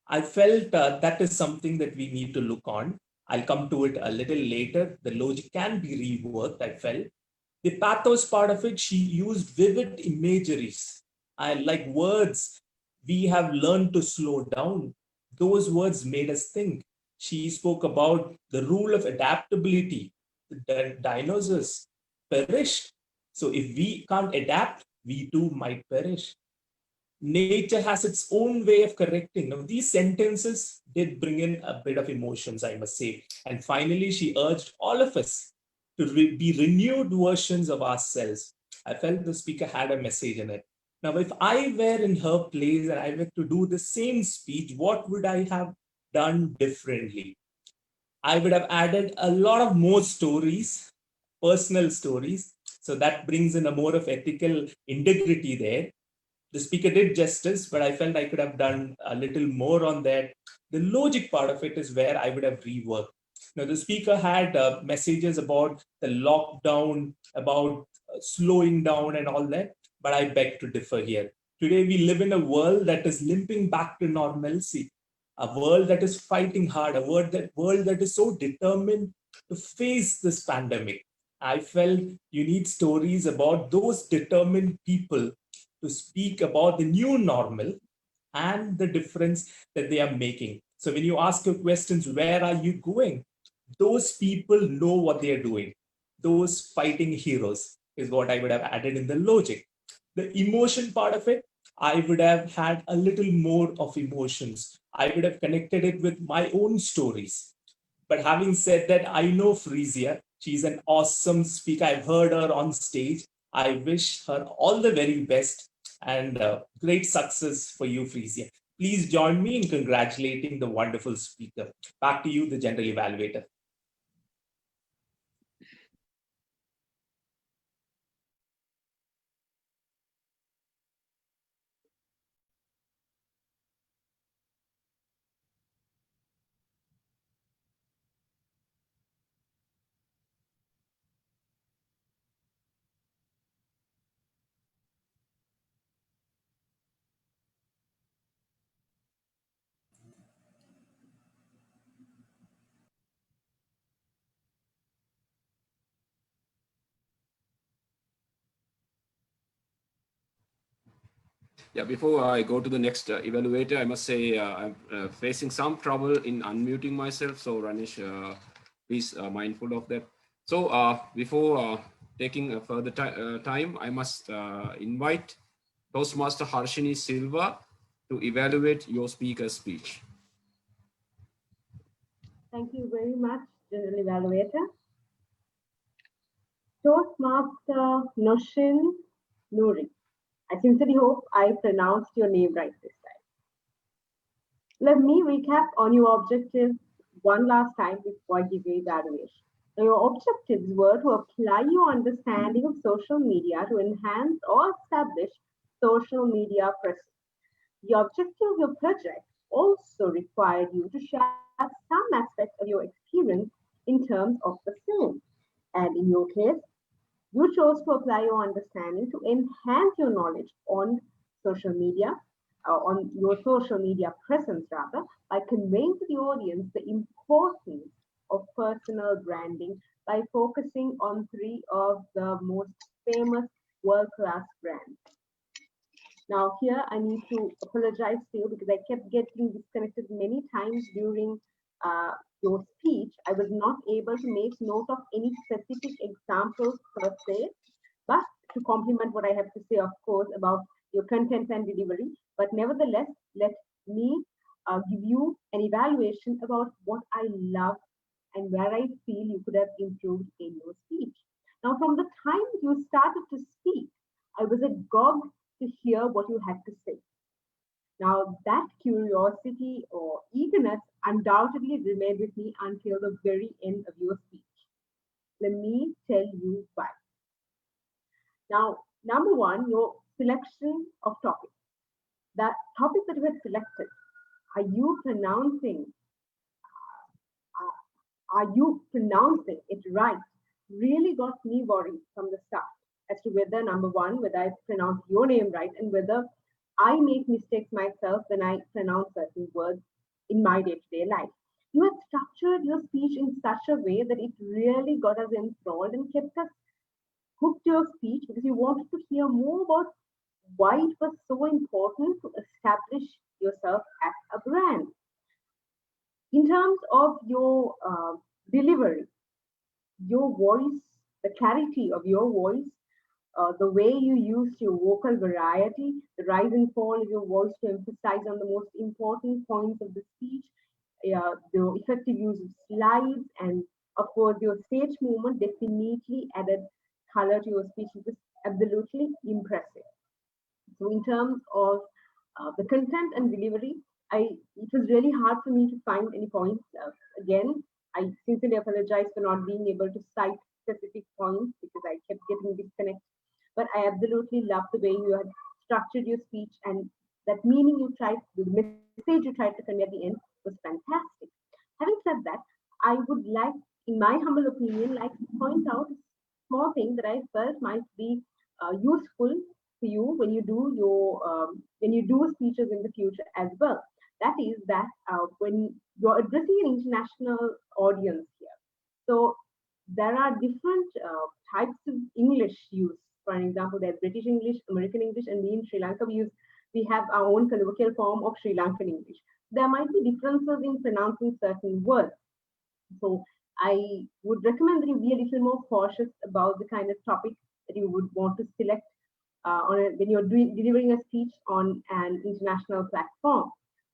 I felt that is something that we need to look on. I'll come to it a little later. The logic can be reworked, I felt. The pathos part of it, she used vivid imageries. I like words. We have learned to slow down. Those words made us think. She spoke about the rule of adaptability. The dinosaurs perished. So if we can't adapt, we too might perish. Nature has its own way of correcting. Now, these sentences did bring in a bit of emotions, I must say. And finally, she urged all of us to be renewed versions of ourselves. I felt the speaker had a message in it. Now, if I were in her place and I were to do the same speech, what would I have done differently? I would have added a lot of more stories, personal stories. So that brings in a more of ethical integrity there. The speaker did justice, but I felt I could have done a little more on that. The logic part of it is where I would have reworked. Now, the speaker had messages about the lockdown, about slowing down and all that, but I beg to differ here. Today, we live in a world that is limping back to normalcy, a world that is fighting hard, a world that is so determined to face this pandemic. I felt you need stories about those determined people to speak about the new normal and the difference that they are making. So when you ask your questions, where are you going? Those people know what they are doing. Those fighting heroes is what I would have added in the logic. The emotion part of it, I would have had a little more of emotions. I would have connected it with my own stories. But having said that, I know Frisia. She's an awesome speaker. I've heard her on stage. I wish her all the very best and great success for you, Frisia. Please join me in congratulating the wonderful speaker. Back to you, the general evaluator. Yeah, before I go to the next evaluator, I must say I'm facing some trouble in unmuting myself. So Ranish, please mindful of that. So before taking further time, I must invite Toastmaster Harshini Silva to evaluate your speaker's speech. Thank you very much, General Evaluator. Toastmaster Noshin Nouri. I sincerely hope I pronounced your name right this time. Let me recap on your objectives one last time before I give you evaluation. Now, your objectives were to apply your understanding of social media to enhance or establish social media presence. The objective of your project also required you to share some aspect of your experience in terms of the same. And in your case, you chose to apply your understanding to enhance your knowledge on social media, on your social media presence rather, by conveying to the audience the importance of personal branding by focusing on three of the most famous world-class brands. Now here I need to apologize to you because I kept getting disconnected many times during your speech, I was not able to make note of any specific examples per se, but to complement what I have to say, of course, about your content and delivery. But nevertheless, let me give you an evaluation about what I love and where I feel you could have improved in your speech. Now, from the time you started to speak, I was agog to hear what you had to say. Now, that curiosity or eagerness undoubtedly remained with me until the very end of your speech. Let me tell you why. Now, number one, your selection of topics. That topic that you had selected, are you pronouncing it right? Really got me worried from the start as to whether, number one, whether I pronounce your name right and whether I make mistakes myself when I pronounce certain words in my day-to-day life. You had structured your speech in such a way that it really got us enthralled and kept us hooked to your speech because you wanted to hear more about why it was so important to establish yourself as a brand. In terms of your delivery, your voice, the clarity of your voice, the way you used your vocal variety, the rise and fall of your voice to emphasize on the most important points of the speech, the effective use of slides, and of course your stage movement definitely added color to your speech. It was absolutely impressive. So in terms of the content and delivery, it was really hard for me to find any points. Again, I sincerely apologize for not being able to cite specific points because I kept getting disconnected. But I absolutely love the way you had structured your speech, and that meaning you tried, the message you tried to convey at the end was fantastic. Having said that, I would like, in my humble opinion, like to point out a small thing that I felt might be useful for you when you do speeches in the future as well. That is that when you're addressing an international audience here, so there are different types of English used. For example, there's British English, American English, and we in Sri Lanka we have our own colloquial form of Sri Lankan English. There might be differences in pronouncing certain words. So I would recommend that you be a little more cautious about the kind of topic that you would want to select when you're delivering a speech on an international platform.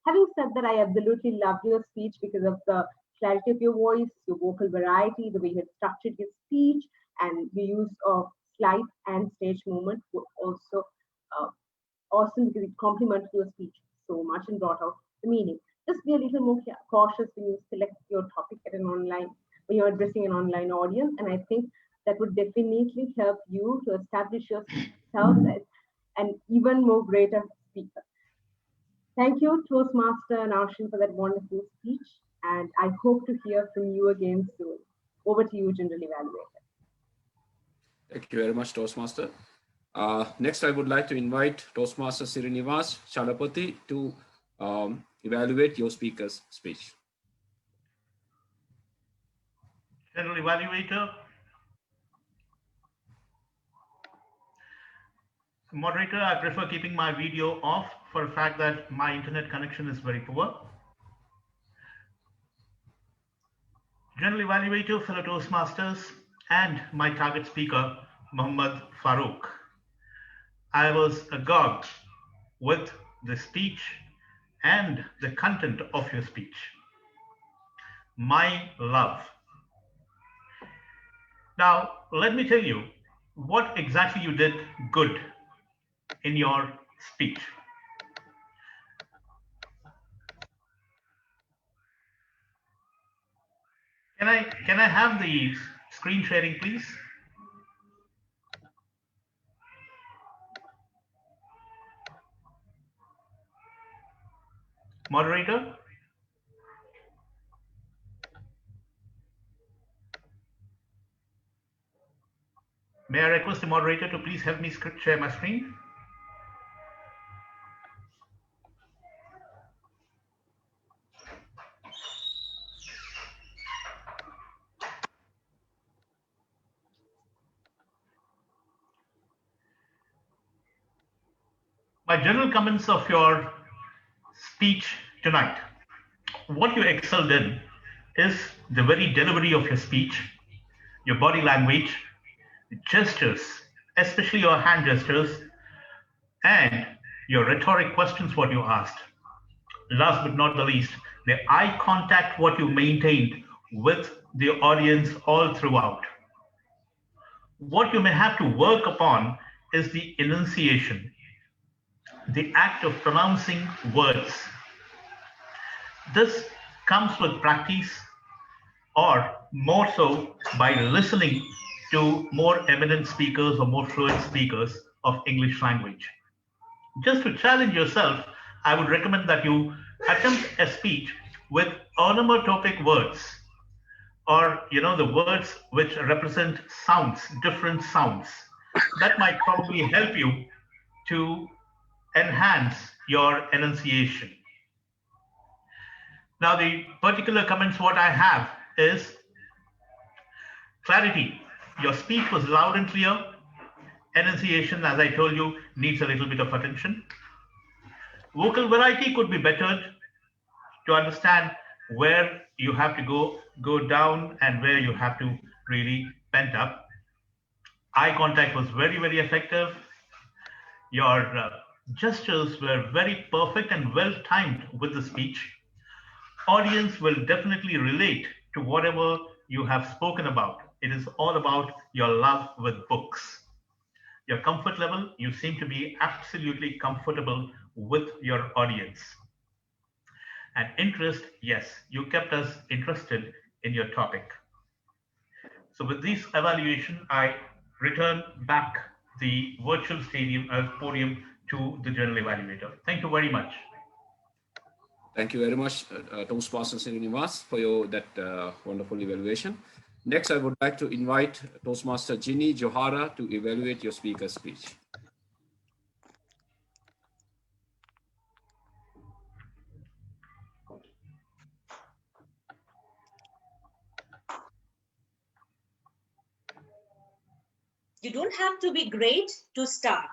Having said that, I absolutely loved your speech because of the clarity of your voice, your vocal variety, the way you had structured your speech, and the use of slides and stage movement were also awesome because it complemented your speech so much and brought out the meaning. Just be a little more cautious when you select your topic when you're addressing an online audience, and I think that would definitely help you to establish yourself as an even more greater speaker. Thank you, Toastmaster Narshin, for that wonderful speech, and I hope to hear from you again soon. Over to you, General Evaluator. Thank you very much, Toastmaster. Next, I would like to invite Toastmaster Srinivas Chalapati to evaluate your speaker's speech. General Evaluator. Moderator, I prefer keeping my video off for the fact that my internet connection is very poor. General Evaluator, fellow Toastmasters, and my target speaker, Muhammad Farooq. I was agog with the speech and the content of your speech. My love. Now, let me tell you what exactly you did good in your speech. Can I have the screen sharing, please? Moderator? May I request the moderator to please help me share my screen? My general comments of your speech tonight, what you excelled in is the very delivery of your speech, your body language, gestures, especially your hand gestures, and your rhetoric questions, what you asked. Last but not the least, the eye contact, what you maintained with the audience all throughout. What you may have to work upon is the enunciation, the act of pronouncing words. This comes with practice, or more so by listening to more eminent speakers or more fluent speakers of English language. Just to challenge yourself, I would recommend that you attempt a speech with onomatopic words, or the words which represent sounds, different sounds. That might probably help you to enhance your enunciation. Now, the particular comments what I have is clarity. Your speech was loud and clear. Enunciation, as I told you, needs a little bit of attention. Vocal variety could be bettered to understand where you have to go down and where you have to really pent up. Eye contact was very, very effective. Your gestures were very perfect and well timed with the speech. Audience will definitely relate to whatever you have spoken about. It is all about your love with books. Your comfort level, you seem to be absolutely comfortable with your audience. And interest, yes, you kept us interested in your topic. So with this evaluation, I return back the virtual podium to the general evaluator. Thank you very much. Thank you very much, Toastmaster Srinivas, for that wonderful evaluation. Next, I would like to invite Toastmaster Ginny Johara to evaluate your speaker's speech. You don't have to be great to start,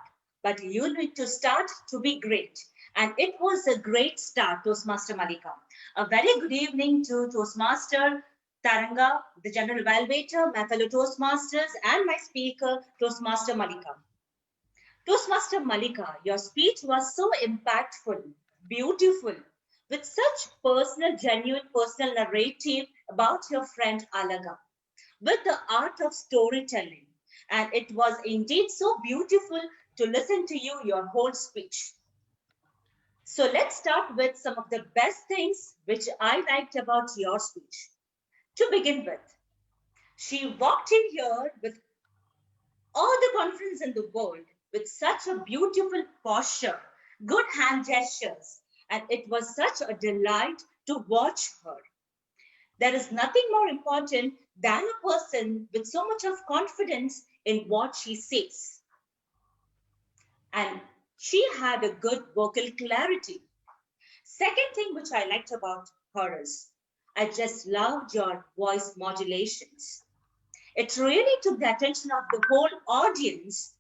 but you need to start to be great. And it was a great start, Toastmaster Malika. A very good evening to Toastmaster Taranga, the General Evaluator, my fellow Toastmasters, and my speaker, Toastmaster Malika. Toastmaster Malika, your speech was so impactful, beautiful, with such personal, genuine personal narrative about your friend Alaga, with the art of storytelling. And it was indeed so beautiful to listen to you, your whole speech. So let's start with some of the best things which I liked about your speech. To begin with, she walked in here with all the confidence in the world, with such a beautiful posture, good hand gestures, and it was such a delight to watch her. There is nothing more important than a person with so much of confidence in what she says. And she had a good vocal clarity. Second thing which I liked about her is, I just loved your voice modulations. It really took the attention of the whole audience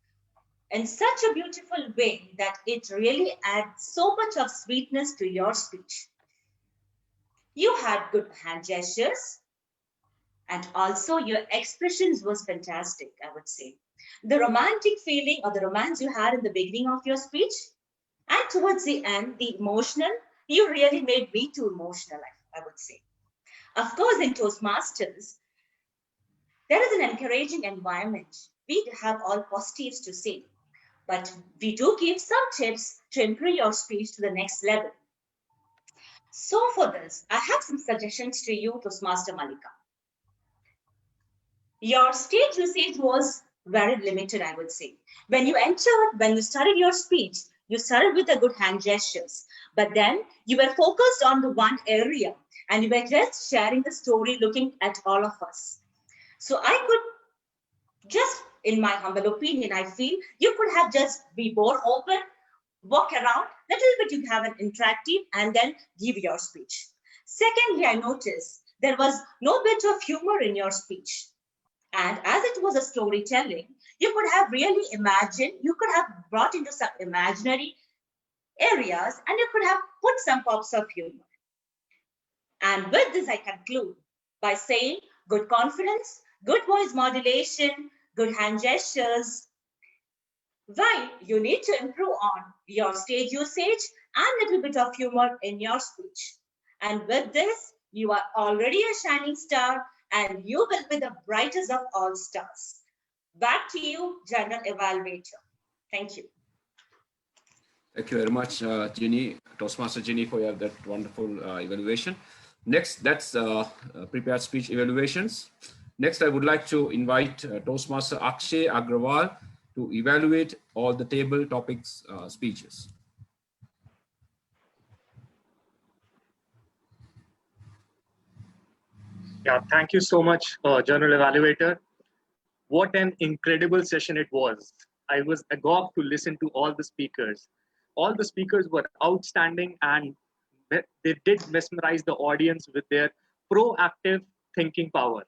in such a beautiful way that it really adds so much of sweetness to your speech. You had good hand gestures, and also your expressions was fantastic, I would say. The romantic feeling or the romance you had in the beginning of your speech, and towards the end, the emotional, you really made me too emotional, I would say. Of course, in Toastmasters, there is an encouraging environment. We have all positives to say, but we do give some tips to improve your speech to the next level. So for this, I have some suggestions to you, Toastmaster Malika. Your stage usage was very limited, I would say. When you started your speech, you started with a good hand gestures, but then you were focused on the one area and you were just sharing the story, looking at all of us. So I could just, in my humble opinion, I feel you could have just be more open, walk around, little bit you have an interactive and then give your speech. Secondly, I noticed there was no bit of humor in your speech. And as it was a storytelling, you could have really imagined, you could have brought into some imaginary areas and you could have put some pops of humor. And with this, I conclude by saying good confidence, good voice modulation, good hand gestures. While you need to improve on your stage usage and a little bit of humor in your speech. And with this, you are already a shining star and you will be the brightest of all stars. Back to you, General Evaluator. Thank you. Thank you very much, Ginny, Toastmaster Ginny, for that wonderful evaluation. Next, that's prepared speech evaluations. Next, I would like to invite Toastmaster Akshay Agrawal to evaluate all the table topics speeches. Yeah, thank you so much, General Evaluator. What an incredible session it was. I was agog to listen to all the speakers. All the speakers were outstanding and they did mesmerize the audience with their proactive thinking power.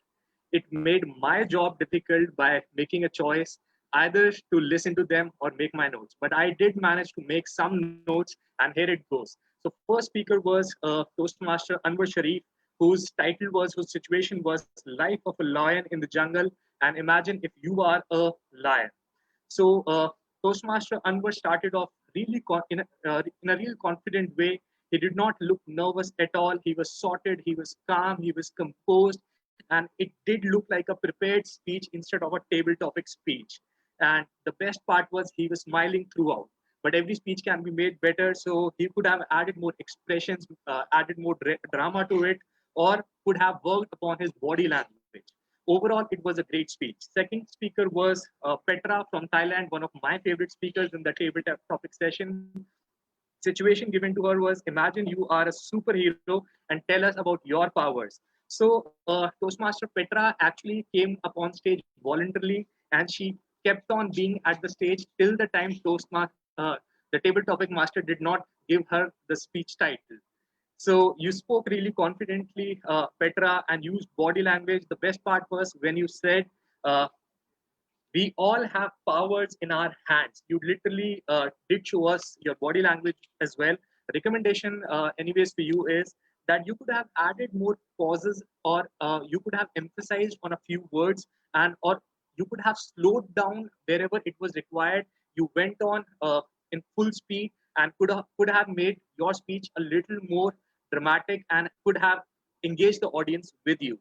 It made my job difficult by making a choice either to listen to them or make my notes. But I did manage to make some notes, and here it goes. So first speaker was Toastmaster Anwar Sharif, whose situation was Life of a Lion in the Jungle, and imagine if you are a lion. So Toastmaster Anwar started off really in a real confident way. He did not look nervous at all. He was sorted, he was calm, he was composed, and it did look like a prepared speech instead of a table topic speech. And the best part was he was smiling throughout. But every speech can be made better, so he could have added more expressions, added more drama to it, or could have worked upon his body language. Overall, it was a great speech. Second speaker was Petra from Thailand, one of my favorite speakers in the table topic session. Situation given to her was, imagine you are a superhero and tell us about your powers. So Toastmaster Petra actually came up on stage voluntarily, and she kept on being at the stage till the time the table topic master did not give her the speech title. So you spoke really confidently, Petra, and used body language. The best part was when you said, we all have powers in our hands. You literally did show us your body language as well. Recommendation, anyways, for you is that you could have added more pauses, or you could have emphasized on a few words, and or you could have slowed down wherever it was required. You went on in full speed and could have made your speech a little more dramatic and could have engaged the audience with you.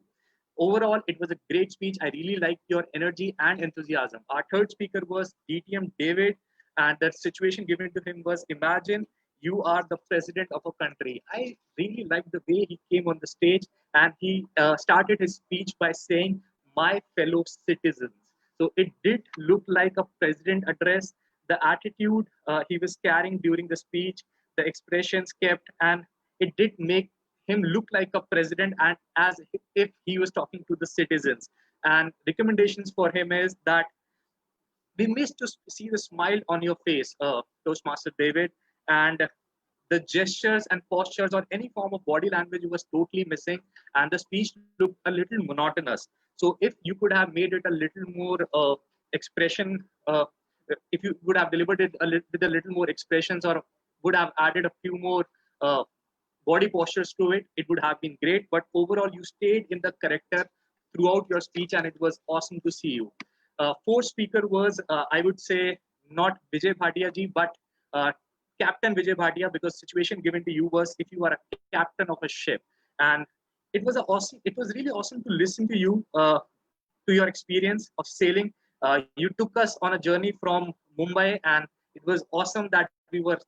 Overall, it was a great speech. I really liked your energy and enthusiasm. Our third speaker was DTM David, and the situation given to him was, imagine you are the president of a country. I really liked the way he came on the stage, and he started his speech by saying, my fellow citizens. So it did look like a president address. The attitude he was carrying during the speech, the expressions kept, and it did make him look like a president and as if he was talking to the citizens. And recommendations for him is that we missed to see the smile on your face, Toastmaster David, and the gestures and postures or any form of body language was totally missing, and the speech looked a little monotonous. So if you could have made it a little more expression, if you would have delivered it with a little more expressions, or would have added a few more body postures to it, it would have been great. But overall, you stayed in the character throughout your speech, and it was awesome to see you. Fourth speaker was, I would say, not Vijay Bhatia ji, but Captain Vijay Bhatia, because situation given to you was if you are a captain of a ship, and it was really awesome to listen to you, to your experience of sailing. You took us on a journey from Mumbai, and it was awesome that we were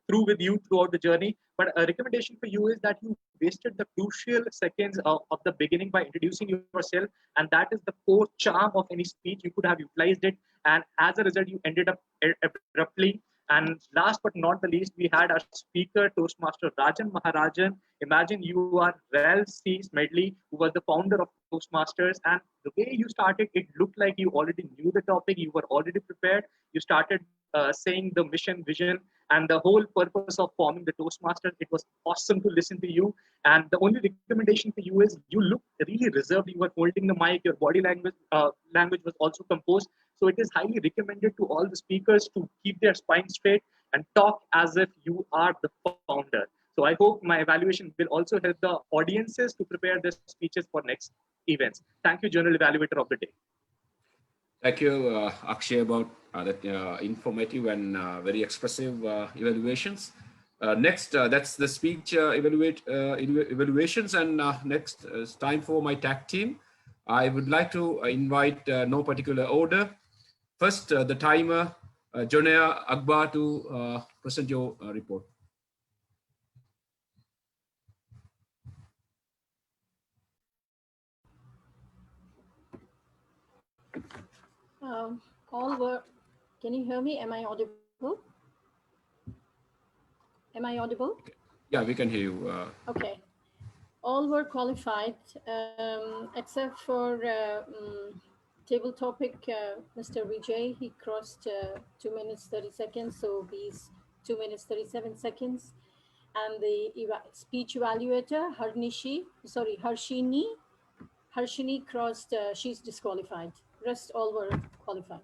through with you throughout the journey. But a recommendation for you is that you wasted the crucial seconds of the beginning by introducing yourself, and that is the core charm of any speech. You could have utilized it, and as a result, you ended up abruptly. And last but not the least, we had our speaker, Toastmaster Rajan Maharajan. Imagine you are Ralph C. Smedley, who was the founder of Toastmasters. And the way you started, it looked like you already knew the topic, you were already prepared. You started saying the mission, vision, and the whole purpose of forming the Toastmasters. It was awesome to listen to you. And the only recommendation for you is you looked really reserved. You were holding the mic. Your body language was also composed. So it is highly recommended to all the speakers to keep their spine straight and talk as if you are the founder. So I hope my evaluation will also help the audiences to prepare their speeches for next events. Thank you, General Evaluator of the Day. Thank you, Akshay, about that informative and very expressive evaluations. Next, that's the speech evaluations, and next it's time for my tag team. I would like to invite no particular order. First, the timer, Jonaya Akbar, to present your report. All were, can you hear me? Am I audible? Am I audible? Yeah, we can hear you. Okay. All were qualified except for table topic, Mr. Vijay. He crossed 2 minutes 30 seconds, so he's 2 minutes 37 seconds. And the speech evaluator, Harshini crossed, she's disqualified. Rest all were qualified.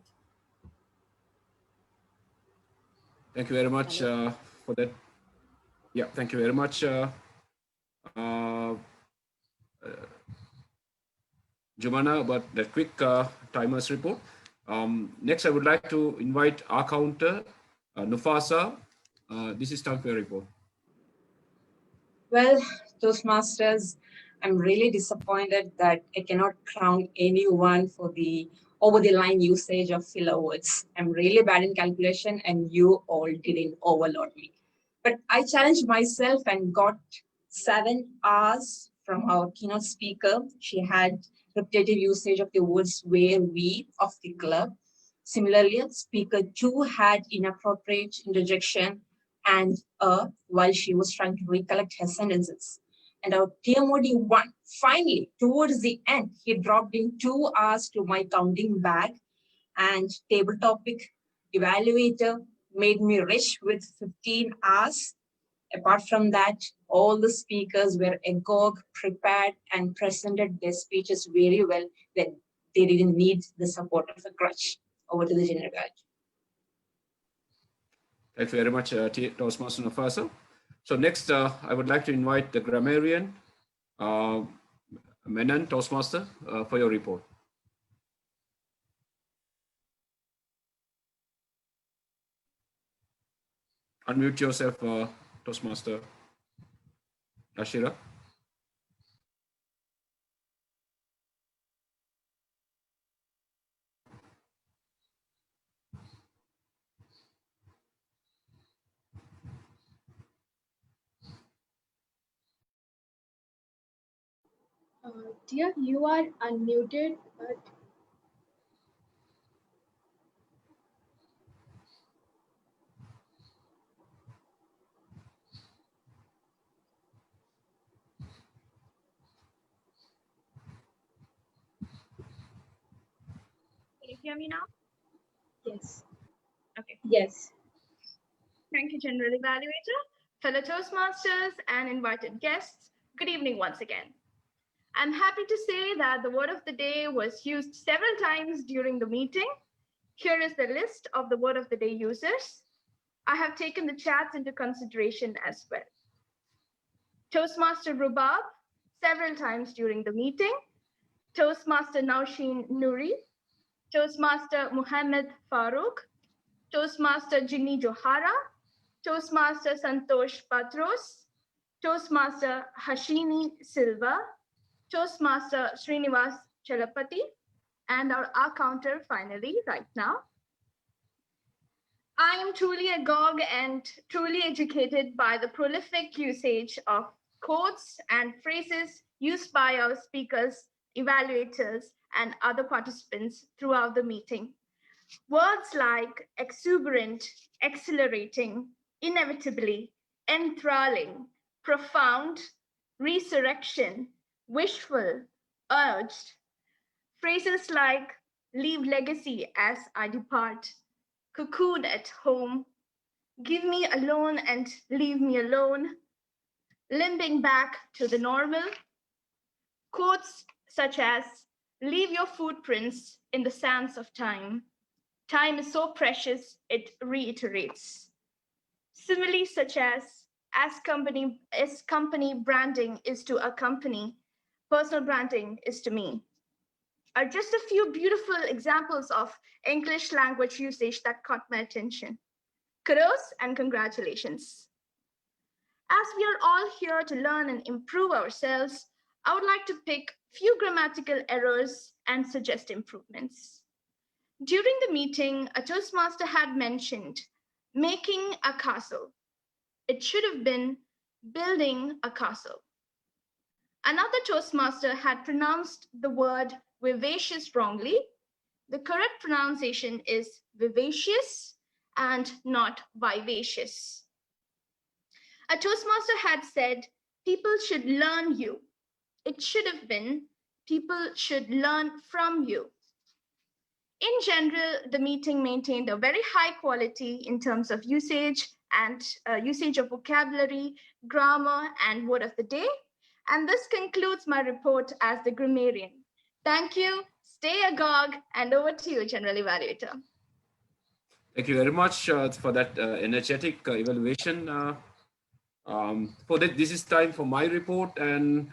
Thank you very much for that. Yeah, thank you very much, Jumana, about that quick timers report. Next, I would like to invite our counter, Nufasa. This is time for your report. Well, Toastmasters, I'm really disappointed that I cannot crown anyone for the over-the-line usage of filler words. I'm really bad in calculation and you all didn't overload me. But I challenged myself and got 7 hours from our keynote speaker. She had repetitive usage of the words where, we of the club. Similarly, speaker 2 had inappropriate interjection and while she was trying to recollect her sentences. And our TMOD 1, finally, towards the end, he dropped in 2 hours to my counting bag, and table topic evaluator made me rich with 15 hours. Apart from that, all the speakers were agog, prepared, and presented their speeches very well, that they didn't need the support of a crutch. Over to the general guide. Thank you very much, Toastmaster Nufasa. So next, I would like to invite the grammarian, Menon, Toastmaster, for your report. Unmute yourself, Toastmaster Ashira. Dear, you are unmuted, but Can you hear me now? yes. Okay. Yes. Thank you, General Evaluator, fellow Toastmasters, and invited guests. Good evening once again. I'm happy to say that the word of the day was used several times during the meeting. Here is the list of the word of the day users. I have taken the chats into consideration as well. Toastmaster Rubab, several times during the meeting. Toastmaster Naushin Nuri. Toastmaster Muhammad Farooq. Toastmaster Ginny Johara. Toastmaster Santosh Patros. Toastmaster Hashini Silva. Toastmaster Srinivas Chalapati. And our counter finally right now. I am truly agog and truly educated by the prolific usage of quotes and phrases used by our speakers, evaluators, and other participants throughout the meeting. Words like exuberant, exhilarating, inevitably, enthralling, profound, resurrection, wishful, urged. Phrases like leave legacy as I depart, cocoon at home, give me alone and leave me alone, limping back to the normal. Quotes such as leave your footprints in the sands of time. Time is so precious, it reiterates. Similes such as as company branding is to a company, personal branding is to me. Are just a few beautiful examples of English language usage that caught my attention. Kudos and congratulations. As we are all here to learn and improve ourselves, I would like to pick few grammatical errors and suggest improvements. During the meeting, a Toastmaster had mentioned making a castle. It should have been building a castle. Another Toastmaster had pronounced the word vivacious wrongly. The correct pronunciation is vivacious and not vivacious. A Toastmaster had said, people should learn you. It should have been, people should learn from you. In general, the meeting maintained a very high quality in terms of usage and usage of vocabulary, grammar, and word of the day. And this concludes my report as the grammarian. Thank you, stay agog, and over to you, General Evaluator. Thank you very much for that energetic evaluation. For that, this is time for my report, and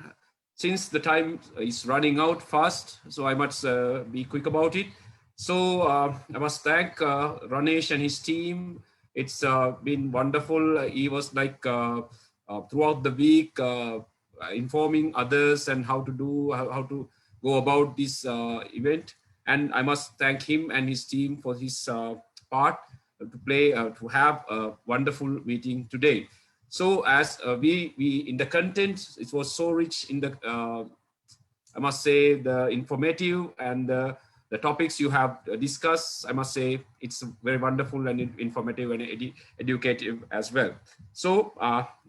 since the time is running out fast, so I must be quick about it. So I must thank Ranesh and his team. It's been wonderful. He was like throughout the week informing others and how to do, how to go about this event. And I must thank him and his team for his part to play, to have a wonderful meeting today. So as we in the content, it was so rich in the, I must say, the informative and the topics you have discussed. I must say it's very wonderful and informative and educative as well. So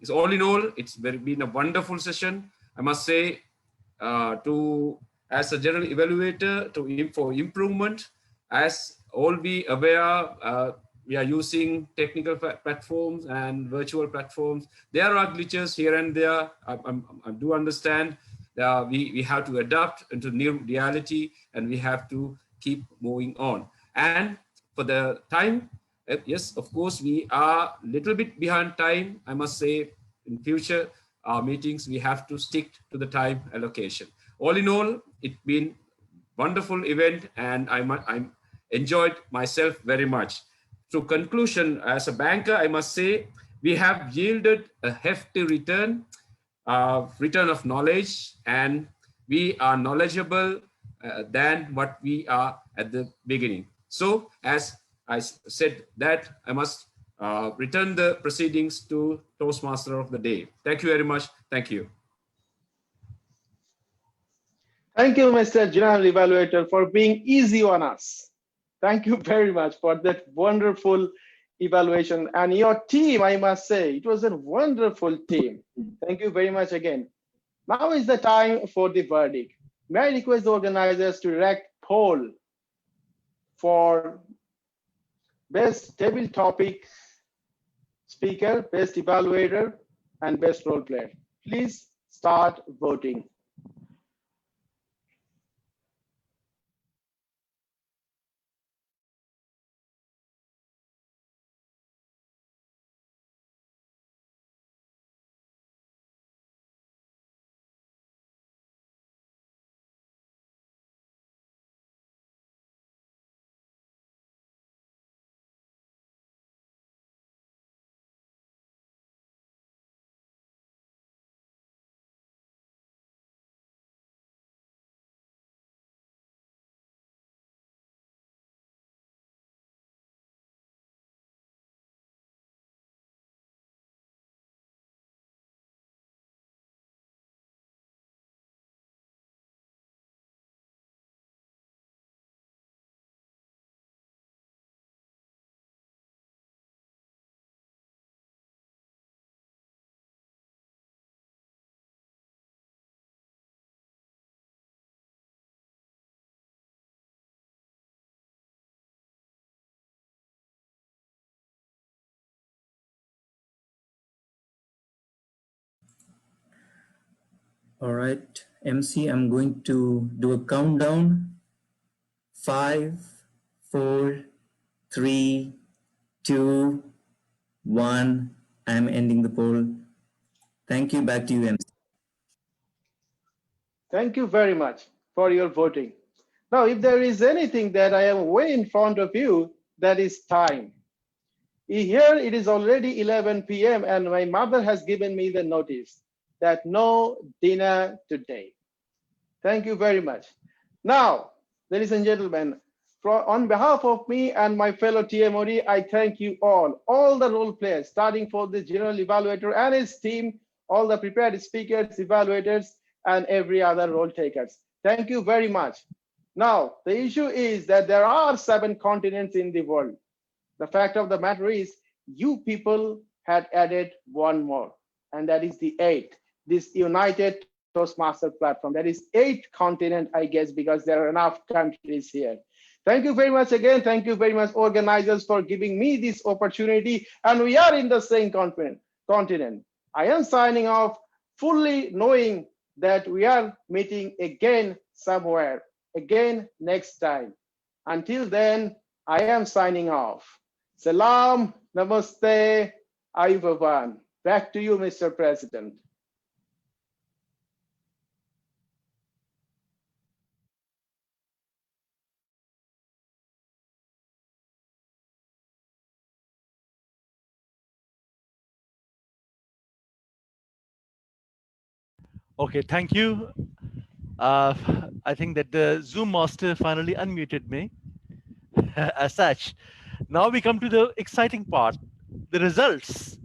it's all in all, it's been a wonderful session. I must say, as a general evaluator, for improvement, as all be aware, we are using technical platforms and virtual platforms. There are glitches here and there. I do understand that we have to adapt into new reality, and we have to keep moving on. And for the time, yes, of course, we are a little bit behind time. I must say, in future meetings, we have to stick to the time allocation. All in all, it's been wonderful event, and I'm enjoyed myself very much. To conclusion, as a banker, I must say we have yielded a hefty return of knowledge, and we are knowledgeable than what we are at the beginning. So as I said that, I must return the proceedings to Toastmaster of the day. Thank you very much. Thank you. Thank you, Mr. General Evaluator, for being easy on us. Thank you very much for that wonderful evaluation. And your team, I must say, it was a wonderful team. Thank you very much again. Now is the time for the verdict. May I request the organizers to erect poll for best table topic speaker, best evaluator, and best role player. Please start voting. All right, MC, I'm going to do a countdown. 5, 4, 3, 2, 1, I'm ending the poll. Thank you. Back to you, MC. Thank you very much for your voting. Now, if there is anything that I am way in front of you, that is time. Here it is already 11 p.m. and my mother has given me the notice that no dinner today. Thank you very much. Now, ladies and gentlemen, on behalf of me and my fellow TMOD, I thank you all the role players, starting for the general evaluator and his team, all the prepared speakers, evaluators, and every other role takers. Thank you very much. Now, the issue is that there are 7 continents in the world. The fact of the matter is, you people had added one more, and that is the 8th, this United Toastmaster platform. That is 8th continent, I guess, because there are enough countries here. Thank you very much again. Thank you very much, organizers, for giving me this opportunity. And we are in the same continent. I am signing off fully knowing that we are meeting again somewhere, again next time. Until then, I am signing off. Salam, namaste, ayubavan. Back to you, Mr. President. Okay, thank you. I think that the Zoom master finally unmuted me as such. Now we come to the exciting part, the results.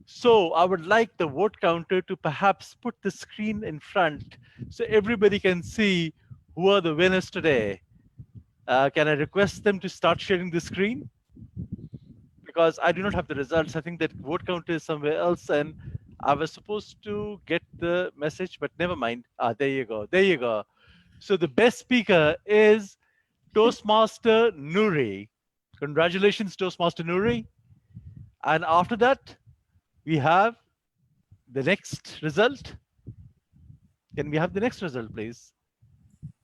So I would like the vote counter to perhaps put the screen in front so everybody can see who are the winners today. Can I request them to start sharing the screen? Because I do not have the results. I think that vote counter is somewhere else and I was supposed to get the message, but never mind. There you go. There you go. So the best speaker is Toastmaster Nuri. Congratulations, Toastmaster Nuri. And after that, we have the next result. Can we have the next result, please?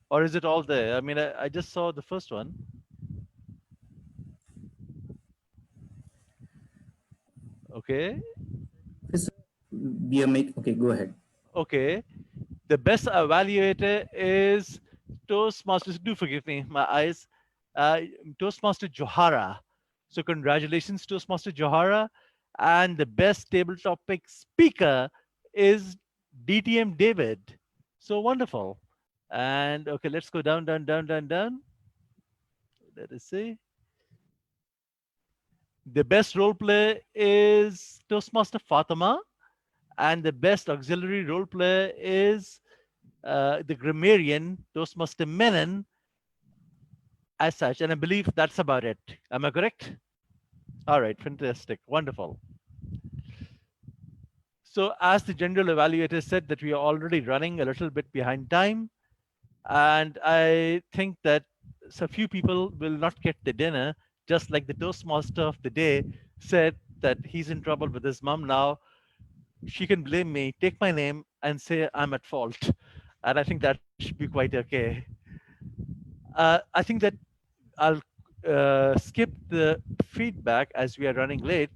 Or is it all there? I mean, I just saw the first one. Okay. We are making, okay, go ahead. Okay. The best evaluator is Toastmasters. Do forgive me, my eyes. Toastmaster Johara. So congratulations, Toastmaster Johara. And the best table topic speaker is DTM David. So wonderful. And okay, let's go down, down, down, down, down. Let us see. The best role play is Toastmaster Fatima. And the best auxiliary role play is the grammarian Toastmaster Menon as such. And I believe that's about it. Am I correct? All right, fantastic, wonderful. So as the general evaluator said that we are already running a little bit behind time. And I think that a few people will not get the dinner, just like the Toastmaster of the day said that he's in trouble with his mom now. She can blame me, take my name, and say I'm at fault. And I think that should be quite okay. I think that I'll skip the feedback as we are running late.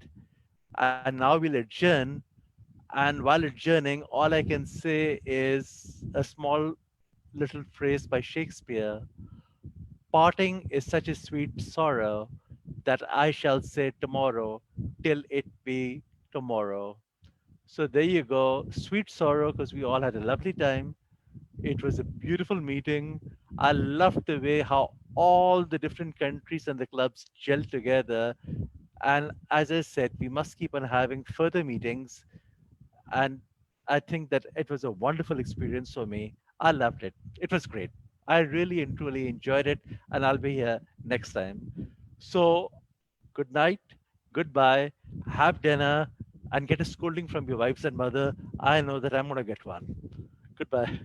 And now we'll adjourn. And while adjourning, all I can say is a small little phrase by Shakespeare. Parting is such a sweet sorrow that I shall say tomorrow till it be tomorrow. So there you go. Sweet sorrow because we all had a lovely time. It was a beautiful meeting. I loved the way how all the different countries and the clubs gel together. And as I said, we must keep on having further meetings. And I think that it was a wonderful experience for me. I loved it. It was great. I really and truly enjoyed it. And I'll be here next time. So good night, goodbye, have dinner, and get a scolding from your wives and mother. I know that I'm going to get one. Goodbye.